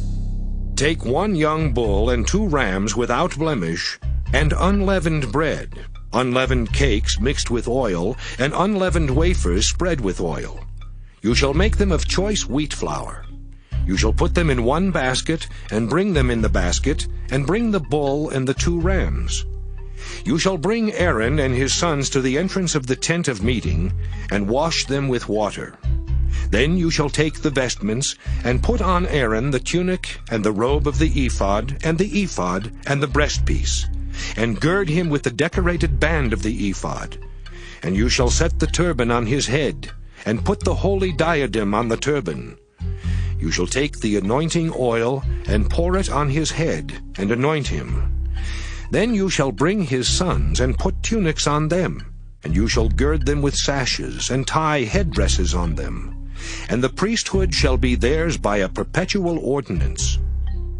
Take 1 young bull and 2 rams without blemish, and unleavened bread, unleavened cakes mixed with oil, and unleavened wafers spread with oil. You shall make them of choice wheat flour. You shall put them in 1 basket, and bring them in the basket, and bring the bull and the 2 rams. You shall bring Aaron and his sons to the entrance of the tent of meeting, and wash them with water. Then you shall take the vestments, and put on Aaron the tunic, and the robe of the ephod, and the breastpiece, and gird him with the decorated band of the ephod. And you shall set the turban on his head, and put the holy diadem on the turban. You shall take the anointing oil, and pour it on his head, and anoint him. Then you shall bring his sons, and put tunics on them, and you shall gird them with sashes, and tie headdresses on them. And the priesthood shall be theirs by a perpetual ordinance.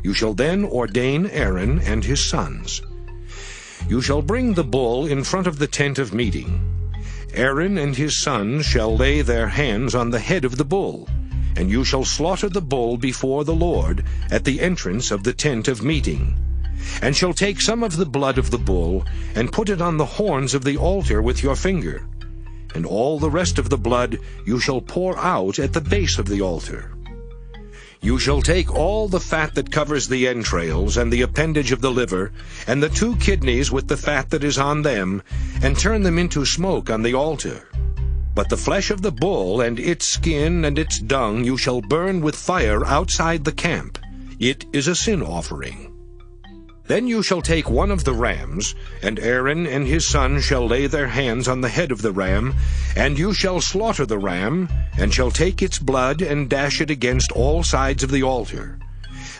You shall then ordain Aaron and his sons. You shall bring the bull in front of the tent of meeting. Aaron and his sons shall lay their hands on the head of the bull, and you shall slaughter the bull before the Lord at the entrance of the tent of meeting, and shall take some of the blood of the bull, and put it on the horns of the altar with your finger, and all the rest of the blood you shall pour out at the base of the altar. You shall take all the fat that covers the entrails, and the appendage of the liver, and the 2 kidneys with the fat that is on them, and turn them into smoke on the altar. But the flesh of the bull, and its skin, and its dung, you shall burn with fire outside the camp. It is a sin offering. Then you shall take 1 of the rams, and Aaron and his son shall lay their hands on the head of the ram, and you shall slaughter the ram, and shall take its blood and dash it against all sides of the altar.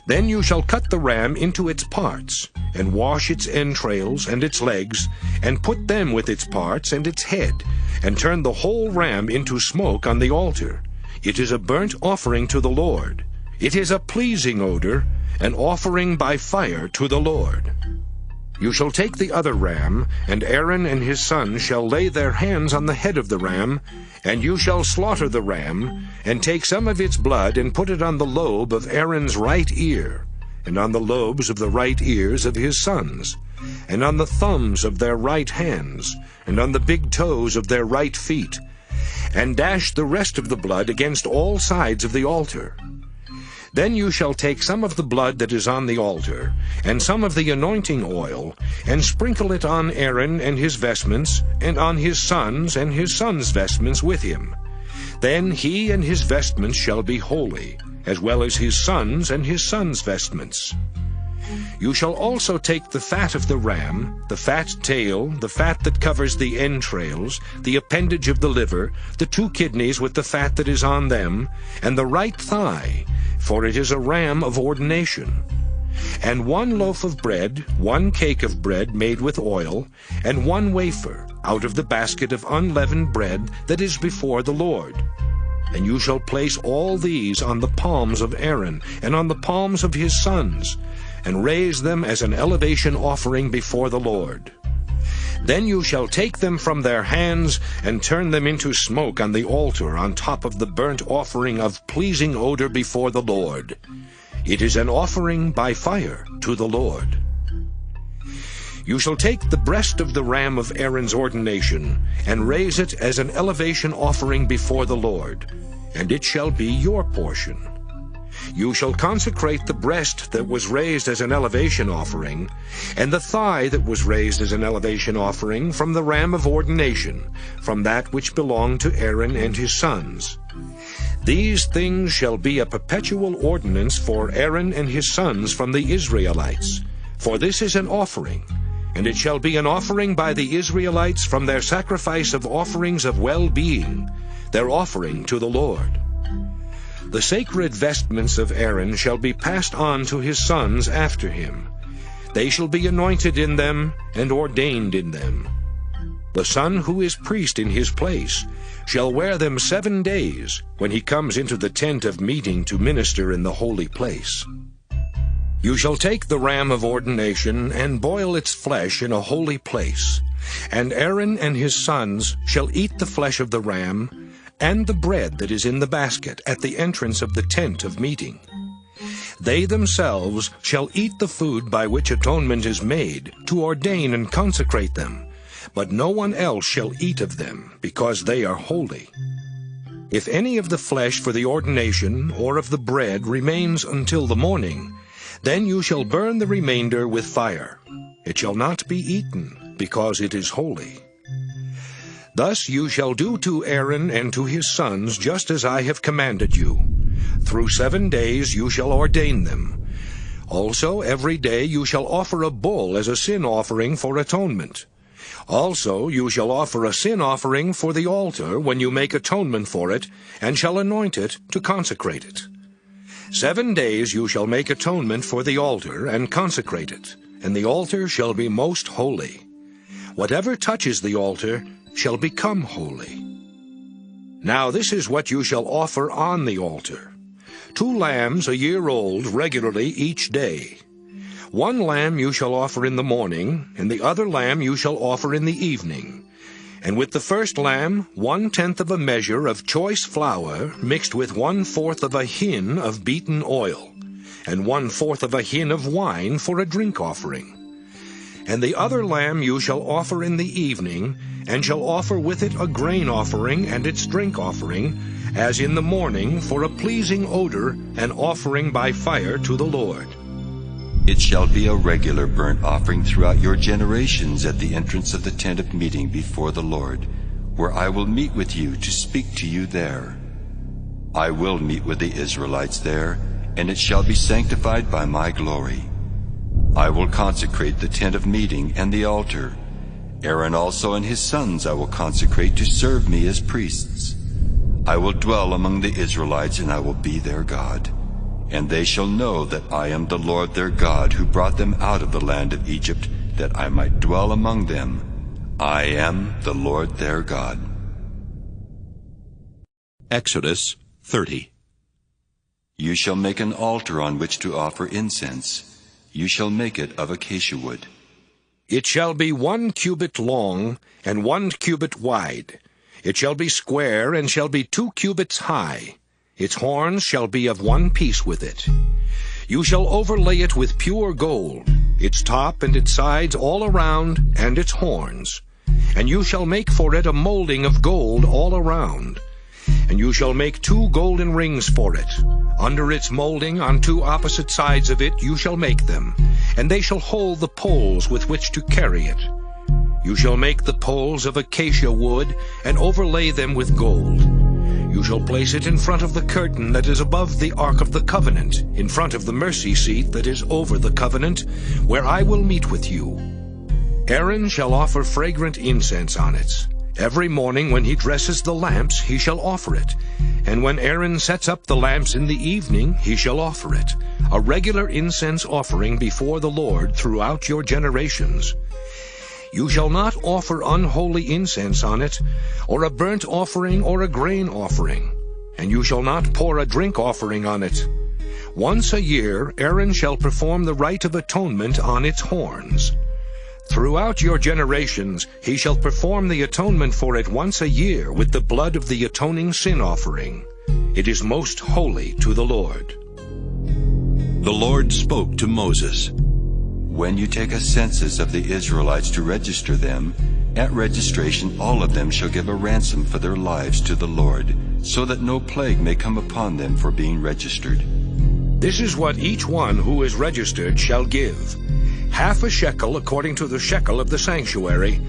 Then you shall cut the ram into its parts, and wash its entrails and its legs, and put them with its parts and its head, and turn the whole ram into smoke on the altar. It is a burnt offering to the Lord. It is a pleasing odor, an offering by fire to the Lord. You shall take the other ram, and Aaron and his sons shall lay their hands on the head of the ram, and you shall slaughter the ram, and take some of its blood, and put it on the lobe of Aaron's right ear, and on the lobes of the right ears of his sons, and on the thumbs of their right hands, and on the big toes of their right feet, and dash the rest of the blood against all sides of the altar. Then you shall take some of the blood that is on the altar, and some of the anointing oil, and sprinkle it on Aaron and his vestments, and on his sons and his sons' vestments with him. Then he and his vestments shall be holy, as well as his sons and his sons' vestments. You shall also take the fat of the ram, the fat tail, the fat that covers the entrails, the appendage of the liver, the 2 kidneys with the fat that is on them, and the right thigh, for it is a ram of ordination, and 1 loaf of bread, 1 cake of bread made with oil, and 1 wafer, out of the basket of unleavened bread that is before the Lord. And you shall place all these on the palms of Aaron, and on the palms of his sons, and raise them as an elevation offering before the Lord. Then you shall take them from their hands, and turn them into smoke on the altar on top of the burnt offering of pleasing odor before the Lord. It is an offering by fire to the Lord. You shall take the breast of the ram of Aaron's ordination, and raise it as an elevation offering before the Lord, and it shall be your portion. You shall consecrate the breast that was raised as an elevation offering, and the thigh that was raised as an elevation offering from the ram of ordination, from that which belonged to Aaron and his sons. These things shall be a perpetual ordinance for Aaron and his sons from the Israelites, for this is an offering, and it shall be an offering by the Israelites from their sacrifice of offerings of well-being, their offering to the Lord. The sacred vestments of Aaron shall be passed on to his sons after him. They shall be anointed in them and ordained in them. The son who is priest in his place shall wear them 7 days when he comes into the tent of meeting to minister in the holy place. You shall take the ram of ordination and boil its flesh in a holy place, and Aaron and his sons shall eat the flesh of the ram, and the bread that is in the basket at the entrance of the tent of meeting. They themselves shall eat the food by which atonement is made, to ordain and consecrate them, but no one else shall eat of them, because they are holy. If any of the flesh for the ordination or of the bread remains until the morning, then you shall burn the remainder with fire. It shall not be eaten, because it is holy. Thus you shall do to Aaron and to his sons just as I have commanded you. Through 7 days you shall ordain them. Also every day you shall offer a bull as a sin offering for atonement. Also you shall offer a sin offering for the altar when you make atonement for it, and shall anoint it to consecrate it. 7 days you shall make atonement for the altar, and consecrate it, and the altar shall be most holy. Whatever touches the altar shall become holy. Now this is what you shall offer on the altar: 2 lambs a year old regularly each day. 1 lamb you shall offer in the morning, and the other lamb you shall offer in the evening. And with the first lamb 1/10 of a measure of choice flour mixed with 1/4 of a hin of beaten oil, and 1/4 of a hin of wine for a drink offering. And the other lamb you shall offer in the evening, and shall offer with it a grain offering and its drink offering, as in the morning, for a pleasing odor, an offering by fire to the Lord. It shall be a regular burnt offering throughout your generations at the entrance of the tent of meeting before the Lord, where I will meet with you to speak to you there. I will meet with the Israelites there, and it shall be sanctified by my glory. I will consecrate the tent of meeting and the altar. Aaron also and his sons I will consecrate to serve me as priests. I will dwell among the Israelites, and I will be their God. And they shall know that I am the Lord their God, who brought them out of the land of Egypt, that I might dwell among them. I am the Lord their God. Exodus 30. You shall make an altar on which to offer incense. You shall make it of acacia wood. It shall be 1 cubit long, and 1 cubit wide. It shall be square, and shall be 2 cubits high. Its horns shall be of 1 piece with it. You shall overlay it with pure gold, its top and its sides all around, and its horns. And you shall make for it a molding of gold all around. And you shall make 2 golden rings for it. Under its molding, on 2 opposite sides of it, you shall make them, and they shall hold the poles with which to carry it. You shall make the poles of acacia wood, and overlay them with gold. You shall place it in front of the curtain that is above the Ark of the Covenant, in front of the mercy seat that is over the covenant, where I will meet with you. Aaron shall offer fragrant incense on it. Every morning when he dresses the lamps, he shall offer it. And when Aaron sets up the lamps in the evening, he shall offer it, a regular incense offering before the Lord throughout your generations. You shall not offer unholy incense on it, or a burnt offering or a grain offering, and you shall not pour a drink offering on it. Once a year Aaron shall perform the rite of atonement on its horns. Throughout your generations he shall perform the atonement for it once a year with the blood of the atoning sin offering. It is most holy to the Lord. The Lord spoke to Moses. When you take a census of the Israelites to register them, at registration all of them shall give a ransom for their lives to the Lord, so that no plague may come upon them for being registered. This is what each one who is registered shall give: half a shekel according to the shekel of the sanctuary.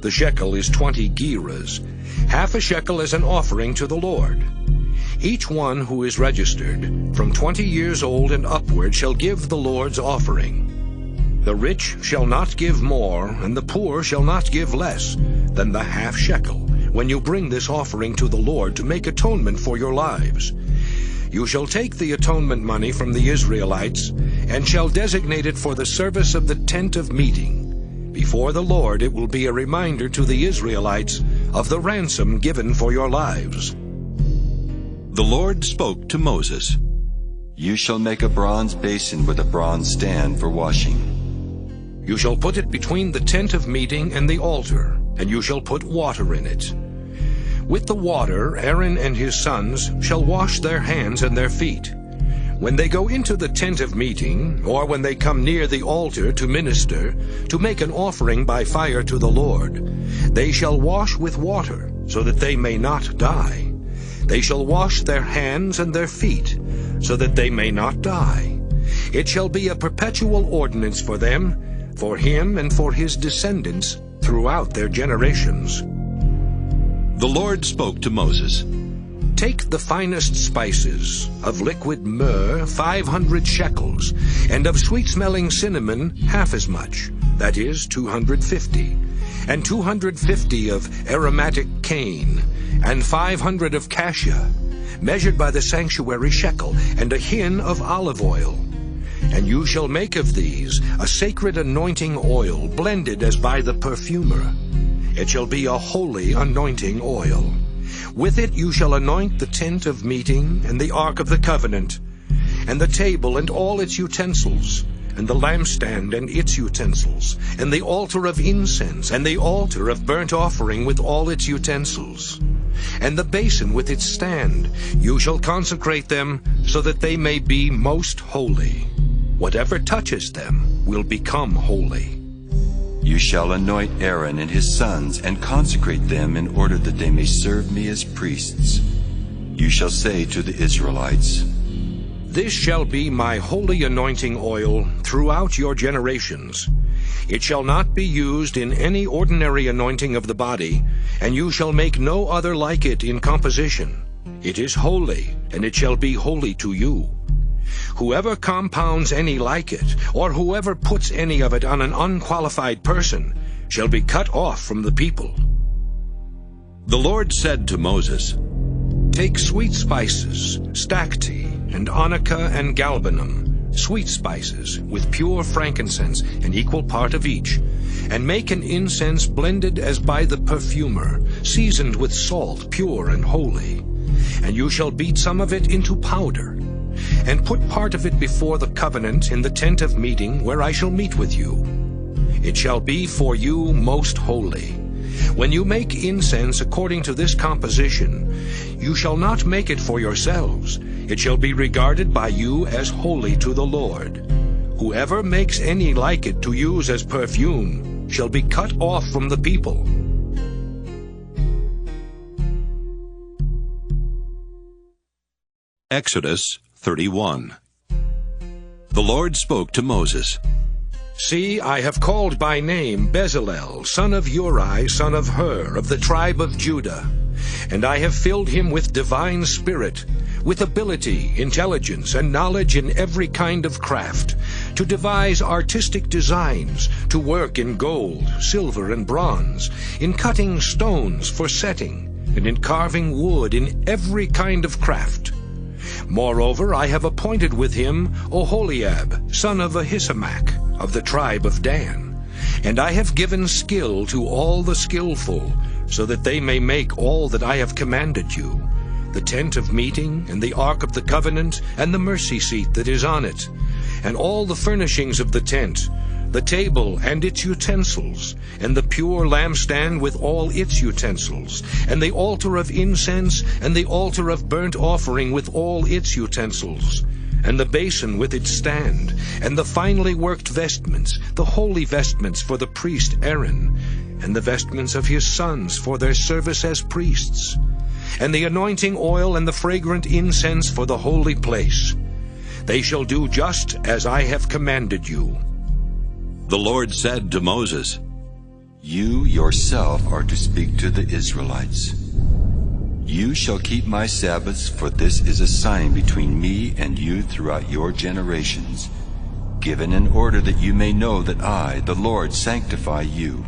The shekel is 20 gerahs. Half a shekel as an offering to the Lord. Each one who is registered, from 20 years old and upward, shall give the Lord's offering. The rich shall not give more, and the poor shall not give less than the half shekel, when you bring this offering to the Lord to make atonement for your lives. You shall take the atonement money from the Israelites, and shall designate it for the service of the tent of meeting. Before the Lord it will be a reminder to the Israelites of the ransom given for your lives. The Lord spoke to Moses. You shall make a bronze basin with a bronze stand for washing. You shall put it between the tent of meeting and the altar, and you shall put water in it. With the water Aaron and his sons shall wash their hands and their feet. When they go into the tent of meeting, or when they come near the altar to minister, to make an offering by fire to the Lord, they shall wash with water, so that they may not die. They shall wash their hands and their feet, so that they may not die. It shall be a perpetual ordinance for them, for him and for his descendants throughout their generations. The Lord spoke to Moses. Take the finest spices, of liquid myrrh 500 shekels, and of sweet-smelling cinnamon half as much, that is 250, and 250 of aromatic cane, and 500 of cassia, measured by the sanctuary shekel, and a hin of olive oil. And you shall make of these a sacred anointing oil, blended as by the perfumer. It shall be a holy anointing oil. With it you shall anoint the tent of meeting, and the ark of the covenant, and the table and all its utensils, and the lampstand and its utensils, and the altar of incense, and the altar of burnt offering with all its utensils, and the basin with its stand. You shall consecrate them, so that they may be most holy. Whatever touches them will become holy. You shall anoint Aaron and his sons, and consecrate them in order that they may serve me as priests. You shall say to the Israelites, This shall be my holy anointing oil throughout your generations. It shall not be used in any ordinary anointing of the body, and you shall make no other like it in composition. It is holy, and it shall be holy to you. Whoever compounds any like it, or whoever puts any of it on an unqualified person, shall be cut off from the people. The Lord said to Moses, Take sweet spices, stacte, and onycha and galbanum, sweet spices, with pure frankincense, an equal part of each, and make an incense blended as by the perfumer, seasoned with salt, pure and holy. And you shall beat some of it into powder, and put part of it before the covenant in the tent of meeting, where I shall meet with you. It shall be for you most holy. When you make incense according to this composition, you shall not make it for yourselves. It shall be regarded by you as holy to the Lord. Whoever makes any like it to use as perfume shall be cut off from the people. Exodus 31. The Lord spoke to Moses. See, I have called by name Bezalel, son of Uri, son of Hur, of the tribe of Judah. And I have filled him with divine spirit, with ability, intelligence, and knowledge in every kind of craft, to devise artistic designs, to work in gold, silver, and bronze, in cutting stones for setting, and in carving wood, in every kind of craft. Moreover, I have appointed with him Oholiab, son of Ahisamach, of the tribe of Dan. And I have given skill to all the skillful, so that they may make all that I have commanded you, the tent of meeting, and the ark of the covenant, and the mercy seat that is on it, and all the furnishings of the tent, the table and its utensils, and the pure lampstand with all its utensils, and the altar of incense, and the altar of burnt offering with all its utensils, and the basin with its stand, and the finely worked vestments, the holy vestments for the priest Aaron, and the vestments of his sons for their service as priests, and the anointing oil and the fragrant incense for the holy place. They shall do just as I have commanded you. The Lord said to Moses, You yourself are to speak to the Israelites. You shall keep my Sabbaths, for this is a sign between me and you throughout your generations, given in order that you may know that I, the Lord, sanctify you.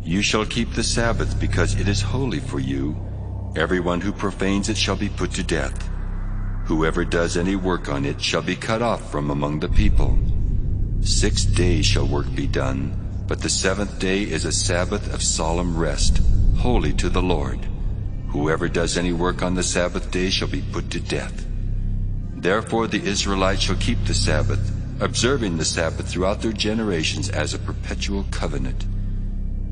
You shall keep the Sabbath, because it is holy for you. Everyone who profanes it shall be put to death. Whoever does any work on it shall be cut off from among the people. 6 days shall work be done, but the seventh day is a Sabbath of solemn rest, holy to the Lord. Whoever does any work on the Sabbath day shall be put to death. Therefore the Israelites shall keep the Sabbath, observing the Sabbath throughout their generations as a perpetual covenant.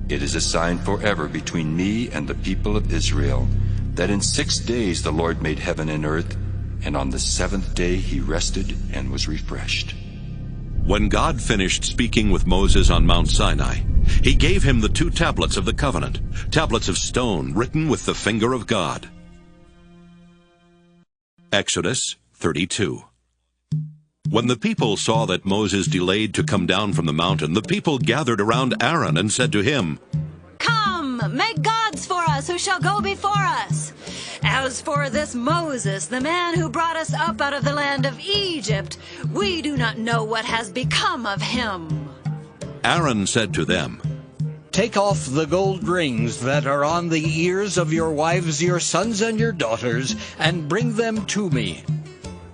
It is a sign forever between me and the people of Israel, that in 6 days the Lord made heaven and earth, and on the 7th day he rested and was refreshed. When God finished speaking with Moses on Mount Sinai, he gave him the 2 tablets of the covenant, tablets of stone written with the finger of God. Exodus 32. When the people saw that Moses delayed to come down from the mountain, the people gathered around Aaron and said to him, "Come, make gods for us who shall go before us. As for this Moses, the man who brought us up out of the land of Egypt, we do not know what has become of him." Aaron said to them, Take off the gold rings that are on the ears of your wives, your sons, and your daughters, and bring them to me.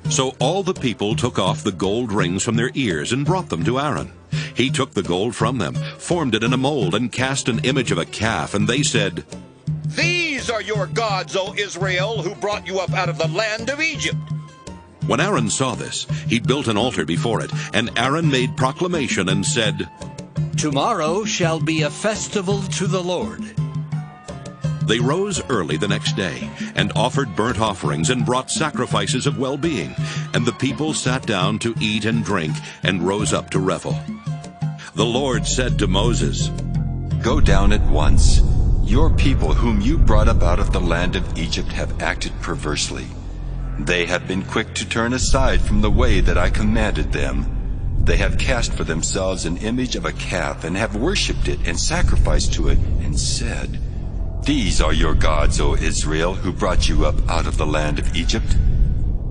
So all the people took off the gold rings from their ears and brought them to Aaron. He took the gold from them, formed it in a mold, and cast an image of a calf, and they said, "These are your gods, O Israel, who brought you up out of the land of Egypt." When Aaron saw this, he built an altar before it, and Aaron made proclamation and said, Tomorrow shall be a festival to the Lord. They rose early the next day, and offered burnt offerings, and brought sacrifices of well-being. And the people sat down to eat and drink, and rose up to revel. The Lord said to Moses, Go down at once. Your people whom you brought up out of the land of Egypt have acted perversely. They have been quick to turn aside from the way that I commanded them. They have cast for themselves an image of a calf, and have worshipped it and sacrificed to it, and said, These are your gods, O Israel, who brought you up out of the land of Egypt.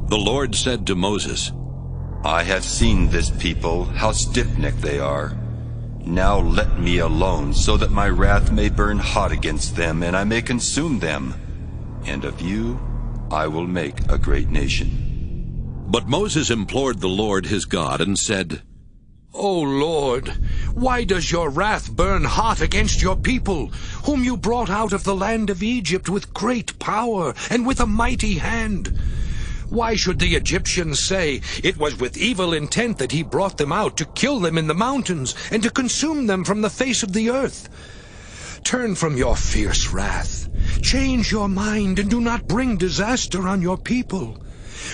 The Lord said to Moses, I have seen this people, how stiff-necked they are. Now let me alone, so that my wrath may burn hot against them, and I may consume them. And of you I will make a great nation. But Moses implored the Lord his God and said, O Lord, why does your wrath burn hot against your people, whom you brought out of the land of Egypt with great power and with a mighty hand? Why should the Egyptians say, It was with evil intent that he brought them out, to kill them in the mountains, and to consume them from the face of the earth? Turn from your fierce wrath. Change your mind, and do not bring disaster on your people.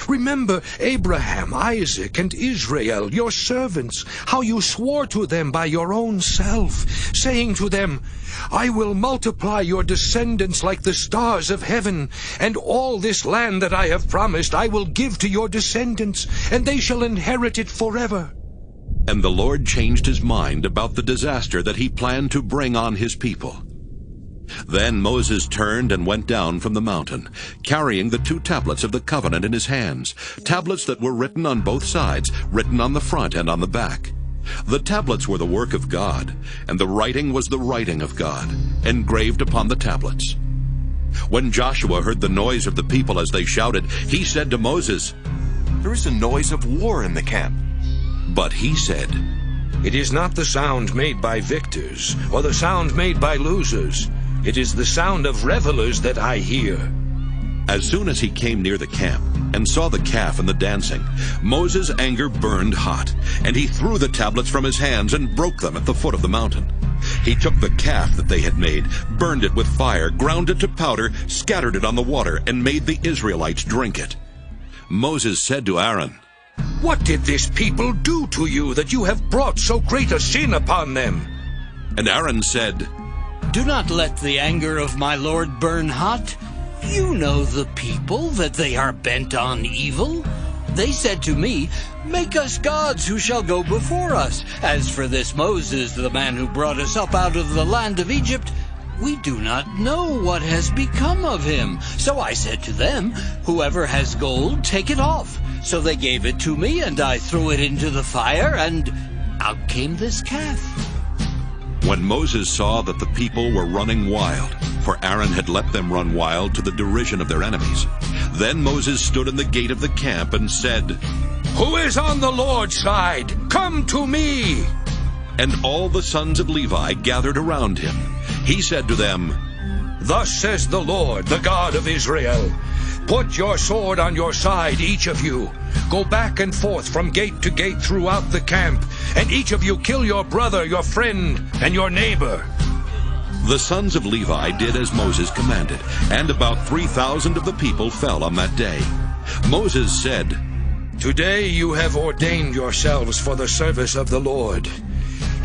Remember Abraham, Isaac, and Israel, your servants, how you swore to them by your own self, saying to them, I will multiply your descendants like the stars of heaven, and all this land that I have promised I will give to your descendants, and they shall inherit it forever. And the Lord changed his mind about the disaster that he planned to bring on his people. Then Moses turned and went down from the mountain, carrying the 2 tablets of the covenant in his hands, tablets that were written on both sides, written on the front and on the back. The tablets were the work of God, and the writing was the writing of God, engraved upon the tablets. When Joshua heard the noise of the people as they shouted, he said to Moses, There is a noise of war in the camp. But he said, It is not the sound made by victors, or the sound made by losers. It is the sound of revelers that I hear. As soon as he came near the camp and saw the calf and the dancing, Moses' anger burned hot, and he threw the tablets from his hands and broke them at the foot of the mountain. He took the calf that they had made, burned it with fire, ground it to powder, scattered it on the water, and made the Israelites drink it. Moses said to Aaron, What did this people do to you, that you have brought so great a sin upon them? And Aaron said, Do not let the anger of my Lord burn hot. You know the people, that they are bent on evil. They said to me, Make us gods who shall go before us. As for this Moses, the man who brought us up out of the land of Egypt, we do not know what has become of him. So I said to them, Whoever has gold, take it off. So they gave it to me, and I threw it into the fire, and out came this calf. When Moses saw that the people were running wild, for Aaron had let them run wild to the derision of their enemies, then Moses stood in the gate of the camp and said, Who is on the Lord's side? Come to me! And all the sons of Levi gathered around him. He said to them, Thus says the Lord, the God of Israel, Put your sword on your side, each of you. Go back and forth from gate to gate throughout the camp, and each of you kill your brother, your friend, and your neighbor. The sons of Levi did as Moses commanded, and about 3,000 of the people fell on that day. Moses said, "Today you have ordained yourselves for the service of the Lord,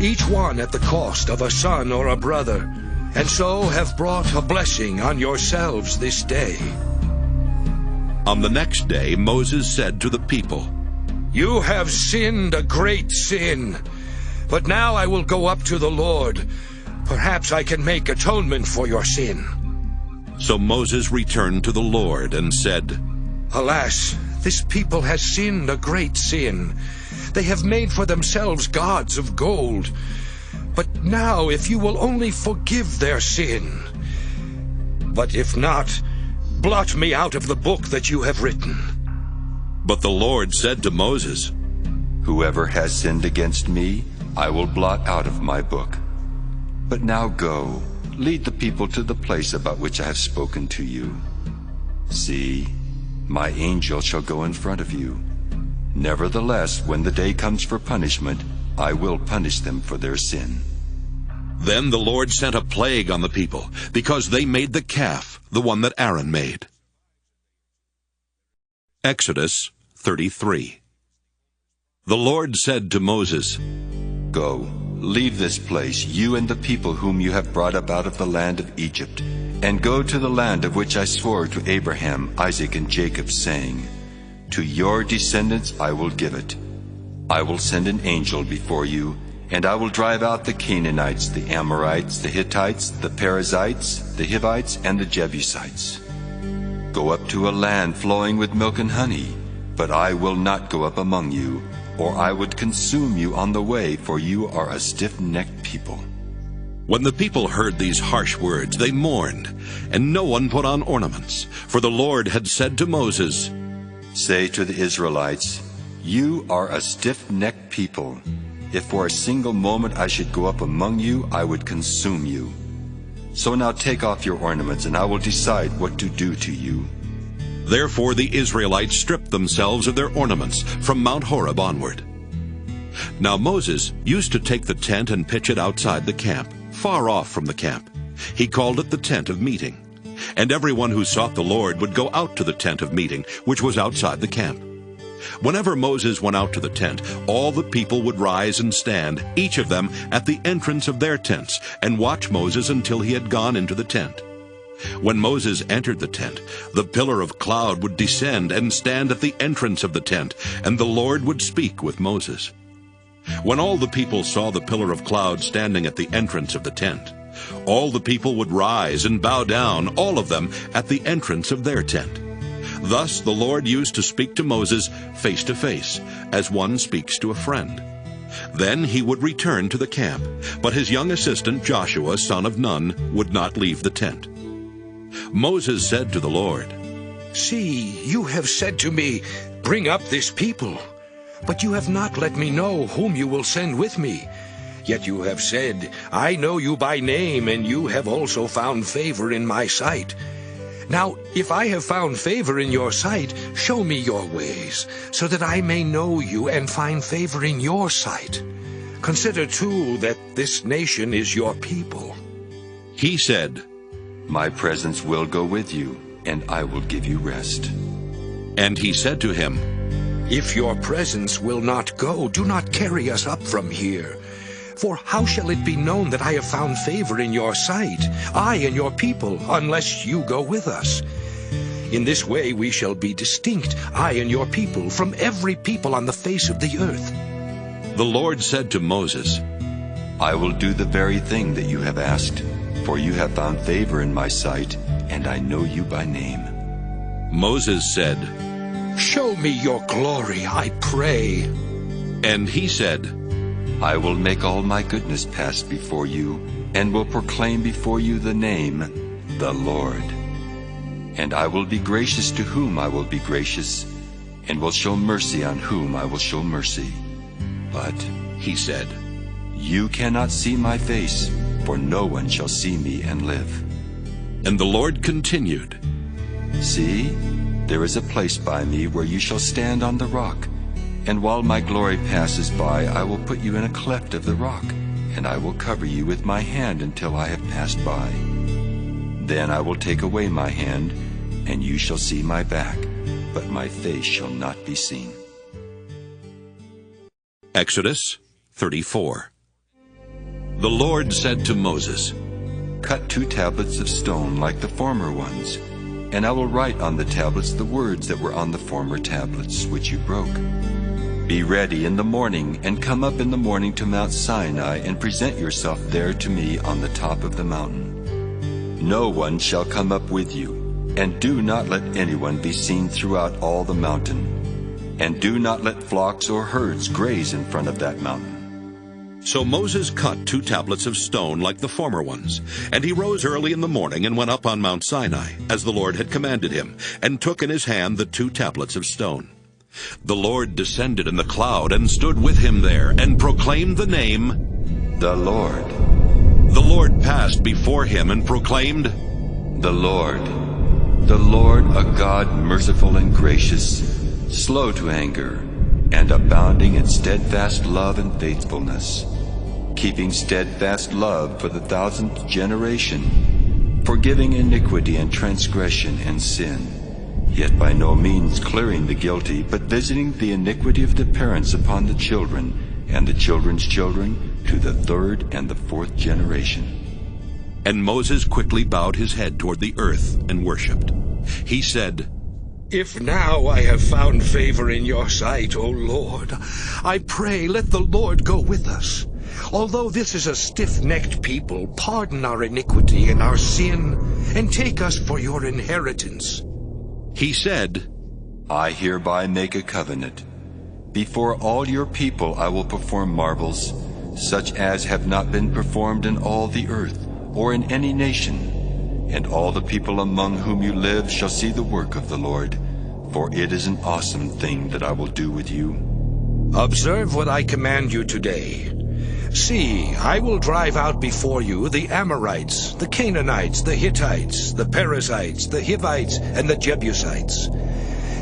each one at the cost of a son or a brother, and so have brought a blessing on yourselves this day." On the next day Moses said to the people, "You have sinned a great sin, but now I will go up to the Lord. Perhaps I can make atonement for your sin." So Moses returned to the Lord and said, "Alas, this people has sinned a great sin. They have made for themselves gods of gold. But now if you will only forgive their sin. But if not, blot me out of the book that you have written." But the Lord said to Moses, "Whoever has sinned against me, I will blot out of my book. But now go, lead the people to the place about which I have spoken to you. See, my angel shall go in front of you. Nevertheless, when the day comes for punishment, I will punish them for their sin." Then the Lord sent a plague on the people, because they made the calf, the one that Aaron made. Exodus 33. The Lord said to Moses, "Go, leave this place, you and the people whom you have brought up out of the land of Egypt, and go to the land of which I swore to Abraham, Isaac, and Jacob, saying, 'To your descendants I will give it.' I will send an angel before you, and I will drive out the Canaanites, the Amorites, the Hittites, the Perizzites, the Hivites, and the Jebusites. Go up to a land flowing with milk and honey, but I will not go up among you, or I would consume you on the way, for you are a stiff-necked people." When the people heard these harsh words, they mourned, and no one put on ornaments, for the Lord had said to Moses, "Say to the Israelites, 'You are a stiff-necked people. If for a single moment I should go up among you, I would consume you. So now take off your ornaments, and I will decide what to do to you.'" Therefore the Israelites stripped themselves of their ornaments from Mount Horeb onward. Now Moses used to take the tent and pitch it outside the camp, far off from the camp. He called it the tent of meeting. And everyone who sought the Lord would go out to the tent of meeting, which was outside the camp. Whenever Moses went out to the tent, all the people would rise and stand, each of them at the entrance of their tents, and watch Moses until he had gone into the tent. When Moses entered the tent, the pillar of cloud would descend and stand at the entrance of the tent, and the Lord would speak with Moses. When all the people saw the pillar of cloud standing at the entrance of the tent, all the people would rise and bow down, all of them at the entrance of their tent. Thus the Lord used to speak to Moses face to face, as one speaks to a friend. Then he would return to the camp, but his young assistant Joshua, son of Nun, would not leave the tent. Moses said to the Lord, "See, you have said to me, 'Bring up this people.' But you have not let me know whom you will send with me. Yet you have said, 'I know you by name, and you have also found favor in my sight.' Now, if I have found favor in your sight, show me your ways, so that I may know you and find favor in your sight. Consider, too, that this nation is your people." He said, "My presence will go with you, and I will give you rest." And he said to him, "If your presence will not go, do not carry us up from here. For how shall it be known that I have found favor in your sight, I and your people, unless you go with us? In this way we shall be distinct, I and your people, from every people on the face of the earth." The Lord said to Moses, "I will do the very thing that you have asked, for you have found favor in my sight, and I know you by name." Moses said, "Show me your glory, I pray." And he said, "I will make all my goodness pass before you, and will proclaim before you the name, the Lord. And I will be gracious to whom I will be gracious, and will show mercy on whom I will show mercy. But," he said, "you cannot see my face, for no one shall see me and live." And the Lord continued, "See, there is a place by me where you shall stand on the rock. And while my glory passes by, I will put you in a cleft of the rock, and I will cover you with my hand until I have passed by. Then I will take away my hand, and you shall see my back, but my face shall not be seen. Exodus 34. The Lord said to Moses, Cut 2 tablets of stone like the former ones, and I will write on the tablets the words that were on the former tablets, which you broke. Be ready in the morning, and come up in the morning to Mount Sinai, and present yourself there to me on the top of the mountain. No one shall come up with you, and do not let anyone be seen throughout all the mountain. And do not let flocks or herds graze in front of that mountain. So Moses cut 2 tablets of stone like the former ones, and he rose early in the morning and went up on Mount Sinai, as the Lord had commanded him, and took in his hand the 2 tablets of stone. The Lord descended in the cloud and stood with him there, and proclaimed the name, The Lord. The Lord passed before him and proclaimed, The Lord, a God merciful and gracious, slow to anger, and abounding in steadfast love and faithfulness, keeping steadfast love for the 1000th generation, forgiving iniquity and transgression and sin, yet by no means clearing the guilty, but visiting the iniquity of the parents upon the children, and the children's children, to the 3rd and the 4th generation. And Moses quickly bowed his head toward the earth and worshipped. He said, If now I have found favor in your sight, O Lord, I pray let the Lord go with us. Although this is a stiff-necked people, pardon our iniquity and our sin, and take us for your inheritance. He said, I hereby make a covenant. Before all your people I will perform marvels, such as have not been performed in all the earth, or in any nation. And all the people among whom you live shall see the work of the Lord, for it is an awesome thing that I will do with you. Observe what I command you today. See, I will drive out before you the Amorites, the Canaanites, the Hittites, the Perizzites, the Hivites, and the Jebusites.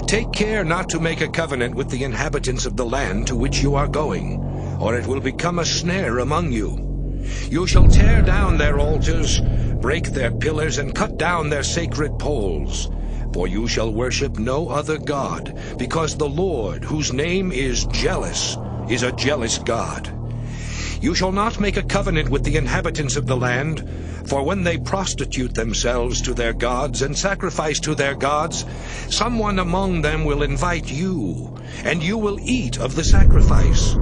Take care not to make a covenant with the inhabitants of the land to which you are going, or it will become a snare among you. You shall tear down their altars, break their pillars, and cut down their sacred poles. For you shall worship no other God, because the Lord, whose name is jealous, is a jealous God. You shall not make a covenant with the inhabitants of the land, for when they prostitute themselves to their gods and sacrifice to their gods, someone among them will invite you, and you will eat of the sacrifice.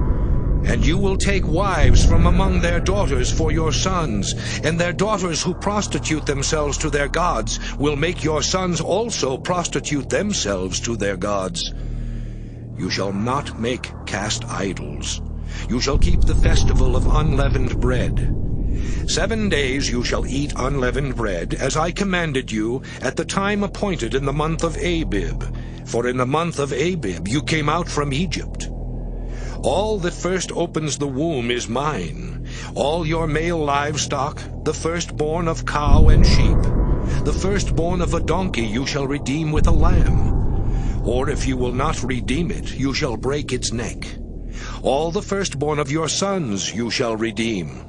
And you will take wives from among their daughters for your sons, and their daughters who prostitute themselves to their gods will make your sons also prostitute themselves to their gods. You shall not make cast idols. You shall keep the festival of unleavened bread. 7 days you shall eat unleavened bread, as I commanded you, at the time appointed in the month of Abib. For in the month of Abib you came out from Egypt. All that first opens the womb is mine. All your male livestock, the firstborn of cow and sheep, the firstborn of a donkey you shall redeem with a lamb. Or if you will not redeem it, you shall break its neck. All the firstborn of your sons you shall redeem.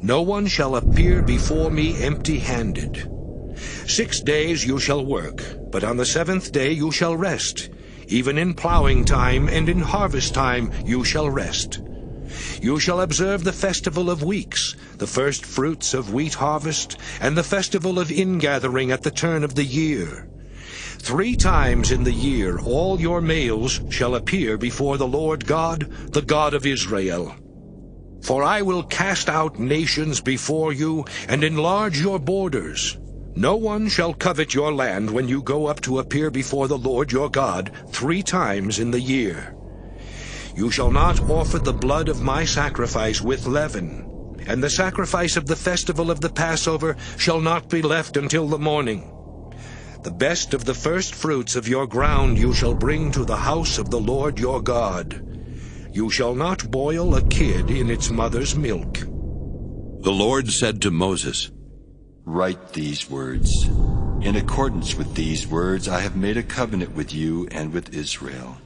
No one shall appear before me empty-handed. 6 days you shall work, but on the 7th day you shall rest. Even in plowing time and in harvest time you shall rest. You shall observe the festival of weeks, the first fruits of wheat harvest, and the festival of ingathering at the turn of the year. 3 times in the year all your males shall appear before the Lord God, the God of Israel. For I will cast out nations before you, and enlarge your borders. No one shall covet your land when you go up to appear before the Lord your God 3 times in the year. You shall not offer the blood of my sacrifice with leaven, and the sacrifice of the festival of the Passover shall not be left until the morning. The best of the first fruits of your ground you shall bring to the house of the Lord your God. You shall not boil a kid in its mother's milk. The Lord said to Moses, Write these words. In accordance with these words I have made a covenant with you and with Israel.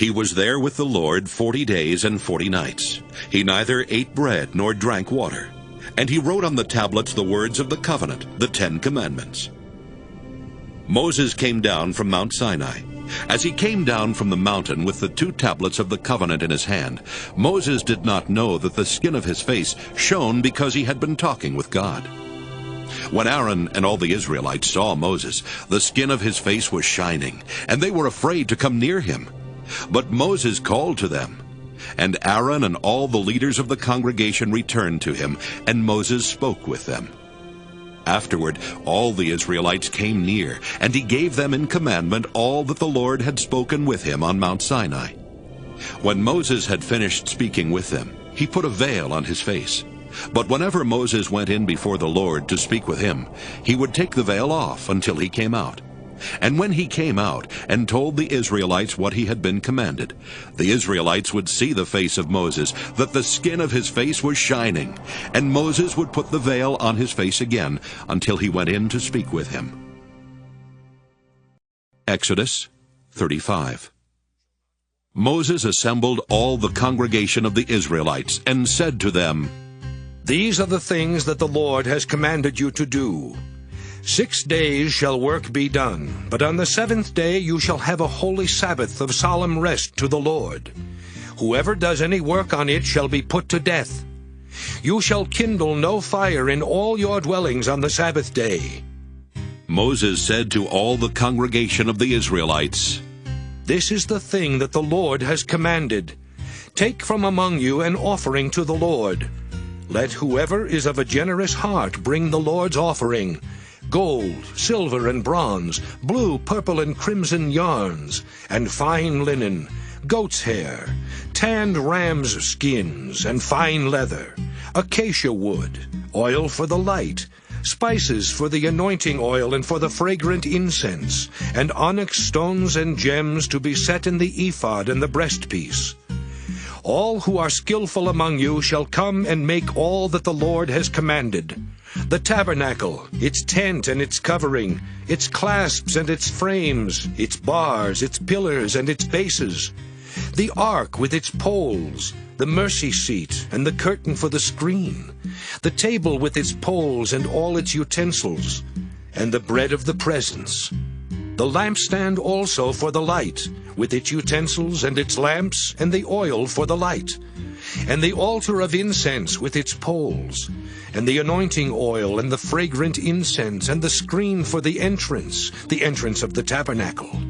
He was there with the Lord 40 days and 40 nights. He neither ate bread nor drank water. And he wrote on the tablets the words of the covenant, the 10 Commandments. Moses came down from Mount Sinai. As he came down from the mountain with the 2 tablets of the covenant in his hand, Moses did not know that the skin of his face shone because he had been talking with God. When Aaron and all the Israelites saw Moses, the skin of his face was shining, and they were afraid to come near him. But Moses called to them, and Aaron and all the leaders of the congregation returned to him, and Moses spoke with them. Afterward, all the Israelites came near, and he gave them in commandment all that the Lord had spoken with him on Mount Sinai. When Moses had finished speaking with them, he put a veil on his face. But whenever Moses went in before the Lord to speak with him, he would take the veil off until he came out. And when he came out and told the Israelites what he had been commanded, the Israelites would see the face of Moses, that the skin of his face was shining, and Moses would put the veil on his face again until he went in to speak with him. Exodus 35. Moses assembled all the congregation of the Israelites and said to them, "These are the things that the Lord has commanded you to do. 6 days shall work be done, but on the 7th day you shall have a holy Sabbath of solemn rest to the Lord. Whoever does any work on it shall be put to death. You shall kindle no fire in all your dwellings on the Sabbath day." Moses said to all the congregation of the Israelites, "This is the thing that the Lord has commanded. Take from among you an offering to the Lord. Let whoever is of a generous heart bring the Lord's offering: gold, silver, and bronze, blue, purple, and crimson yarns, and fine linen, goat's hair, tanned ram's skins, and fine leather, acacia wood, oil for the light, spices for the anointing oil and for the fragrant incense, and onyx stones and gems to be set in the ephod and the breastpiece. All who are skillful among you shall come and make all that the Lord has commanded: the tabernacle, its tent and its covering, its clasps and its frames, its bars, its pillars and its bases, the ark with its poles, the mercy seat and the curtain for the screen, the table with its poles and all its utensils, and the bread of the presence, the lampstand also for the light, with its utensils and its lamps, and the oil for the light, and the altar of incense with its poles, and the anointing oil and the fragrant incense, and the screen for the entrance of the tabernacle,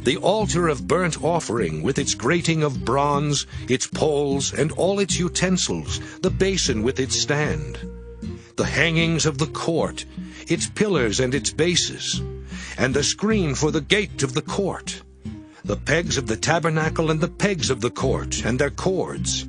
the altar of burnt offering with its grating of bronze, its poles, and all its utensils, the basin with its stand, the hangings of the court, its pillars and its bases, and the screen for the gate of the court, the pegs of the tabernacle and the pegs of the court, and their cords,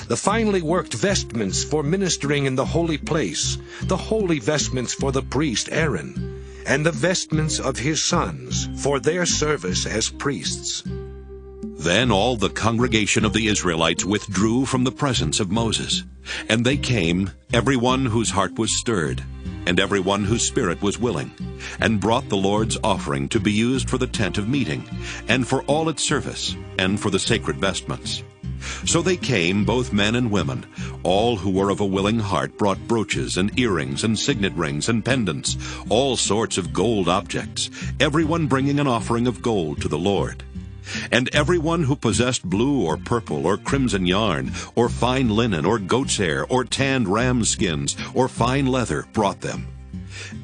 the finely worked vestments for ministering in the holy place, the holy vestments for the priest Aaron, and the vestments of his sons for their service as priests." Then all the congregation of the Israelites withdrew from the presence of Moses. And they came, every one whose heart was stirred, and every one whose spirit was willing, and brought the Lord's offering to be used for the tent of meeting, and for all its service, and for the sacred vestments. So they came, both men and women. All who were of a willing heart brought brooches and earrings and signet rings and pendants, all sorts of gold objects, everyone bringing an offering of gold to the Lord. And everyone who possessed blue or purple or crimson yarn, or fine linen, or goat's hair, or tanned ram skins, or fine leather, brought them.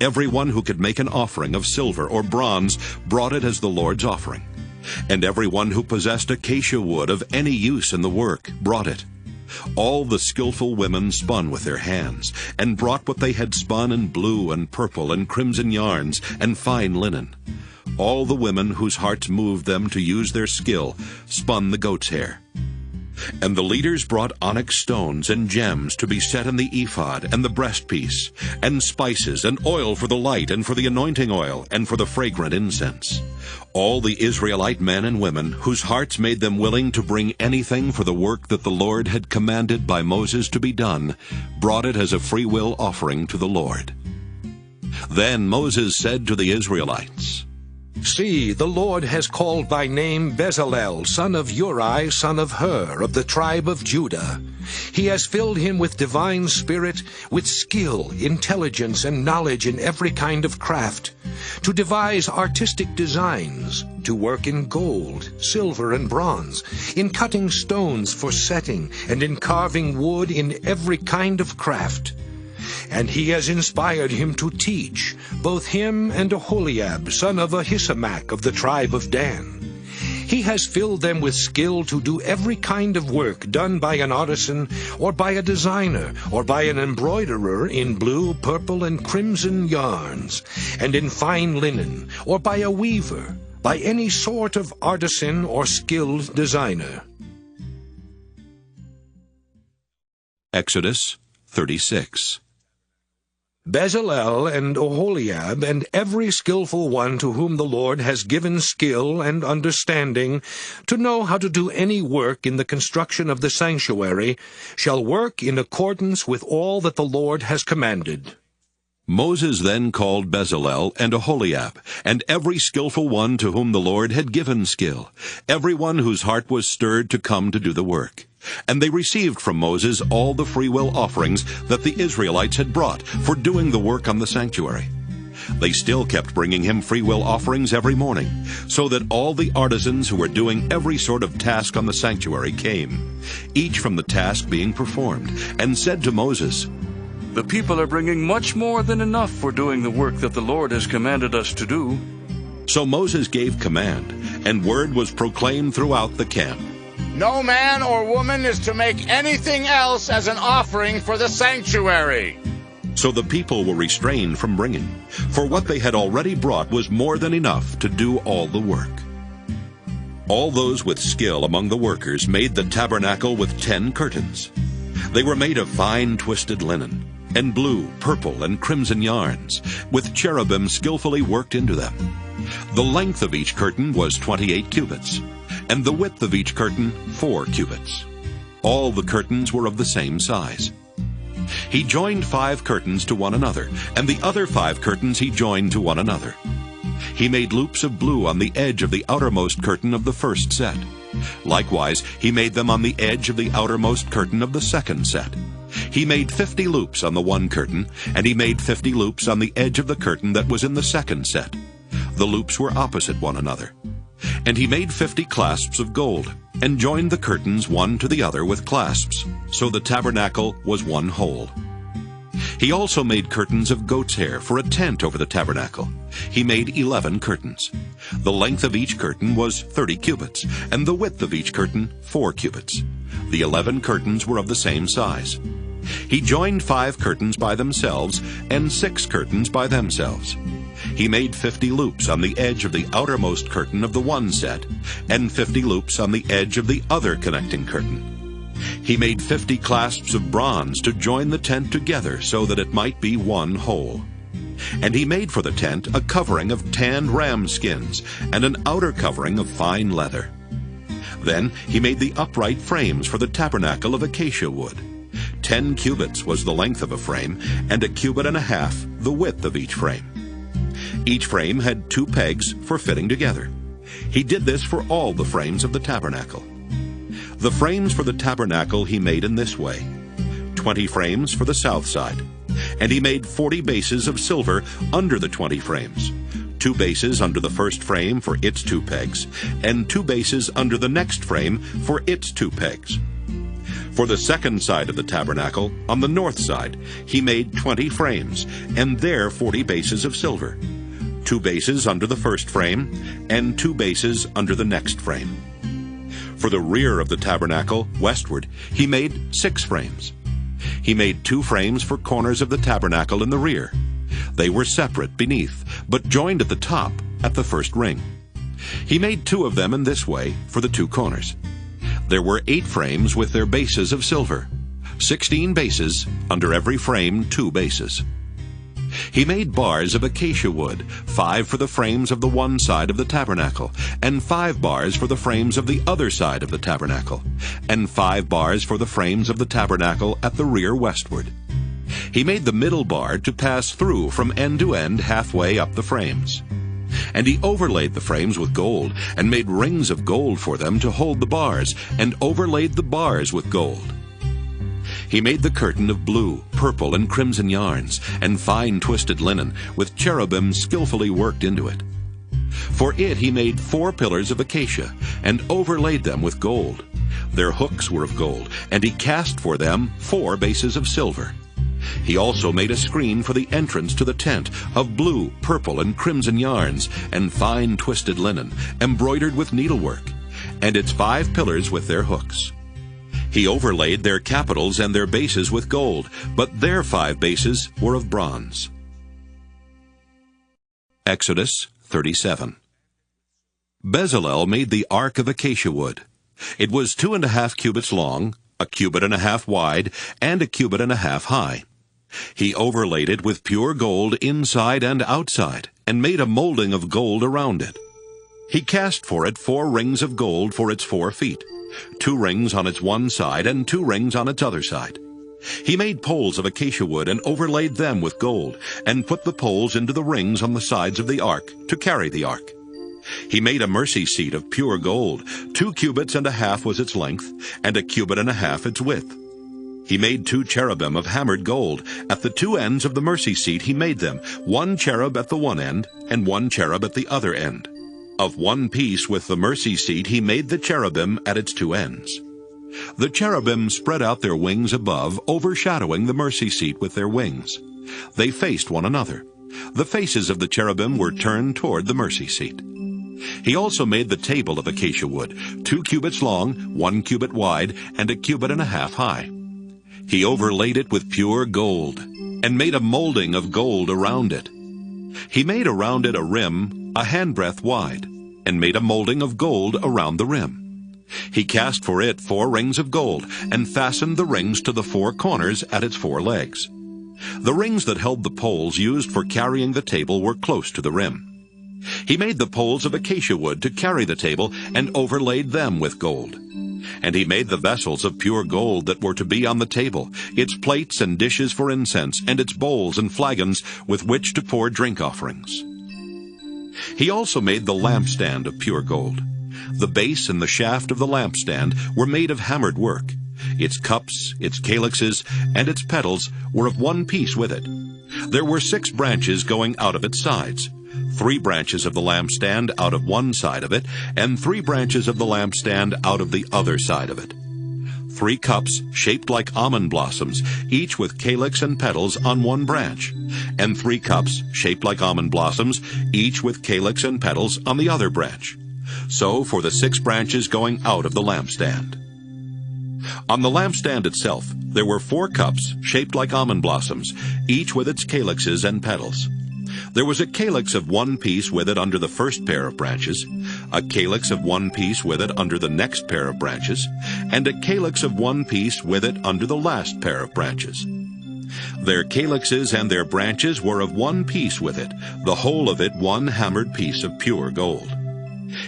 Everyone who could make an offering of silver or bronze brought it as the Lord's offering. And everyone who possessed acacia wood of any use in the work brought it. All the skillful women spun with their hands, and brought what they had spun in blue and purple and crimson yarns and fine linen. All the women whose hearts moved them to use their skill spun the goat's hair. And the leaders brought onyx stones and gems to be set in the ephod and the breastpiece, and spices and oil for the light and for the anointing oil and for the fragrant incense. All the Israelite men and women whose hearts made them willing to bring anything for the work that the Lord had commanded by Moses to be done, brought it as a freewill offering to the Lord. Then Moses said to the Israelites, See, the Lord has called by name Bezalel, son of Uri, son of Hur, of the tribe of Judah. He has filled him with divine spirit, with skill, intelligence, and knowledge in every kind of craft, to devise artistic designs, to work in gold, silver, and bronze, in cutting stones for setting, and in carving wood in every kind of craft. And he has inspired him to teach, both him and Aholiab, son of Ahisamach of the tribe of Dan. He has filled them with skill to do every kind of work done by an artisan, or by a designer, or by an embroiderer in blue, purple, and crimson yarns, and in fine linen, or by a weaver, by any sort of artisan or skilled designer. Exodus 36. Bezalel and Aholiab and every skillful one to whom the Lord has given skill and understanding to know how to do any work in the construction of the sanctuary shall work in accordance with all that the Lord has commanded. Moses then called Bezalel and Aholiab, and every skillful one to whom the Lord had given skill, every one whose heart was stirred to come to do the work. And they received from Moses all the freewill offerings that the Israelites had brought for doing the work on the sanctuary. They still kept bringing him freewill offerings every morning, so that all the artisans who were doing every sort of task on the sanctuary came, each from the task being performed, and said to Moses, "The people are bringing much more than enough for doing the work that the Lord has commanded us to do." So Moses gave command, and word was proclaimed throughout the camp. No man or woman is to make anything else as an offering for the sanctuary. So the people were restrained from bringing, for what they had already brought was more than enough to do all the work. All those with skill among the workers made the tabernacle with 10 curtains. They were made of fine twisted linen, and blue, purple, and crimson yarns, with cherubim skillfully worked into them. The length of each curtain was 28 cubits, and the width of each curtain 4 cubits. All the curtains were of the same size. He joined 5 curtains to one another, and the other 5 curtains he joined to one another. He made loops of blue on the edge of the outermost curtain of the first set. Likewise, he made them on the edge of the outermost curtain of the second set. He made 50 loops on the one curtain, and he made 50 loops on the edge of the curtain that was in the second set. The loops were opposite one another. And he made 50 clasps of gold, and joined the curtains one to the other with clasps, so the tabernacle was one whole. He also made curtains of goat's hair for a tent over the tabernacle. He made 11 curtains. The length of each curtain was 30 cubits, and the width of each curtain 4 cubits. The 11 curtains were of the same size. He joined 5 curtains by themselves, and 6 curtains by themselves. He made 50 loops on the edge of the outermost curtain of the one set, and 50 loops on the edge of the other connecting curtain. He made 50 clasps of bronze to join the tent together so that it might be one whole. And he made for the tent a covering of tanned ram skins, and an outer covering of fine leather. Then he made the upright frames for the tabernacle of acacia wood. 10 cubits was the length of a frame, and 1.5 cubits the width of each frame. Each frame had 2 pegs for fitting together. He did this for all the frames of the tabernacle. The frames for the tabernacle he made in this way: 20 frames for the south side. And he made 40 bases of silver under the 20 frames, 2 bases under the first frame for its 2 pegs, and 2 bases under the next frame for its 2 pegs. For the second side of the tabernacle, on the north side, he made 20 frames, and there 40 bases of silver, 2 bases under the first frame, and 2 bases under the next frame. For the rear of the tabernacle, westward, he made 6 frames. He made 2 frames for corners of the tabernacle in the rear. They were separate beneath, but joined at the top at the first ring. He made 2 of them in this way for the 2 corners. There were 8 frames with their bases of silver, 16 bases, under every frame 2 bases. He made bars of acacia wood, 5 for the frames of the one side of the tabernacle, and 5 bars for the frames of the other side of the tabernacle, and 5 bars for the frames of the tabernacle at the rear westward. He made the middle bar to pass through from end to end halfway up the frames. And he overlaid the frames with gold, and made rings of gold for them to hold the bars, and overlaid the bars with gold. He made the curtain of blue, purple, and crimson yarns, and fine twisted linen, with cherubim skillfully worked into it. For it he made 4 pillars of acacia, and overlaid them with gold. Their hooks were of gold, and he cast for them 4 bases of silver. He also made a screen for the entrance to the tent, of blue, purple, and crimson yarns, and fine twisted linen, embroidered with needlework, and its 5 pillars with their hooks. He overlaid their capitals and their bases with gold, but their 5 bases were of bronze. Exodus 37. Bezalel made the ark of acacia wood. It was 2.5 cubits long, 1.5 cubits wide, and 1.5 cubits high. He overlaid it with pure gold inside and outside, and made a molding of gold around it. He cast for it 4 rings of gold for its 4 feet, 2 rings on its one side and 2 rings on its other side. He made poles of acacia wood and overlaid them with gold, and put the poles into the rings on the sides of the ark to carry the ark. He made a mercy seat of pure gold. 2.5 cubits was its length, and 1.5 cubits its width. He made 2 cherubim of hammered gold. At the 2 ends of the mercy seat he made them, 1 cherub at the one end, and 1 cherub at the other end. Of one piece with the mercy seat he made the cherubim at its 2 ends. The cherubim spread out their wings above, overshadowing the mercy seat with their wings. They faced one another. The faces of the cherubim were turned toward the mercy seat. He also made the table of acacia wood, 2 cubits long, 1 cubit wide, and 1.5 cubits high. He overlaid it with pure gold, and made a molding of gold around it. He made around it a rim 1 handbreadth wide, and made a molding of gold around the rim. He cast for it 4 rings of gold, and fastened the rings to the 4 corners at its 4 legs. The rings that held the poles used for carrying the table were close to the rim. He made the poles of acacia wood to carry the table, and overlaid them with gold. And he made the vessels of pure gold that were to be on the table, its plates and dishes for incense, and its bowls and flagons with which to pour drink offerings. He also made the lampstand of pure gold. The base and the shaft of the lampstand were made of hammered work. Its cups, its calyxes, and its petals were of one piece with it. There were 6 branches going out of its sides, 3 branches of the lampstand out of one side of it, and 3 branches of the lampstand out of the other side of it. 3 cups shaped like almond blossoms, each with calyx and petals on one branch, and 3 cups shaped like almond blossoms, each with calyx and petals on the other branch. So for the 6 branches going out of the lampstand. On the lampstand itself there were 4 cups shaped like almond blossoms, each with its calyxes and petals. There was a calyx of one piece with it under the first pair of branches, a calyx of one piece with it under the next pair of branches, and a calyx of one piece with it under the last pair of branches. Their calyxes and their branches were of one piece with it, the whole of it one hammered piece of pure gold.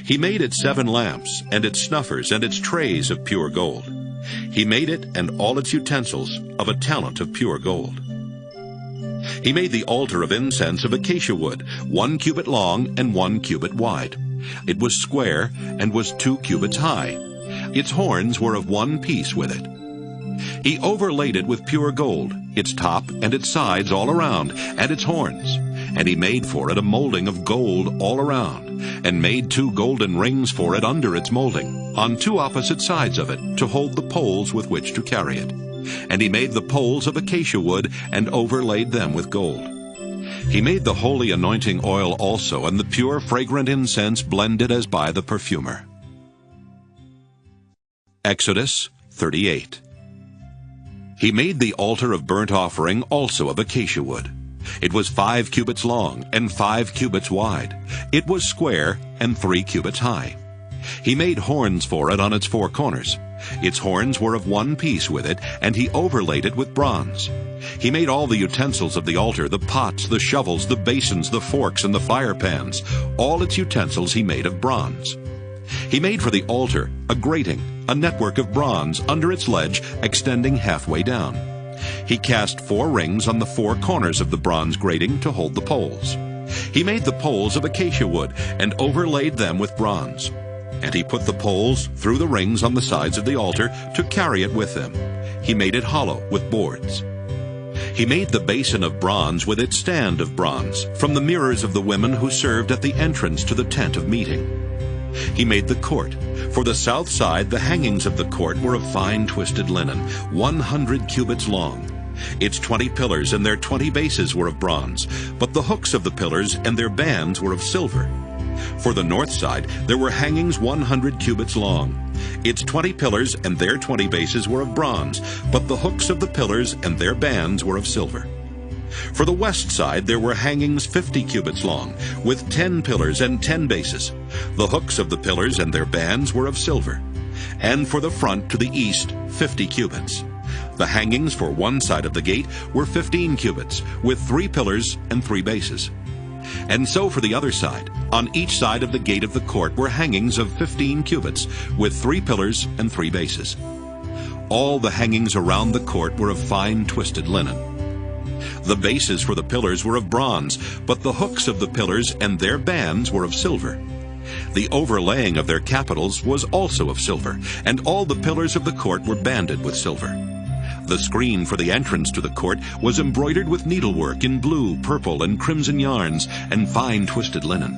He made it 7 lamps, and its snuffers, and its trays of pure gold. He made it and all its utensils of a talent of pure gold. He made the altar of incense of acacia wood, 1 cubit long and 1 cubit wide. It was square and was 2 cubits high. Its horns were of one piece with it. He overlaid it with pure gold, its top and its sides all around, and its horns. And he made for it a molding of gold all around, and made 2 golden rings for it under its molding, on 2 opposite sides of it, to hold the poles with which to carry it. And he made the poles of acacia wood, and overlaid them with gold. He made the holy anointing oil also, and the pure fragrant incense blended as by the perfumer. Exodus 38. He made the altar of burnt offering also of acacia wood. It was 5 cubits long and 5 cubits wide. It was square and 3 cubits high. He made horns for it on its 4 corners. Its horns were of one piece with it, and he overlaid it with bronze. He made all the utensils of the altar, the pots, the shovels, the basins, the forks, and the fire pans. All its utensils he made of bronze. He made for the altar a grating, a network of bronze under its ledge extending halfway down. He cast 4 rings on the 4 corners of the bronze grating to hold the poles. He made the poles of acacia wood and overlaid them with bronze. And he put the poles through the rings on the sides of the altar to carry it with them. He made it hollow with boards. He made the basin of bronze with its stand of bronze from the mirrors of the women who served at the entrance to the tent of meeting. He made the court. For the south side, the hangings of the court were of fine twisted linen, 100 cubits long. Its 20 pillars and their 20 bases were of bronze, but the hooks of the pillars and their bands were of silver. For the north side, there were hangings 100 cubits long. Its 20 pillars and their 20 bases were of bronze, but the hooks of the pillars and their bands were of silver. For the west side there were hangings 50 cubits long, with 10 pillars and 10 bases. The hooks of the pillars and their bands were of silver. And for the front to the east, 50 cubits. The hangings for one side of the gate were 15 cubits, with 3 pillars and 3 bases. And so for the other side, on each side of the gate of the court were hangings of 15 cubits, with 3 pillars and 3 bases. All the hangings around the court were of fine twisted linen. The bases for the pillars were of bronze, but the hooks of the pillars and their bands were of silver. The overlaying of their capitals was also of silver, and all the pillars of the court were banded with silver. The screen for the entrance to the court was embroidered with needlework in blue, purple, and crimson yarns, and fine twisted linen.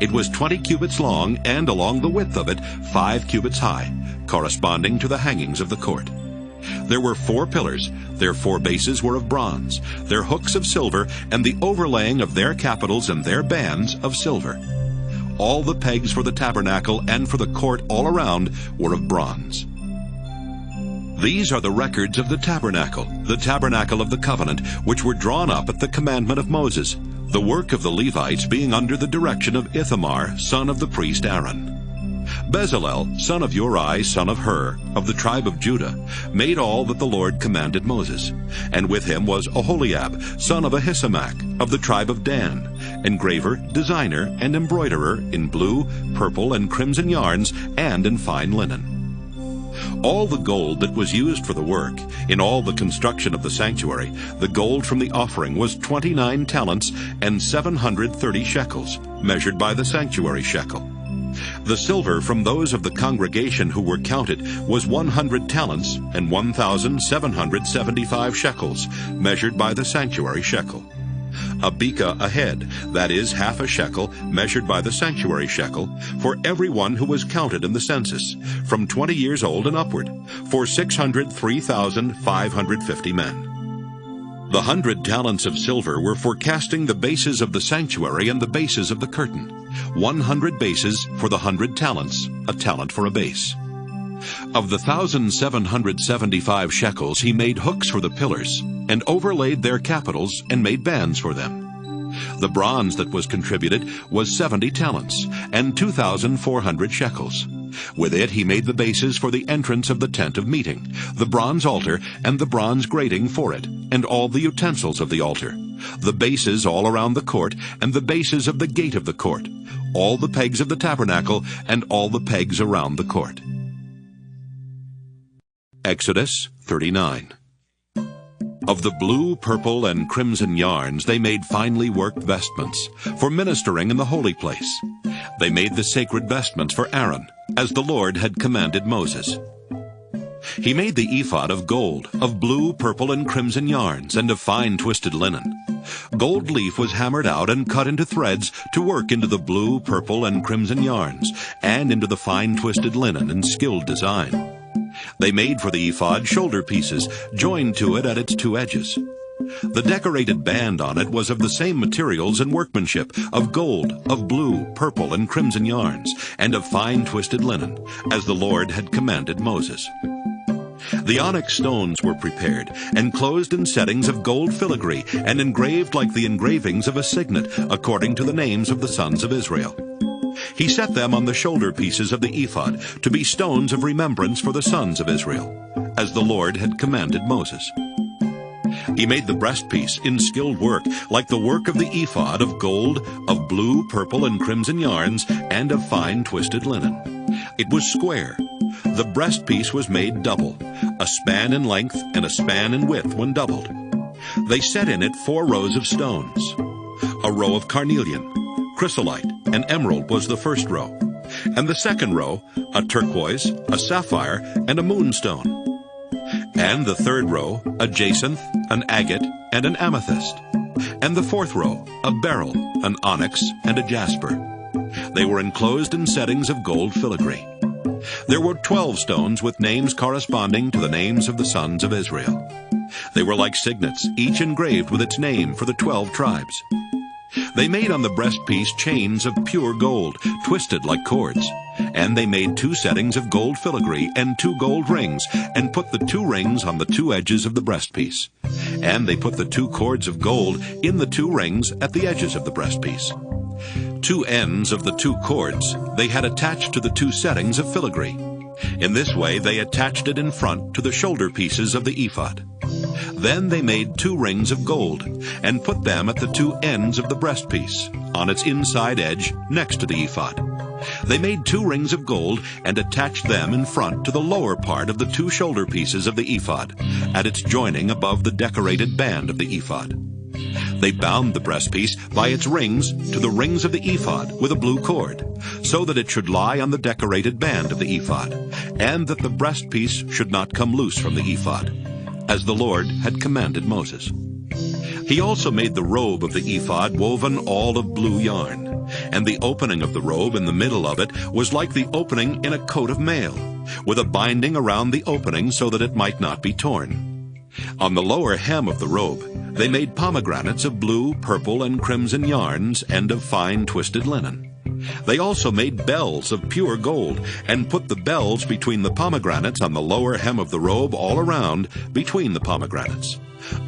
It was 20 cubits long, and along the width of it 5 cubits high, corresponding to the hangings of the court. There were 4 pillars, their 4 bases were of bronze, their hooks of silver, and the overlaying of their capitals and their bands of silver. All the pegs for the tabernacle and for the court all around were of bronze. These are the records of the tabernacle of the covenant, which were drawn up at the commandment of Moses, the work of the Levites being under the direction of Ithamar, son of the priest Aaron. Bezalel, son of Uri, son of Hur, of the tribe of Judah, made all that the Lord commanded Moses. And with him was Oholiab, son of Ahisamach, of the tribe of Dan, engraver, designer, and embroiderer in blue, purple, and crimson yarns, and in fine linen. All the gold that was used for the work, in all the construction of the sanctuary, the gold from the offering was 29 talents and 730 shekels, measured by the sanctuary shekel. The silver from those of the congregation who were counted was 100 talents and 1,775 shekels, measured by the sanctuary shekel. A beka a head, that is, half a shekel, measured by the sanctuary shekel, for every one who was counted in the census, from 20 years old and upward, for 603,550 men. The 100 talents of silver were for casting the bases of the sanctuary and the bases of the curtain, 100 bases for the 100 talents, a talent for a base. Of the 1,775 shekels he made hooks for the pillars, and overlaid their capitals, and made bands for them. The bronze that was contributed was 70 talents, and 2,400 shekels. With it he made the bases for the entrance of the tent of meeting, the bronze altar, and the bronze grating for it, and all the utensils of the altar, the bases all around the court, and the bases of the gate of the court, all the pegs of the tabernacle, and all the pegs around the court. Exodus 39. Of the blue, purple, and crimson yarns they made finely worked vestments, for ministering in the holy place. They made the sacred vestments for Aaron, as the Lord had commanded Moses. He made the ephod of gold, of blue, purple, and crimson yarns, and of fine twisted linen. Gold leaf was hammered out and cut into threads to work into the blue, purple, and crimson yarns, and into the fine twisted linen in skilled design. They made for the ephod shoulder pieces, joined to it at its 2 edges. The decorated band on it was of the same materials and workmanship, of gold, of blue, purple, and crimson yarns, and of fine twisted linen, as the Lord had commanded Moses. The onyx stones were prepared, and closed in settings of gold filigree, and engraved like the engravings of a signet, according to the names of the sons of Israel. He set them on the shoulder pieces of the ephod to be stones of remembrance for the sons of Israel, as the Lord had commanded Moses. He made the breastpiece in skilled work, like the work of the ephod, of gold, of blue, purple, and crimson yarns, and of fine twisted linen. It was square. The breastpiece was made double, a span in length and a span in width when doubled. They set in it 4 rows of stones. A a row of carnelian, chrysolite, and emerald was the first row, and the second row, a turquoise, a sapphire, and a moonstone. And the third row, a jacinth, an agate, and an amethyst. And the fourth row, a beryl, an onyx, and a jasper. They were enclosed in settings of gold filigree. There were 12 stones with names corresponding to the names of the sons of Israel. They were like signets, each engraved with its name for the 12 tribes. They made on the breastpiece chains of pure gold, twisted like cords. And they made 2 settings of gold filigree and 2 gold rings, and put the 2 rings on the 2 edges of the breastpiece. And they put the 2 cords of gold in the 2 rings at the edges of the breastpiece. 2 ends of the 2 cords they had attached to the 2 settings of filigree. In this way they attached it in front to the shoulder pieces of the ephod. Then they made 2 rings of gold, and put them at the 2 ends of the breastpiece, on its inside edge next to the ephod. They made 2 rings of gold, and attached them in front to the lower part of the 2 shoulder pieces of the ephod, at its joining above the decorated band of the ephod. They bound the breastpiece by its rings to the rings of the ephod with a blue cord, so that it should lie on the decorated band of the ephod, and that the breastpiece should not come loose from the ephod, as the Lord had commanded Moses. He also made the robe of the ephod woven all of blue yarn, and the opening of the robe in the middle of it was like the opening in a coat of mail, with a binding around the opening so that it might not be torn. On the lower hem of the robe they made pomegranates of blue, purple, and crimson yarns, and of fine twisted linen. They also made bells of pure gold, and put the bells between the pomegranates on the lower hem of the robe all around between the pomegranates.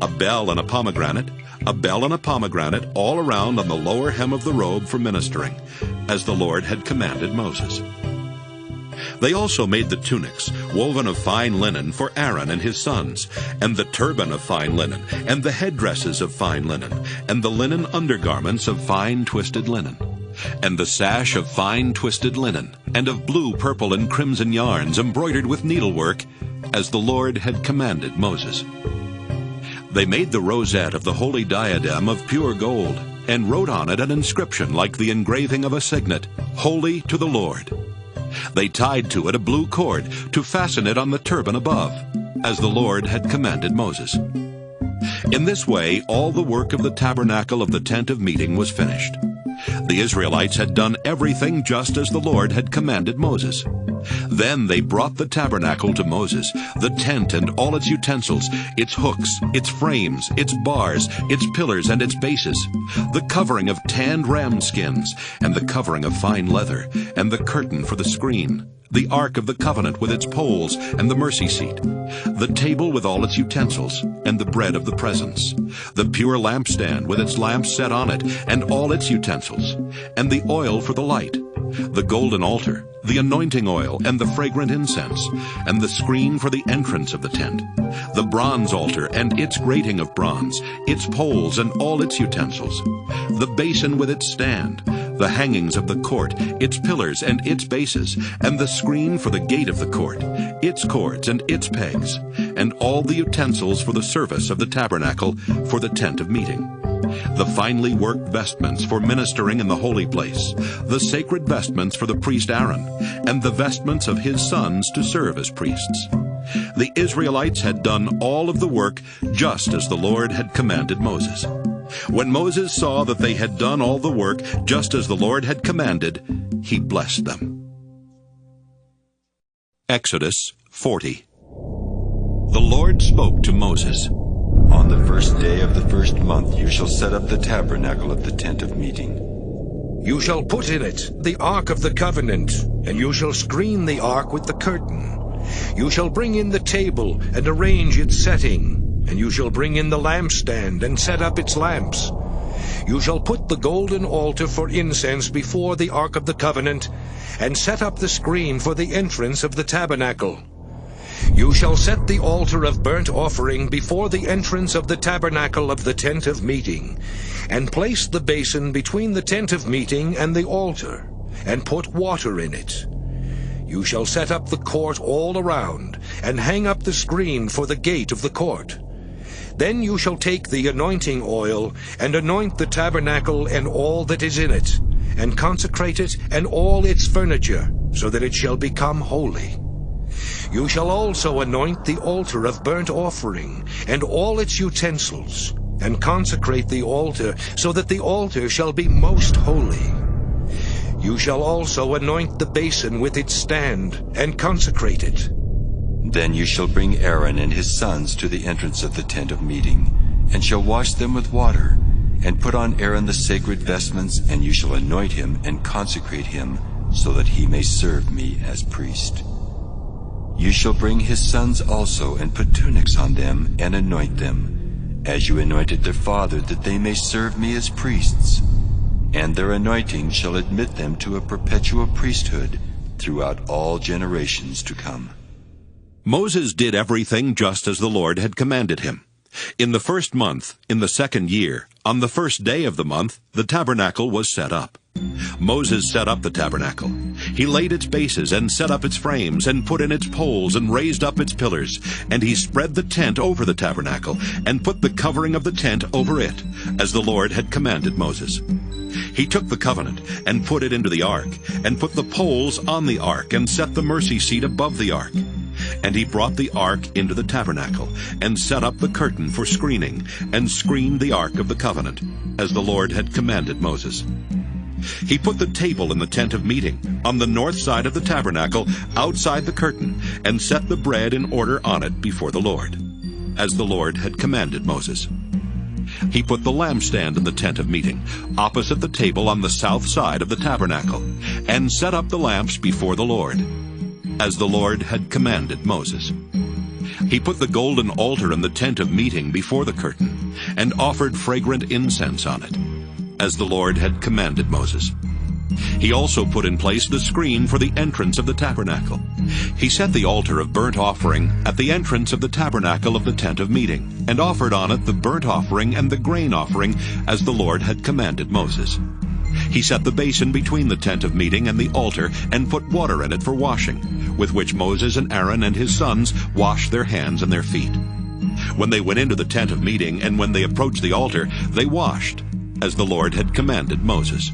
A bell and a pomegranate, a bell and a pomegranate all around on the lower hem of the robe for ministering, as the Lord had commanded Moses. They also made the tunics, woven of fine linen, for Aaron and his sons, and the turban of fine linen, and the headdresses of fine linen, and the linen undergarments of fine twisted linen, and the sash of fine twisted linen, and of blue, purple, and crimson yarns embroidered with needlework, as the Lord had commanded Moses. They made the rosette of the holy diadem of pure gold, and wrote on it an inscription like the engraving of a signet, "Holy to the Lord." They tied to it a blue cord to fasten it on the turban above, as the Lord had commanded Moses. In this way all the work of the tabernacle of the tent of meeting was finished. The Israelites had done everything just as the Lord had commanded Moses. Then they brought the tabernacle to Moses, the tent and all its utensils, its hooks, its frames, its bars, its pillars and its bases, the covering of tanned ram skins, and the covering of fine leather, and the curtain for the screen, the ark of the covenant with its poles, and the mercy seat, the table with all its utensils, and the bread of the presence, the pure lampstand with its lamps set on it, and all its utensils, and the oil for the light, the golden altar, the anointing oil, and the fragrant incense, and the screen for the entrance of the tent, the bronze altar and its grating of bronze, its poles and all its utensils, the basin with its stand, the hangings of the court, its pillars and its bases, and the screen for the gate of the court, its cords and its pegs, and all the utensils for the service of the tabernacle for the tent of meeting, the finely worked vestments for ministering in the holy place, the sacred vestments for the priest Aaron, and the vestments of his sons to serve as priests. The Israelites had done all of the work just as the Lord had commanded Moses. When Moses saw that they had done all the work just as the Lord had commanded, he blessed them. Exodus 40. The Lord spoke to Moses. On the first day of the first month you shall set up the tabernacle of the tent of meeting. You shall put in it the ark of the covenant, and you shall screen the ark with the curtain. You shall bring in the table and arrange its setting, and you shall bring in the lampstand and set up its lamps. You shall put the golden altar for incense before the ark of the covenant, and set up the screen for the entrance of the tabernacle. You shall set the altar of burnt offering before the entrance of the tabernacle of the tent of meeting, and place the basin between the tent of meeting and the altar, and put water in it. You shall set up the court all around, and hang up the screen for the gate of the court. Then you shall take the anointing oil, and anoint the tabernacle and all that is in it, and consecrate it and all its furniture, so that it shall become holy. You shall also anoint the altar of burnt offering, and all its utensils, and consecrate the altar, so that the altar shall be most holy. You shall also anoint the basin with its stand, and consecrate it. Then you shall bring Aaron and his sons to the entrance of the tent of meeting, and shall wash them with water, and put on Aaron the sacred vestments, and you shall anoint him and consecrate him, so that he may serve me as priest. You shall bring his sons also, and put tunics on them, and anoint them, as you anointed their father, that they may serve me as priests. And their anointing shall admit them to a perpetual priesthood throughout all generations to come. Moses did everything just as the Lord had commanded him. In the first month, in the second year, on the first day of the month, the tabernacle was set up. Moses set up the tabernacle. He laid its bases and set up its frames and put in its poles and raised up its pillars. And he spread the tent over the tabernacle and put the covering of the tent over it, as the Lord had commanded Moses. He took the covenant and put it into the ark, and put the poles on the ark and set the mercy seat above the ark. And he brought the ark into the tabernacle, and set up the curtain for screening, and screened the ark of the covenant, as the Lord had commanded Moses. He put the table in the tent of meeting, on the north side of the tabernacle, outside the curtain, and set the bread in order on it before the Lord, as the Lord had commanded Moses. He put the lampstand in the tent of meeting, opposite the table on the south side of the tabernacle, and set up the lamps before the Lord, as the Lord had commanded Moses. He put the golden altar in the tent of meeting before the curtain, and offered fragrant incense on it, as the Lord had commanded Moses. He also put in place the screen for the entrance of the tabernacle. He set the altar of burnt offering at the entrance of the tabernacle of the tent of meeting, and offered on it the burnt offering and the grain offering, as the Lord had commanded Moses. He set the basin between the tent of meeting and the altar, and put water in it for washing, with which Moses and Aaron and his sons washed their hands and their feet. When they went into the tent of meeting, and when they approached the altar, they washed, as the Lord had commanded Moses.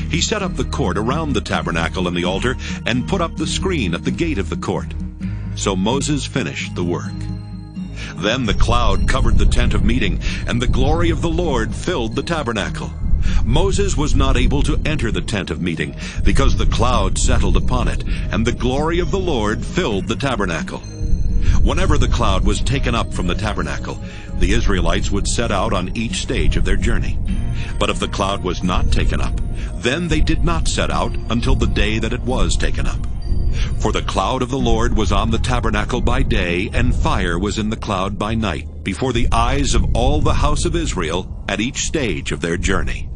He set up the court around the tabernacle and the altar, and put up the screen at the gate of the court. So Moses finished the work. Then the cloud covered the tent of meeting, and the glory of the Lord filled the tabernacle. Moses was not able to enter the tent of meeting, because the cloud settled upon it, and the glory of the Lord filled the tabernacle. Whenever the cloud was taken up from the tabernacle, the Israelites would set out on each stage of their journey. But if the cloud was not taken up, then they did not set out until the day that it was taken up. For the cloud of the Lord was on the tabernacle by day, and fire was in the cloud by night, before the eyes of all the house of Israel at each stage of their journey.